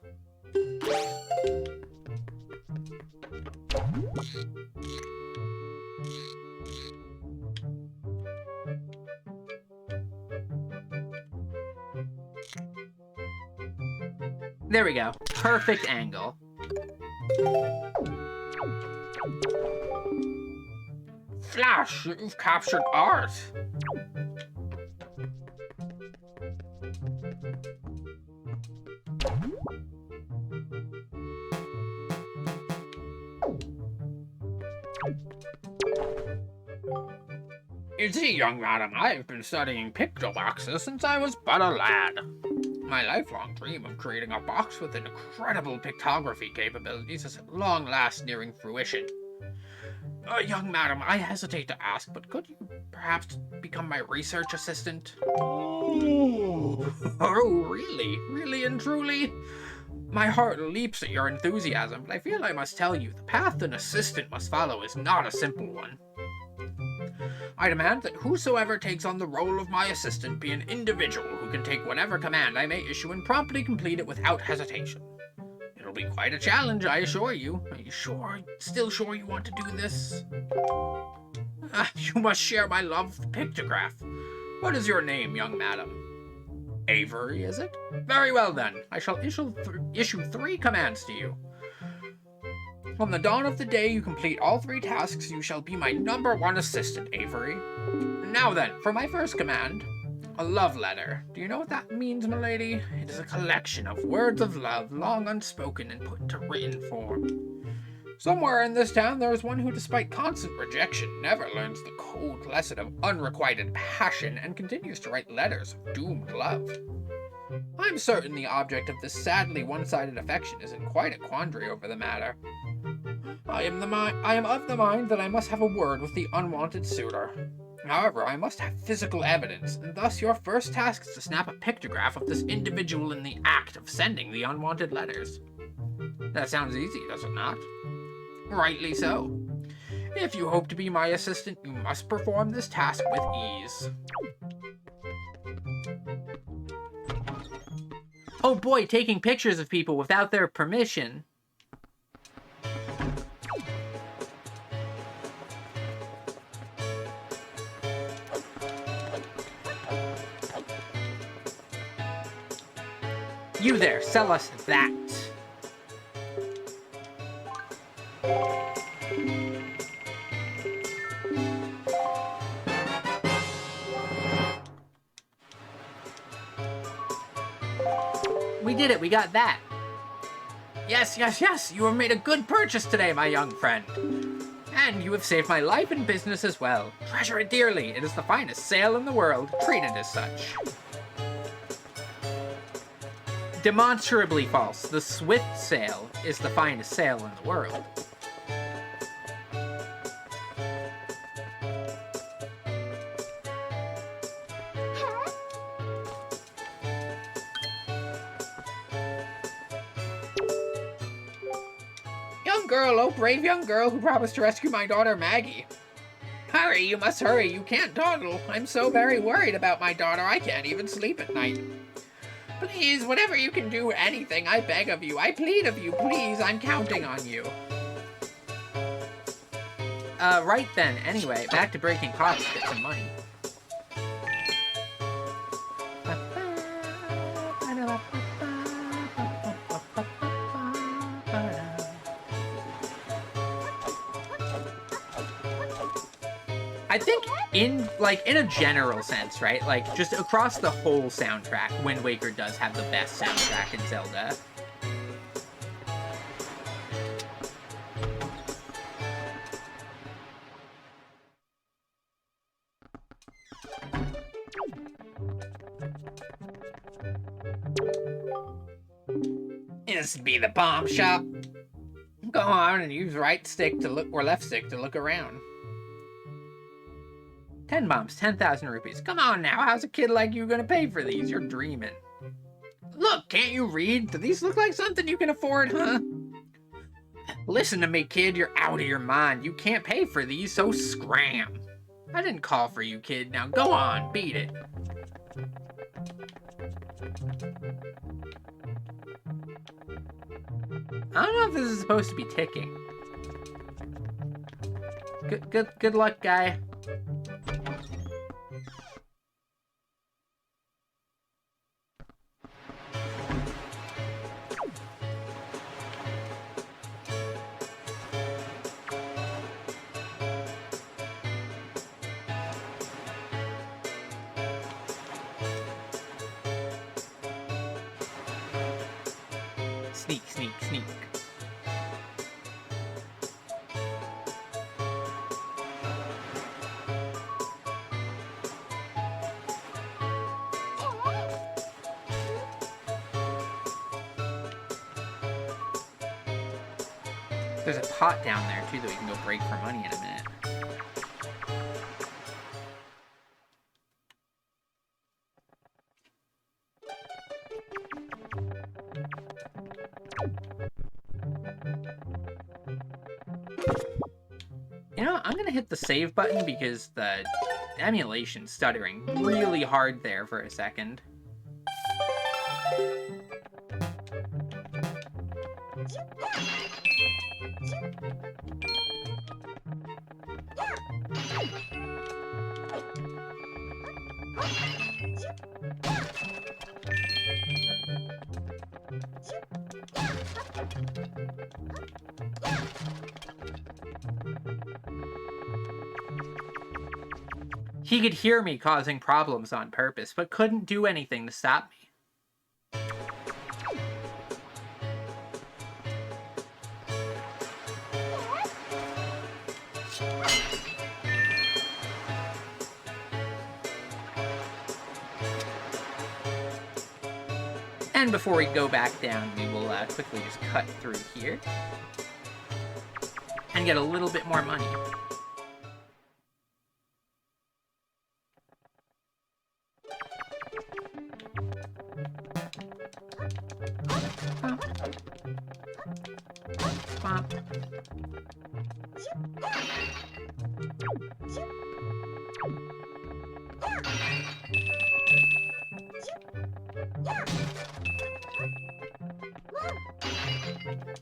There we go. Perfect angle. Flash, you've captured art. You see, young madam, I have been studying pictoboxes since I was but a lad. My lifelong dream of creating a box with incredible pictography capabilities is at long last nearing fruition. Young madam, I hesitate to ask, but could you perhaps become my research assistant? Oh, really? Really and truly? My heart leaps at your enthusiasm, but I feel I must tell you, the path an assistant must follow is not a simple one. I demand that whosoever takes on the role of my assistant be an individual who can take whatever command I may issue and promptly complete it without hesitation. It'll be quite a challenge, I assure you. Are you still sure you want to do this? You must share my love of the pictograph. What is your name, young madam? Avery, is it? Very well then. I shall issue 3 commands to you. On the dawn of the day you complete all 3 tasks, you shall be my #1 assistant, Avery. Now then, for my first command, a love letter. Do you know what that means, milady? It is a collection of words of love, long unspoken and put into written form. Somewhere in this town there is one who, despite constant rejection, never learns the cold lesson of unrequited passion and continues to write letters of doomed love. I'm certain the object of this sadly one-sided affection is in quite a quandary over the matter. I am of the mind that I must have a word with the unwanted suitor. However, I must have physical evidence, and thus your first task is to snap a pictograph of this individual in the act of sending the unwanted letters. That sounds easy, does it not? Rightly so. If you hope to be my assistant, you must perform this task with ease. Oh boy, taking pictures of people without their permission. You there, sell us that. We did it, we got that. Yes, yes, yes, you have made a good purchase today, my young friend. And you have saved my life and business as well. Treasure it dearly, it is the finest sale in the world. Treat it as such. Demonstrably false. The Swift sale is the finest sale in the world. Young girl, oh brave young girl who promised to rescue my daughter Maggie. Hurry, you must hurry, you can't dawdle. I'm so very worried about my daughter I can't even sleep at night. Please, whatever you can do, anything, I beg of you, I plead of you, please, I'm counting on you. Right then, anyway, back to breaking pots to get some money. I think in a general sense, right? Like, just across the whole soundtrack, Wind Waker does have the best soundtrack in Zelda. This be the pawn shop. Go on and use right stick to look or left stick to look around. 10 bombs, 10,000 rupees. Come on now, how's a kid like you gonna pay for these? You're dreaming. Look, can't you read? Do these look like something you can afford, huh? Listen to me, kid, you're out of your mind. You can't pay for these, so scram. I didn't call for you, kid. Now go on, beat it. I don't know if this is supposed to be ticking. Good luck, guy. Sneak, sneak, sneak. There's a pot down there, too, that we can go break for money in a minute. You know, I'm gonna hit the save button because the emulation's stuttering really hard there for a second. He could hear me causing problems on purpose, but couldn't do anything to stop me. And before we go back down, we will quickly just cut through here and get a little bit more money.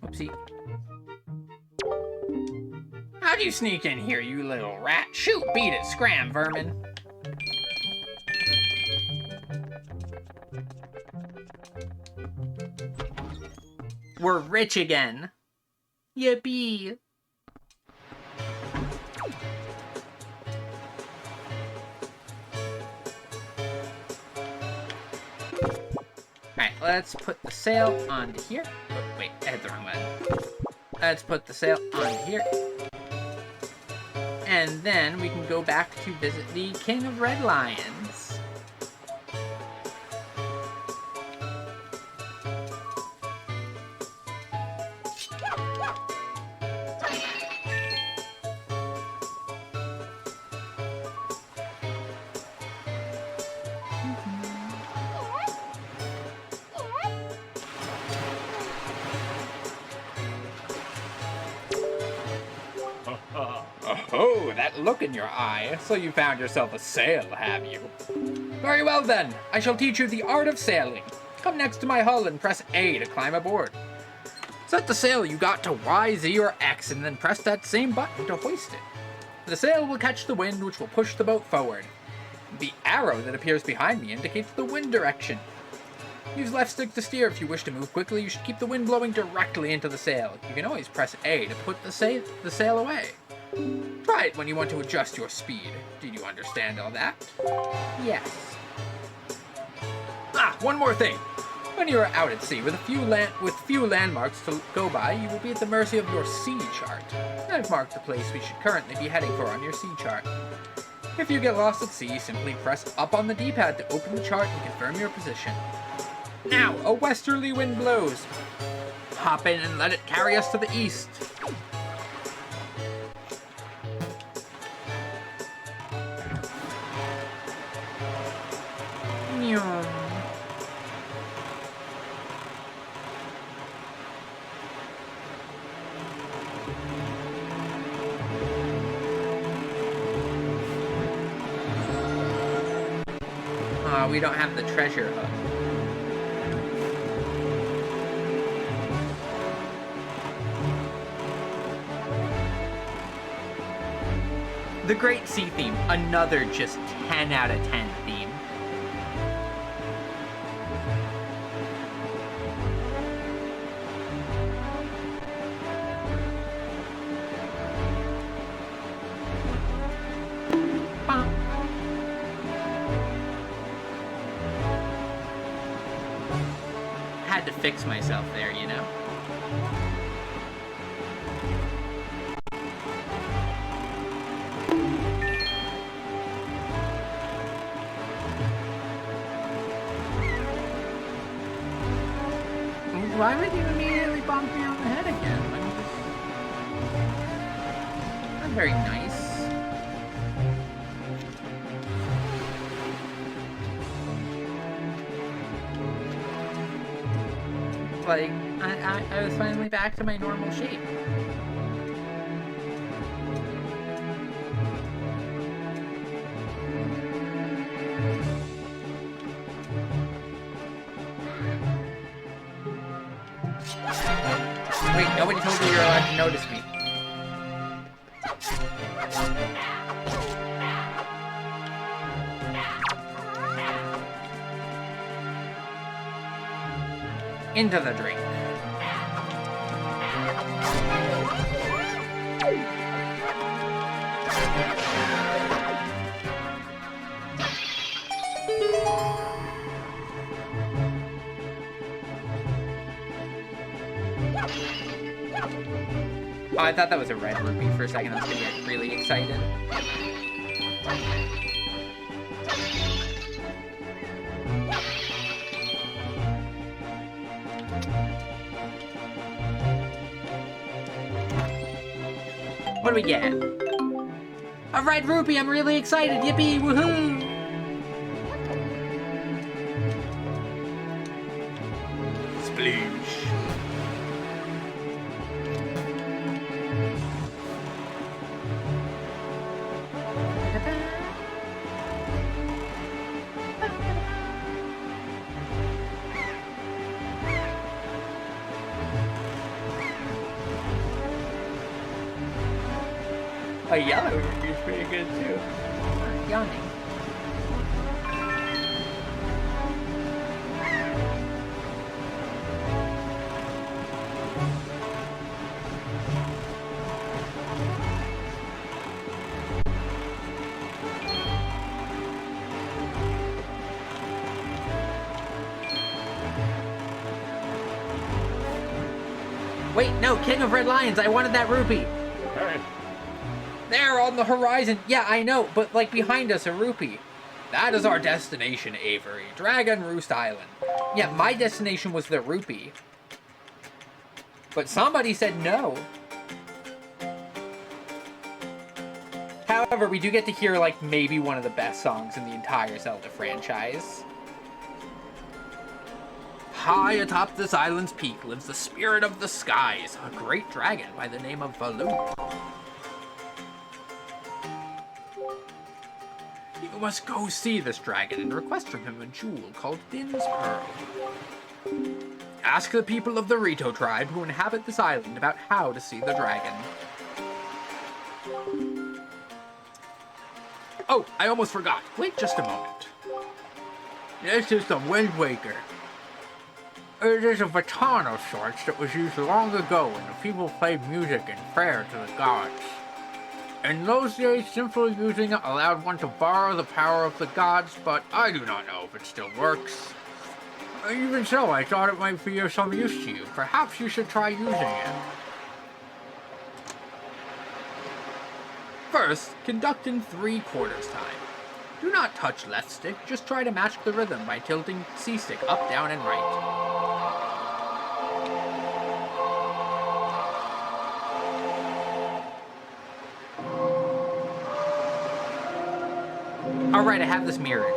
Oopsie. How'd you sneak in here, you little rat? Shoot, beat it, scram, vermin. We're rich again. Yippee. Alright, let's put the sail onto here. Oh, wait, I hit the wrong button. Let's put the sail onto here. And then we can go back to visit the King of Red Lions. Oh, that look in your eye. So you found yourself a sail, have you? Very well then. I shall teach you the art of sailing. Come next to my hull and press A to climb aboard. Set the sail you got to Y, Z, or X, and then press that same button to hoist it. The sail will catch the wind, which will push the boat forward. The arrow that appears behind me indicates the wind direction. Use left stick to steer. If you wish to move quickly, you should keep the wind blowing directly into the sail. You can always press A to put the sail away. Try it when you want to adjust your speed. Did you understand all that? Yes. Ah, one more thing. When you are out at sea with few landmarks to go by, you will be at the mercy of your sea chart. I've marked the place we should currently be heading for on your sea chart. If you get lost at sea, simply press up on the D-pad to open the chart and confirm your position. Now, a westerly wind blows. Hop in and let it carry us to the east. We don't have the treasure hook. The Great Sea theme, another just 10 out of 10 theme. Had to fix myself there, you know? Why would you immediately bump me on the head again? Very nice. Like, I was finally back to my normal shape. Wait, nobody told me you were allowed to notice me. Into the drink. Oh, I thought that was a red rupee for a second. I was gonna get really excited. What do we get? A red rupee! I'm really excited! Yippee! Woohoo! Sploosh. A yellow rupee is pretty good too. Yawning. Wait, no, King of Red Lions, I wanted that rupee. There on the horizon. Yeah, I know, but like behind us, a rupee. That is our destination, Avery. Dragon Roost Island. Yeah, my destination was the rupee. But somebody said no. However, we do get to hear like maybe one of the best songs in the entire Zelda franchise. High atop this island's peak lives the spirit of the skies, a great dragon by the name of Valoo. You must go see this dragon and request from him a jewel called Din's Pearl. Ask the people of the Rito tribe who inhabit this island about how to see the dragon. Oh, I almost forgot. Wait just a moment. This is the Windwaker. It is a baton of sorts that was used long ago when the people played music in prayer to the gods. In those days, simply using it allowed one to borrow the power of the gods, but I do not know if it still works. Even so, I thought it might be of some use to you. Perhaps you should try using it. First, conduct in 3/4 time. Do not touch left stick, just try to match the rhythm by tilting C stick up, down, and right. Alright, I have this mirrored.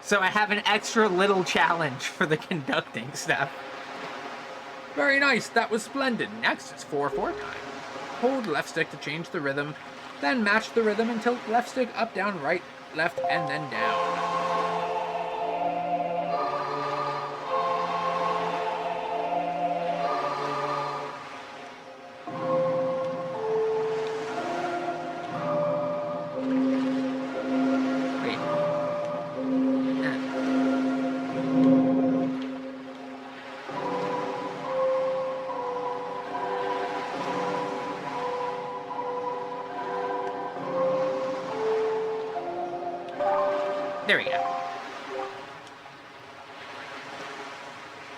So I have an extra little challenge for the conducting stuff. Very nice, that was splendid. Next is 4/4 time. Hold left stick to change the rhythm, then match the rhythm and tilt left stick up, down, right, left, and then down. There we go.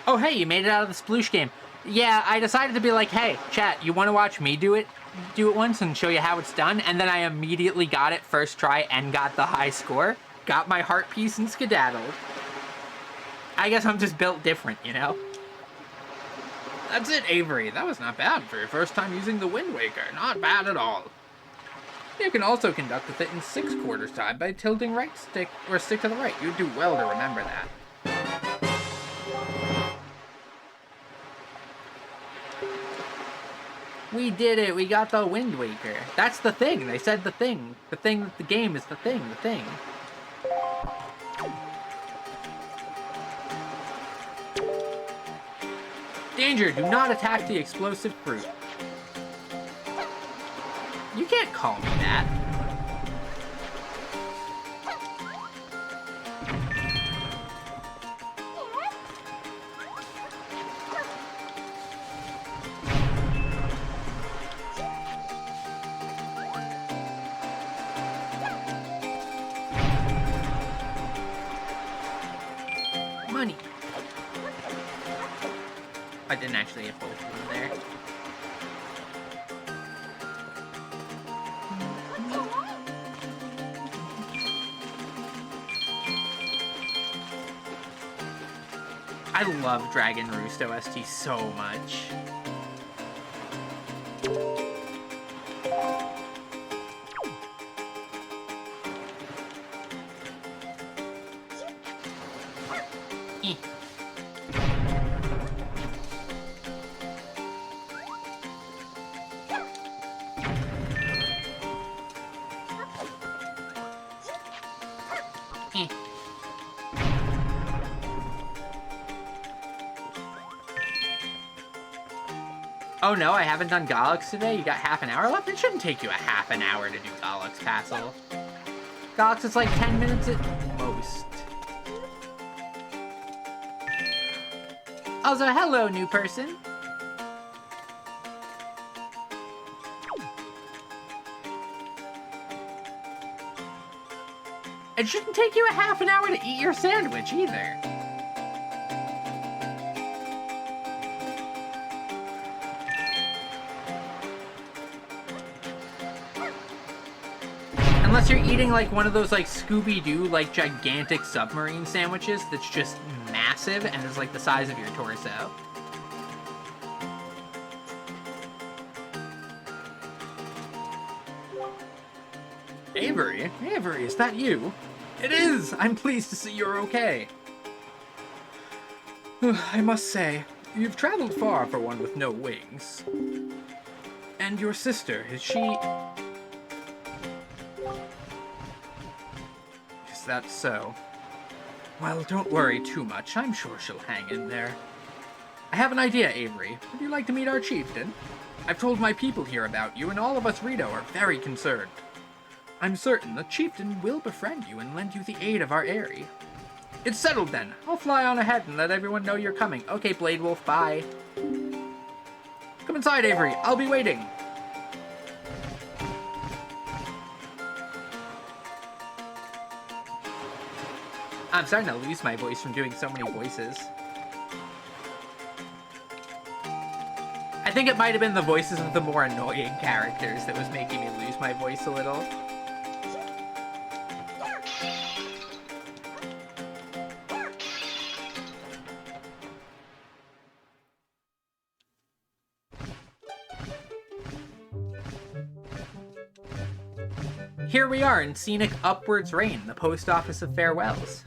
Oh, hey, you made it out of the Sploosh game. Yeah, I decided to be like, hey, chat, you want to watch me do it once and show you how it's done? And then I immediately got it first try and got the high score. Got my heart piece and skedaddled. I guess I'm just built different, you know? That's it, Avery. That was not bad for your first time using the Windwaker. Not bad at all. You can also conduct with it in 6/4 time by tilting right stick or stick to the right. You'd do well to remember that. We did it. We got the Windwaker. That's the thing. They said the thing. The thing that the game is the thing. The thing. Danger! Do not attack the explosive fruit. You can't call me that. Money. I didn't actually get both of them there. I love Dragon Roost OST so much. Eh. Eh. Oh no, I haven't done Galax today? You got half an hour left? It shouldn't take you a half an hour to do Galax Castle. Galax is like 10 minutes at most. Also, hello, new person. It shouldn't take you a half an hour to eat your sandwich either. Unless you're eating like one of those like Scooby-Doo like gigantic submarine sandwiches that's just massive and is like the size of your torso. Avery? Avery, is that you? It is! I'm pleased to see you're okay. I must say, you've traveled far for one with no wings. And your sister, is she... Is that so? Well, don't worry too much. I'm sure she'll hang in there. I have an idea, Avery. Would you like to meet our chieftain? I've told my people here about you, and all of us Rito are very concerned. I'm certain the chieftain will befriend you and lend you the aid of our Aerie. It's settled then. I'll fly on ahead and let everyone know you're coming. Okay, Blade Wolf, bye. Come inside, Avery. I'll be waiting. I'm starting to lose my voice from doing so many voices. I think it might have been the voices of the more annoying characters that was making me lose my voice a little. Here we are in scenic Upwards Rain, the post office of farewells.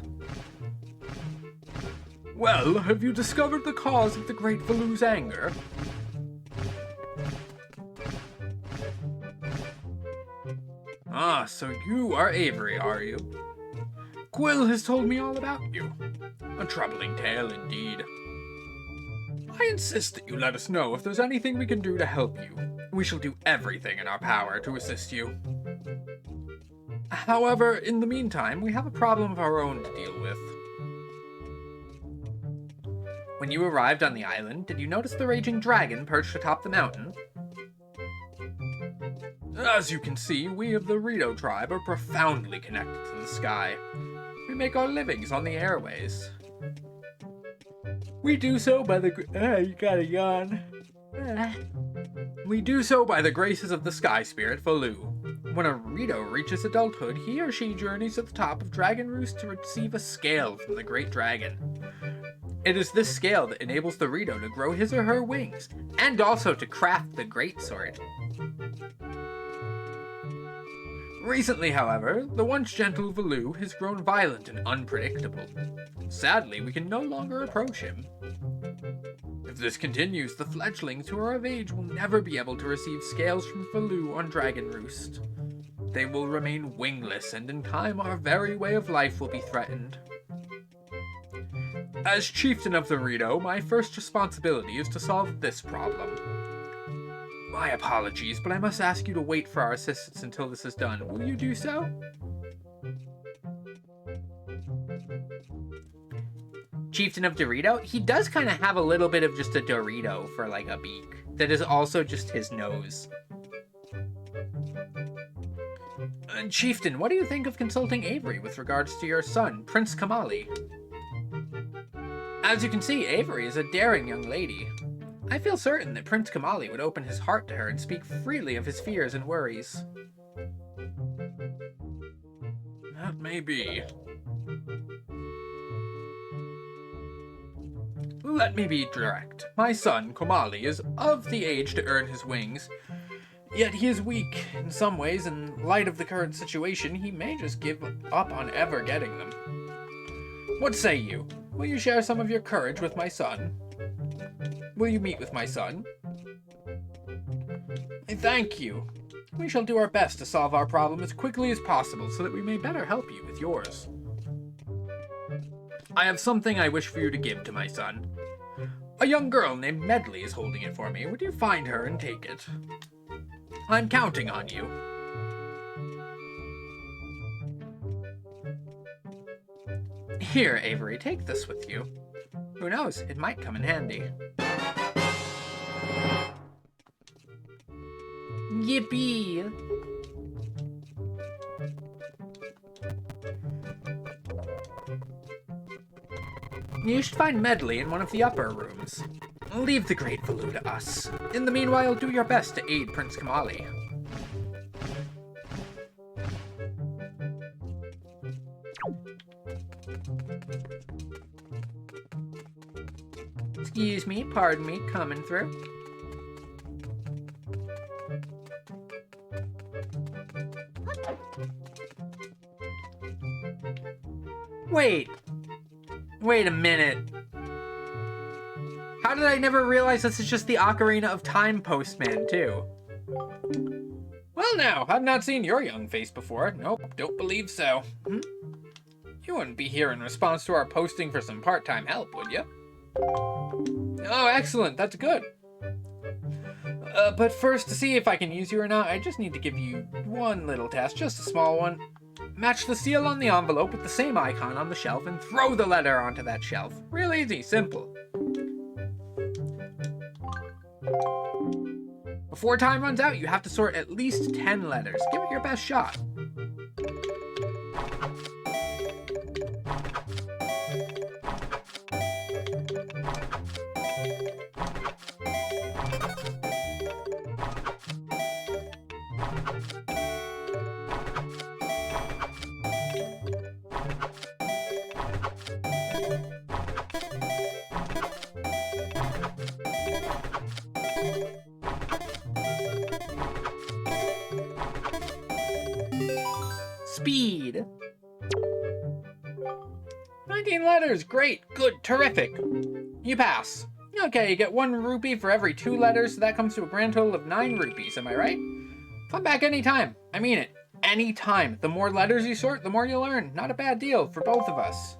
Well, have you discovered the cause of the Great Valu's anger? Ah, so you are Avery, are you? Quill has told me all about you. A troubling tale indeed. I insist that you let us know if there's anything we can do to help you. We shall do everything in our power to assist you. However, in the meantime, we have a problem of our own to deal with. When you arrived on the island, did you notice the raging dragon perched atop the mountain? As you can see, we of the Rito tribe are profoundly connected to the sky. We make our livings on the airways. We do so by the you gotta yawn. We do so by the graces of the sky spirit Valu. When a Rito reaches adulthood, he or she journeys to the top of Dragon Roost to receive a scale from the great dragon. It is this scale that enables the Rito to grow his or her wings, and also to craft the greatsword. Recently, however, the once gentle Valoo has grown violent and unpredictable. Sadly, we can no longer approach him. If this continues, the fledglings who are of age will never be able to receive scales from Valoo on Dragon Roost. They will remain wingless, and in time our very way of life will be threatened. As chieftain of the Rito, my first responsibility is to solve this problem. My apologies, but I must ask you to wait for our assistance until this is done. Will you do so? Chieftain of Dorito, he does kind of have a little bit of just a Dorito for like a beak. That is also just his nose. Chieftain, what do you think of consulting Avery with regards to your son, Prince Kamali? As you can see, Avery is a daring young lady. I feel certain that Prince Kamali would open his heart to her and speak freely of his fears and worries. That may be. Let me be direct. My son, Komali, is of the age to earn his wings, yet he is weak in some ways. In light of the current situation, he may just give up on ever getting them. What say you? Will you share some of your courage with my son? Will you meet with my son? Thank you. We shall do our best to solve our problem as quickly as possible so that we may better help you with yours. I have something I wish for you to give to my son. A young girl named Medley is holding it for me. Would you find her and take it? I'm counting on you. Here, Avery, take this with you. Who knows, it might come in handy. Yippee! You should find Medley in one of the upper rooms. Leave the great Valoo to us. In the meanwhile, do your best to aid Prince Kamali. Excuse me, pardon me, coming through. Wait a minute. How did I never realize this is just the Ocarina of Time postman, too? Well now, I've not seen your young face before. Nope, don't believe so. You wouldn't be here in response to our posting for some part-time help, would you? Oh, excellent, that's good. But first, to see if I can use you or not, I just need to give you one little test, just a small one. Match the seal on the envelope with the same icon on the shelf and throw the letter onto that shelf. Real easy, simple. Before time runs out, you have to sort at least 10 letters. Give it your best shot. Speed! 19 letters, great, good, terrific. You pass. Okay, you get 1 rupee for every 2 letters, so that comes to a grand total of 9 rupees, am I right? Come back anytime. I mean it. Anytime. The more letters you sort, the more you learn. Not a bad deal for both of us.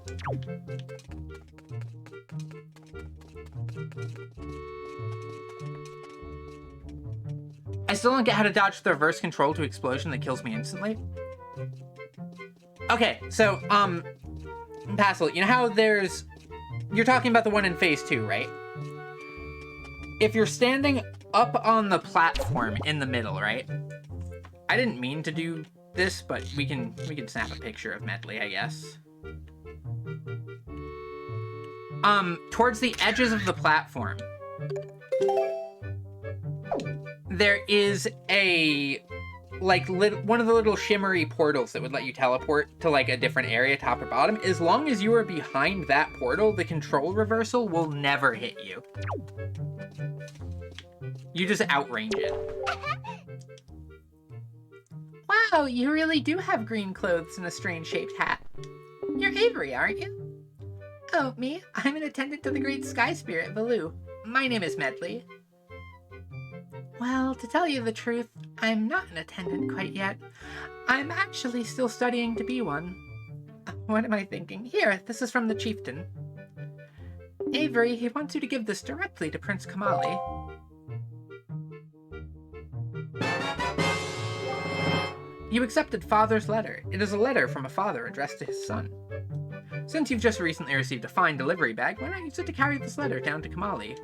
I still don't get how to dodge the reverse control to explosion that kills me instantly. Okay, so, Passel, you know how there's... You're talking about the one in phase 2, right? If you're standing up on the platform in the middle, right? I didn't mean to do this, but we can snap a picture of Medley, I guess. Towards the edges of the platform, there is a like one of the little shimmery portals that would let you teleport to like a different area, top or bottom. As long as you are behind that portal, the control reversal will never hit you. You just outrange it. Wow, you really do have green clothes and a strange-shaped hat. You're Avery, aren't you? Oh, me? I'm an attendant to the Great Sky Spirit, Valoo. My name is Medley. Well, to tell you the truth, I'm not an attendant quite yet. I'm actually still studying to be one. What am I thinking? Here, this is from the chieftain. Avery, he wants you to give this directly to Prince Kamali. You accepted Father's letter. It is a letter from a father addressed to his son. Since you've just recently received a fine delivery bag, why not use it to carry this letter down to Kamali?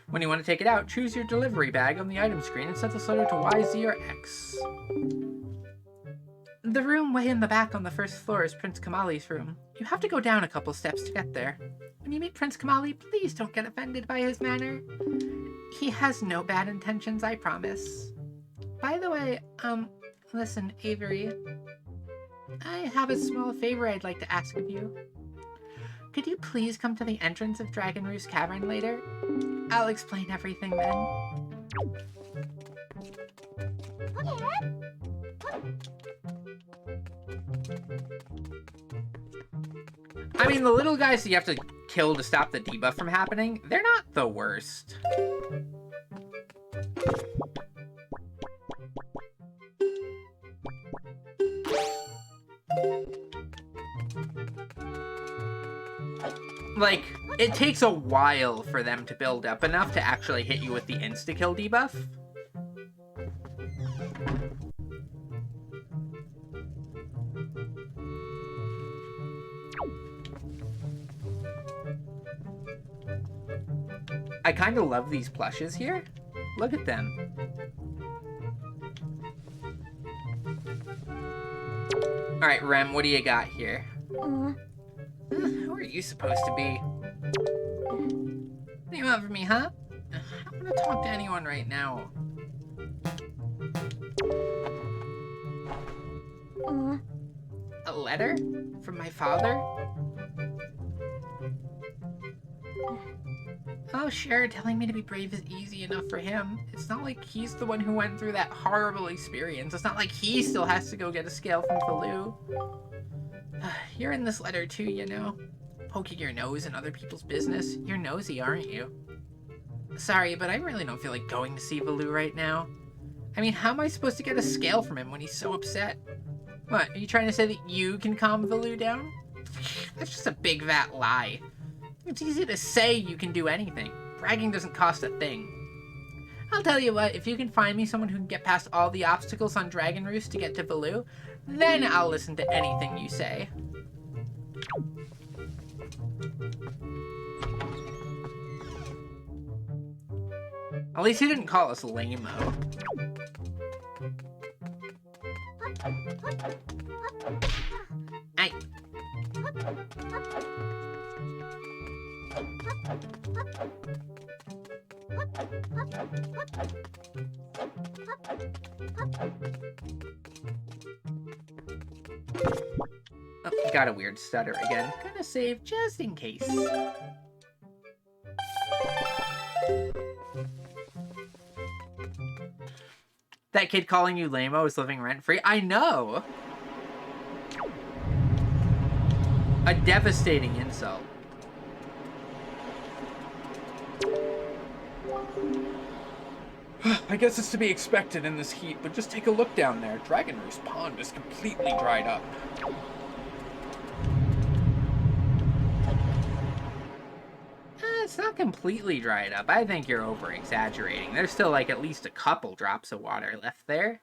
When you want to take it out, choose your delivery bag on the item screen and set this letter to Y, Z, or X. The room way in the back on the first floor is Prince Kamali's room. You have to go down a couple steps to get there. When you meet Prince Kamali, please don't get offended by his manner. He has no bad intentions, I promise. By the way, listen, Avery. I have a small favor I'd like to ask of you. Could you please come to the entrance of Dragon Roost Cavern later? I'll explain everything then. I mean, the little guys that you have to kill to stop the debuff from happening, they're not the worst. Like, it takes a while for them to build up enough to actually hit you with the insta-kill debuff. I kind of love these plushes here. Look at them. Alright, Rem, what do you got here? Who are you supposed to be? What do you want from me, huh? I don't want to talk to anyone right now. A letter? From my father? Oh, sure, telling me to be brave is easy enough for him. It's not like he's the one who went through that horrible experience. It's not like he still has to go get a scale from Valoo. You're in this letter too, you know. Poking your nose in other people's business. You're nosy, aren't you? Sorry, but I really don't feel like going to see Valoo right now. I mean, how am I supposed to get a scale from him when he's so upset? What, are you trying to say that you can calm Valoo down? That's just a big fat lie. It's easy to say you can do anything. Bragging doesn't cost a thing. I'll tell you what, if you can find me someone who can get past all the obstacles on Dragon Roost to get to Valoo, then I'll listen to anything you say. At least he didn't call us lame-o. Hey. Oh, got a weird stutter again. Gonna save just in case. That kid calling you lame-o is living rent-free? I know! A devastating insult. I guess it's to be expected in this heat, but just take a look down there. Dragon Roost Pond is completely dried up. It's not completely dried up. I think you're over-exaggerating. There's still like at least a couple drops of water left there.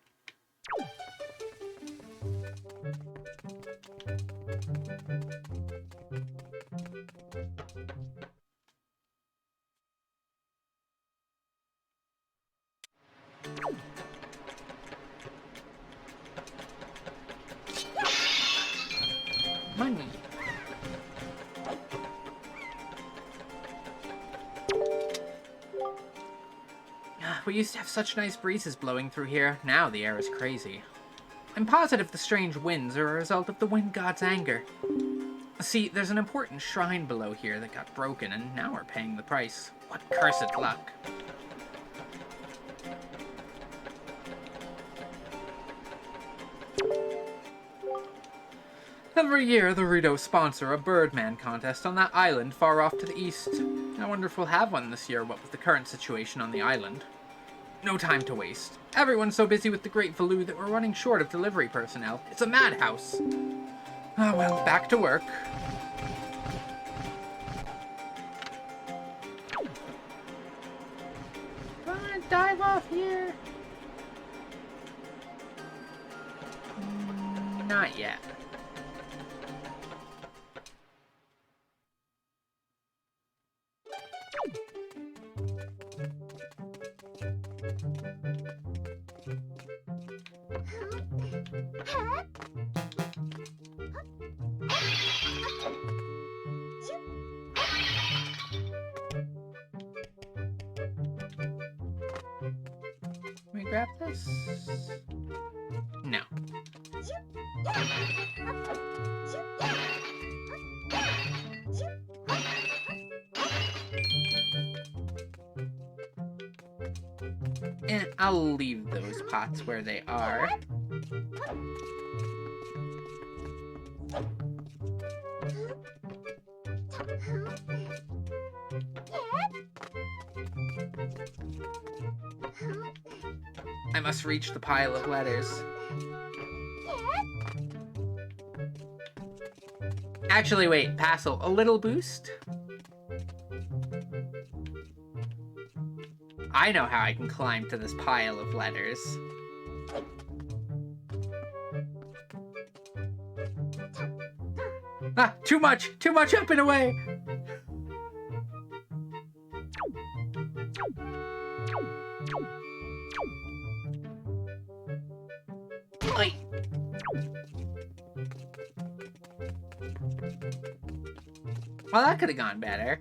Money. We used to have such nice breezes blowing through here. Now the air is crazy. I'm positive the strange winds are a result of the wind god's anger. See, there's an important shrine below here that got broken, and now we're paying the price. What cursed luck. Every year, the Ritos sponsor a Birdman contest on that island far off to the east. I wonder if we'll have one this year, what with the current situation on the island. No time to waste. Everyone's so busy with the Great Valoo that we're running short of delivery personnel. It's a madhouse. Ah, well, back to work. Come on, dive off here. Not yet. Can we grab this? No. And I'll leave those pots where they are. I must reach the pile of letters. Actually, wait, Passel, a little boost? I know how I can climb to this pile of letters. Ah, too much up and away! Oi. Well, that could have gone better.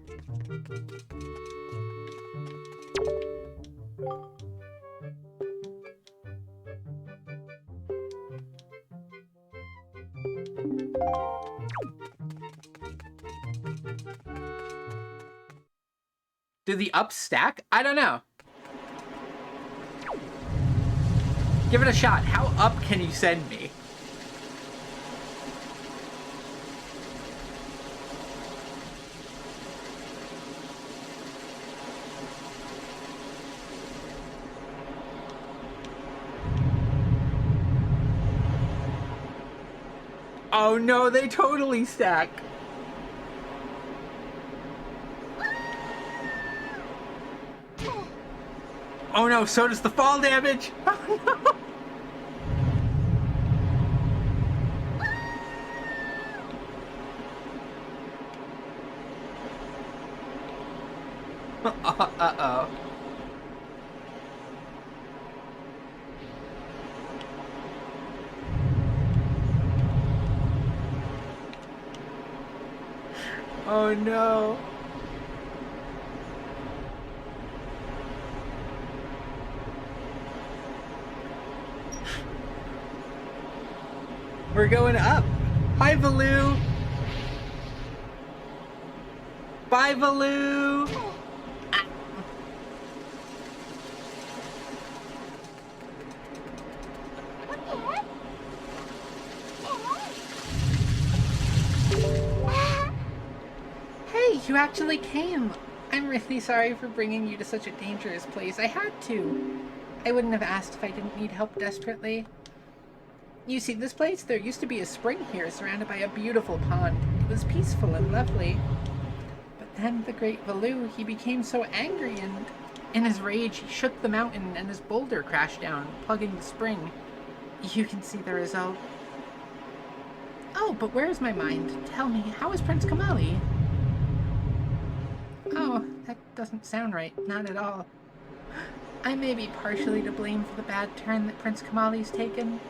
Do the ups stack? I don't know. Give it a shot. How up can you send me? Oh no, they totally stack. Oh no, so does the fall damage. Oh no. Uh-oh. Oh no. We're going up. Hi, Valoo. Bye, Valoo. Hey, you actually came. I'm really sorry for bringing you to such a dangerous place. I had to. I wouldn't have asked if I didn't need help desperately. You see, this place, there used to be a spring here surrounded by a beautiful pond. It was peaceful and lovely. But then the great Valoo, he became so angry and in his rage he shook the mountain and his boulder crashed down, plugging the spring. You can see the result. Oh, but where is my mind? Tell me, how is Prince Kamali? Oh, that doesn't sound right. Not at all. I may be partially to blame for the bad turn that Prince Kamali's taken.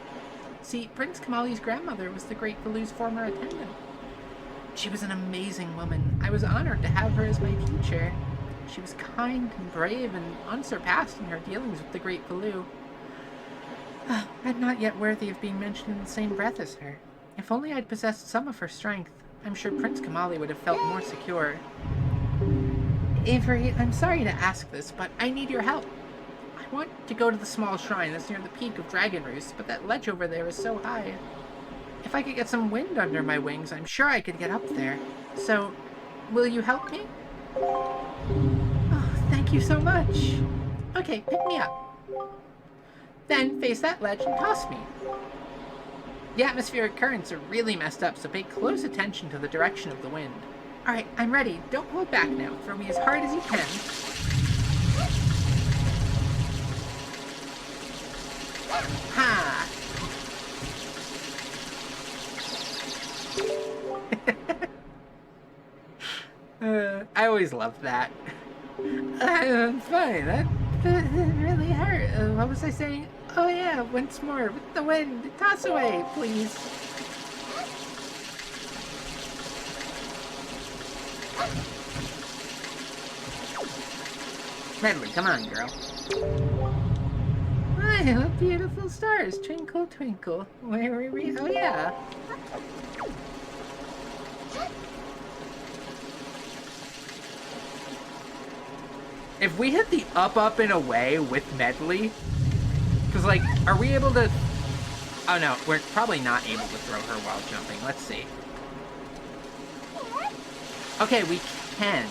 See, Prince Kamali's grandmother was the great Valoo's former attendant. She was an amazing woman. I was honored to have her as my teacher. She was kind and brave and unsurpassed in her dealings with the great Valoo. I'm not yet worthy of being mentioned in the same breath as her. If only I'd possessed some of her strength, I'm sure Prince Kamali would have felt more secure. Avery, I'm sorry to ask this, but I need your help. I want to go to the small shrine that's near the peak of Dragon Roost, but that ledge over there is so high. If I could get some wind under my wings, I'm sure I could get up there. So, will you help me? Oh, thank you so much. Okay, pick me up. Then face that ledge and toss me. The atmospheric currents are really messed up, so pay close attention to the direction of the wind. Alright, I'm ready. Don't hold back now. Throw me as hard as you can. Ha! I always loved that. I'm fine. That really hurt. What was I saying? Oh yeah, once more, with the wind. Toss away, please. Medley, come on, girl. My, what beautiful stars. Twinkle, twinkle. Where were we? Oh yeah. If we hit the up, up, and away with Medley, because, like, are we able to... Oh, no, we're probably not able to throw her while jumping. Let's see. Okay, we can.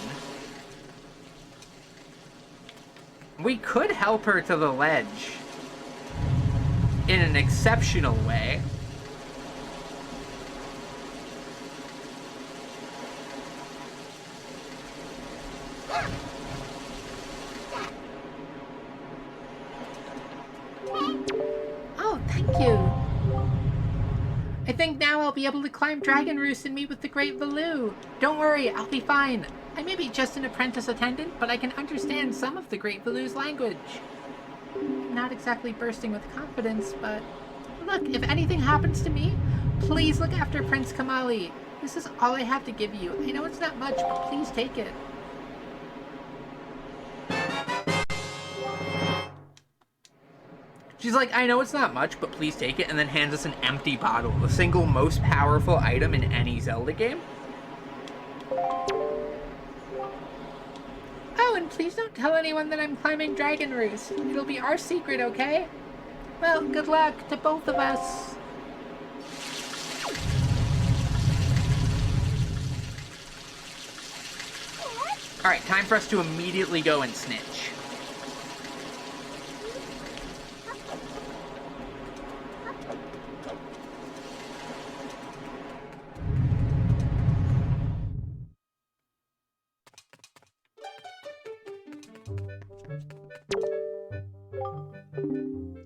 We could help her to the ledge in an exceptional way. Oh, thank you. I think now I'll be able to climb Dragon Roost and meet with the Great Valoo. Don't worry, I'll be fine. I may be just an apprentice attendant, but I can understand some of the Great Valoo's language. Not exactly bursting with confidence, but... Look, if anything happens to me, please look after Prince Kamali. This is all I have to give you. I know it's not much, but please take it. She's like, I know it's not much, but please take it, and then hands us an empty bottle, the single most powerful item in any Zelda game. Oh, and please don't tell anyone that I'm climbing Dragon Roost. It'll be our secret, okay? Well, good luck to both of us. Alright, time for us to immediately go and snitch.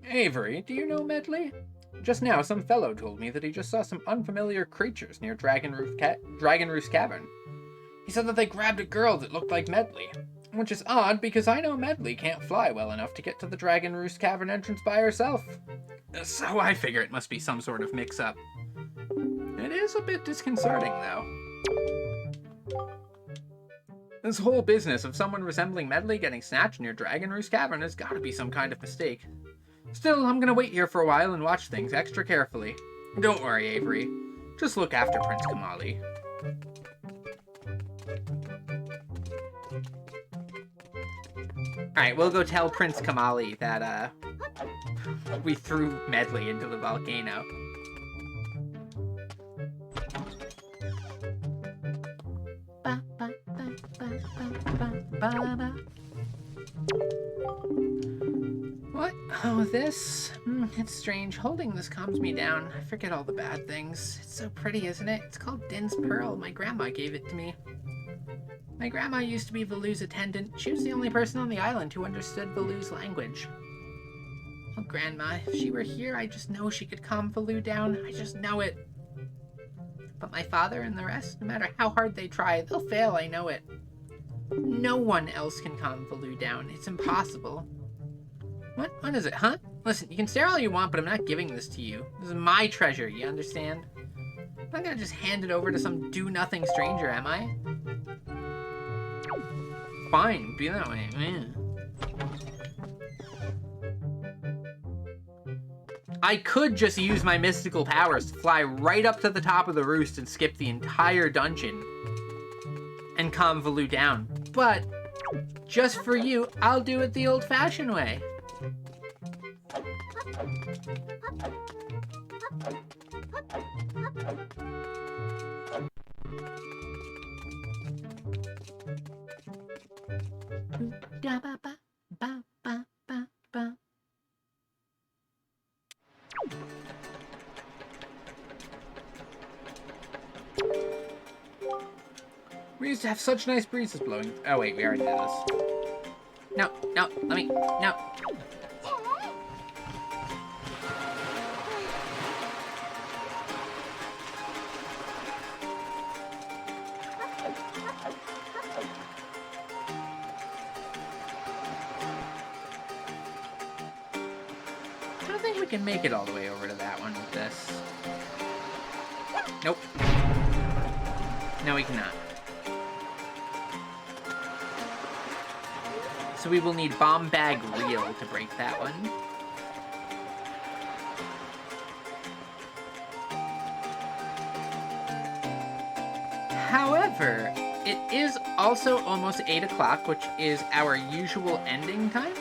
Avery, do you know Medley? Just now, some fellow told me that he just saw some unfamiliar creatures near Dragon Roost Cavern. He said that they grabbed a girl that looked like Medley, which is odd because I know Medley can't fly well enough to get to the Dragon Roost Cavern entrance by herself. So I figure it must be some sort of mix-up. It is a bit disconcerting, though. This whole business of someone resembling Medley getting snatched near Dragon Roost Cavern has got to be some kind of mistake. Still, I'm gonna wait here for a while and watch things extra carefully. Don't worry, Avery. Just look after Prince Kamali. Alright, we'll go tell Prince Kamali that, we threw Medley into the volcano. Ba, ba, ba, ba, ba, ba, ba. What? Oh, this? It's strange. Holding this calms me down. I forget all the bad things. It's so pretty, isn't it? It's called Din's Pearl. My grandma gave it to me. My grandma used to be Valoo's attendant. She was the only person on the island who understood Valoo's language. Oh, Grandma, if she were here, I just know she could calm Valoo down. I just know it. But my father and the rest, no matter how hard they try, they'll fail, I know it. No one else can calm Valoo down. It's impossible. What is it, huh? Listen, you can stare all you want, but I'm not giving this to you. This is my treasure, you understand? I'm not gonna just hand it over to some do-nothing stranger, am I? Fine, be that way. I could just use my mystical powers to fly right up to the top of the roost and skip the entire dungeon and calm Valoo down. But just for you, I'll do it the old-fashioned way. We used to have such nice breezes blowing. Oh wait, we already did this. No, let me, no. I don't think we can make it all the way over to that one with this. Nope. No, we cannot. So we will need Bomb Bag Reel to break that one. However, it is also almost 8 o'clock, which is our usual ending time.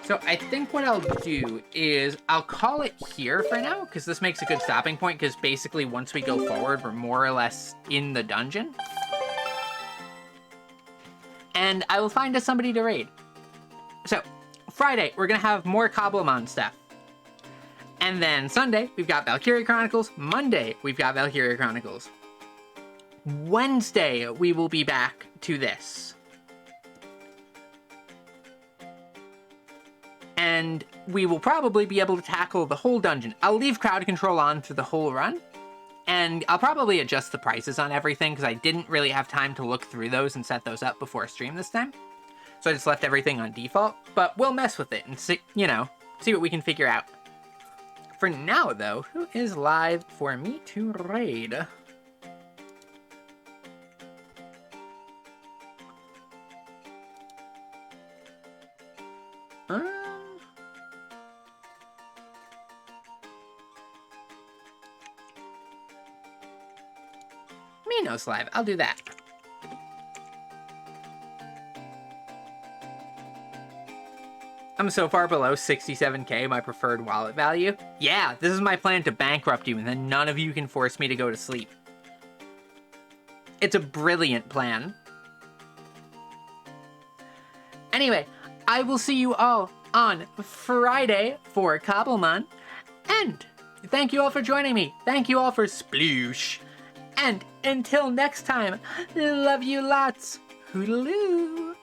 So I think what I'll do is I'll call it here for now, because this makes a good stopping point, because basically once we go forward, we're more or less in the dungeon. And I will find us somebody to raid. So, Friday, we're going to have more Cobblemon stuff. And then Sunday, we've got Valkyria Chronicles. Monday, we've got Valkyria Chronicles. Wednesday, we will be back to this. And we will probably be able to tackle the whole dungeon. I'll leave crowd control on through the whole run. And I'll probably adjust the prices on everything because I didn't really have time to look through those and set those up before stream this time. So I just left everything on default. But we'll mess with it and see, see what we can figure out. For now, though, who is live for me to raid? Minos live. I'll do that. I'm so far below 67k, my preferred wallet value. Yeah, this is my plan to bankrupt you, and then none of you can force me to go to sleep. It's a brilliant plan. Anyway, I will see you all on Friday for Cobblemon. And thank you all for joining me. Thank you all for sploosh. And until next time, love you lots. Hootaloo.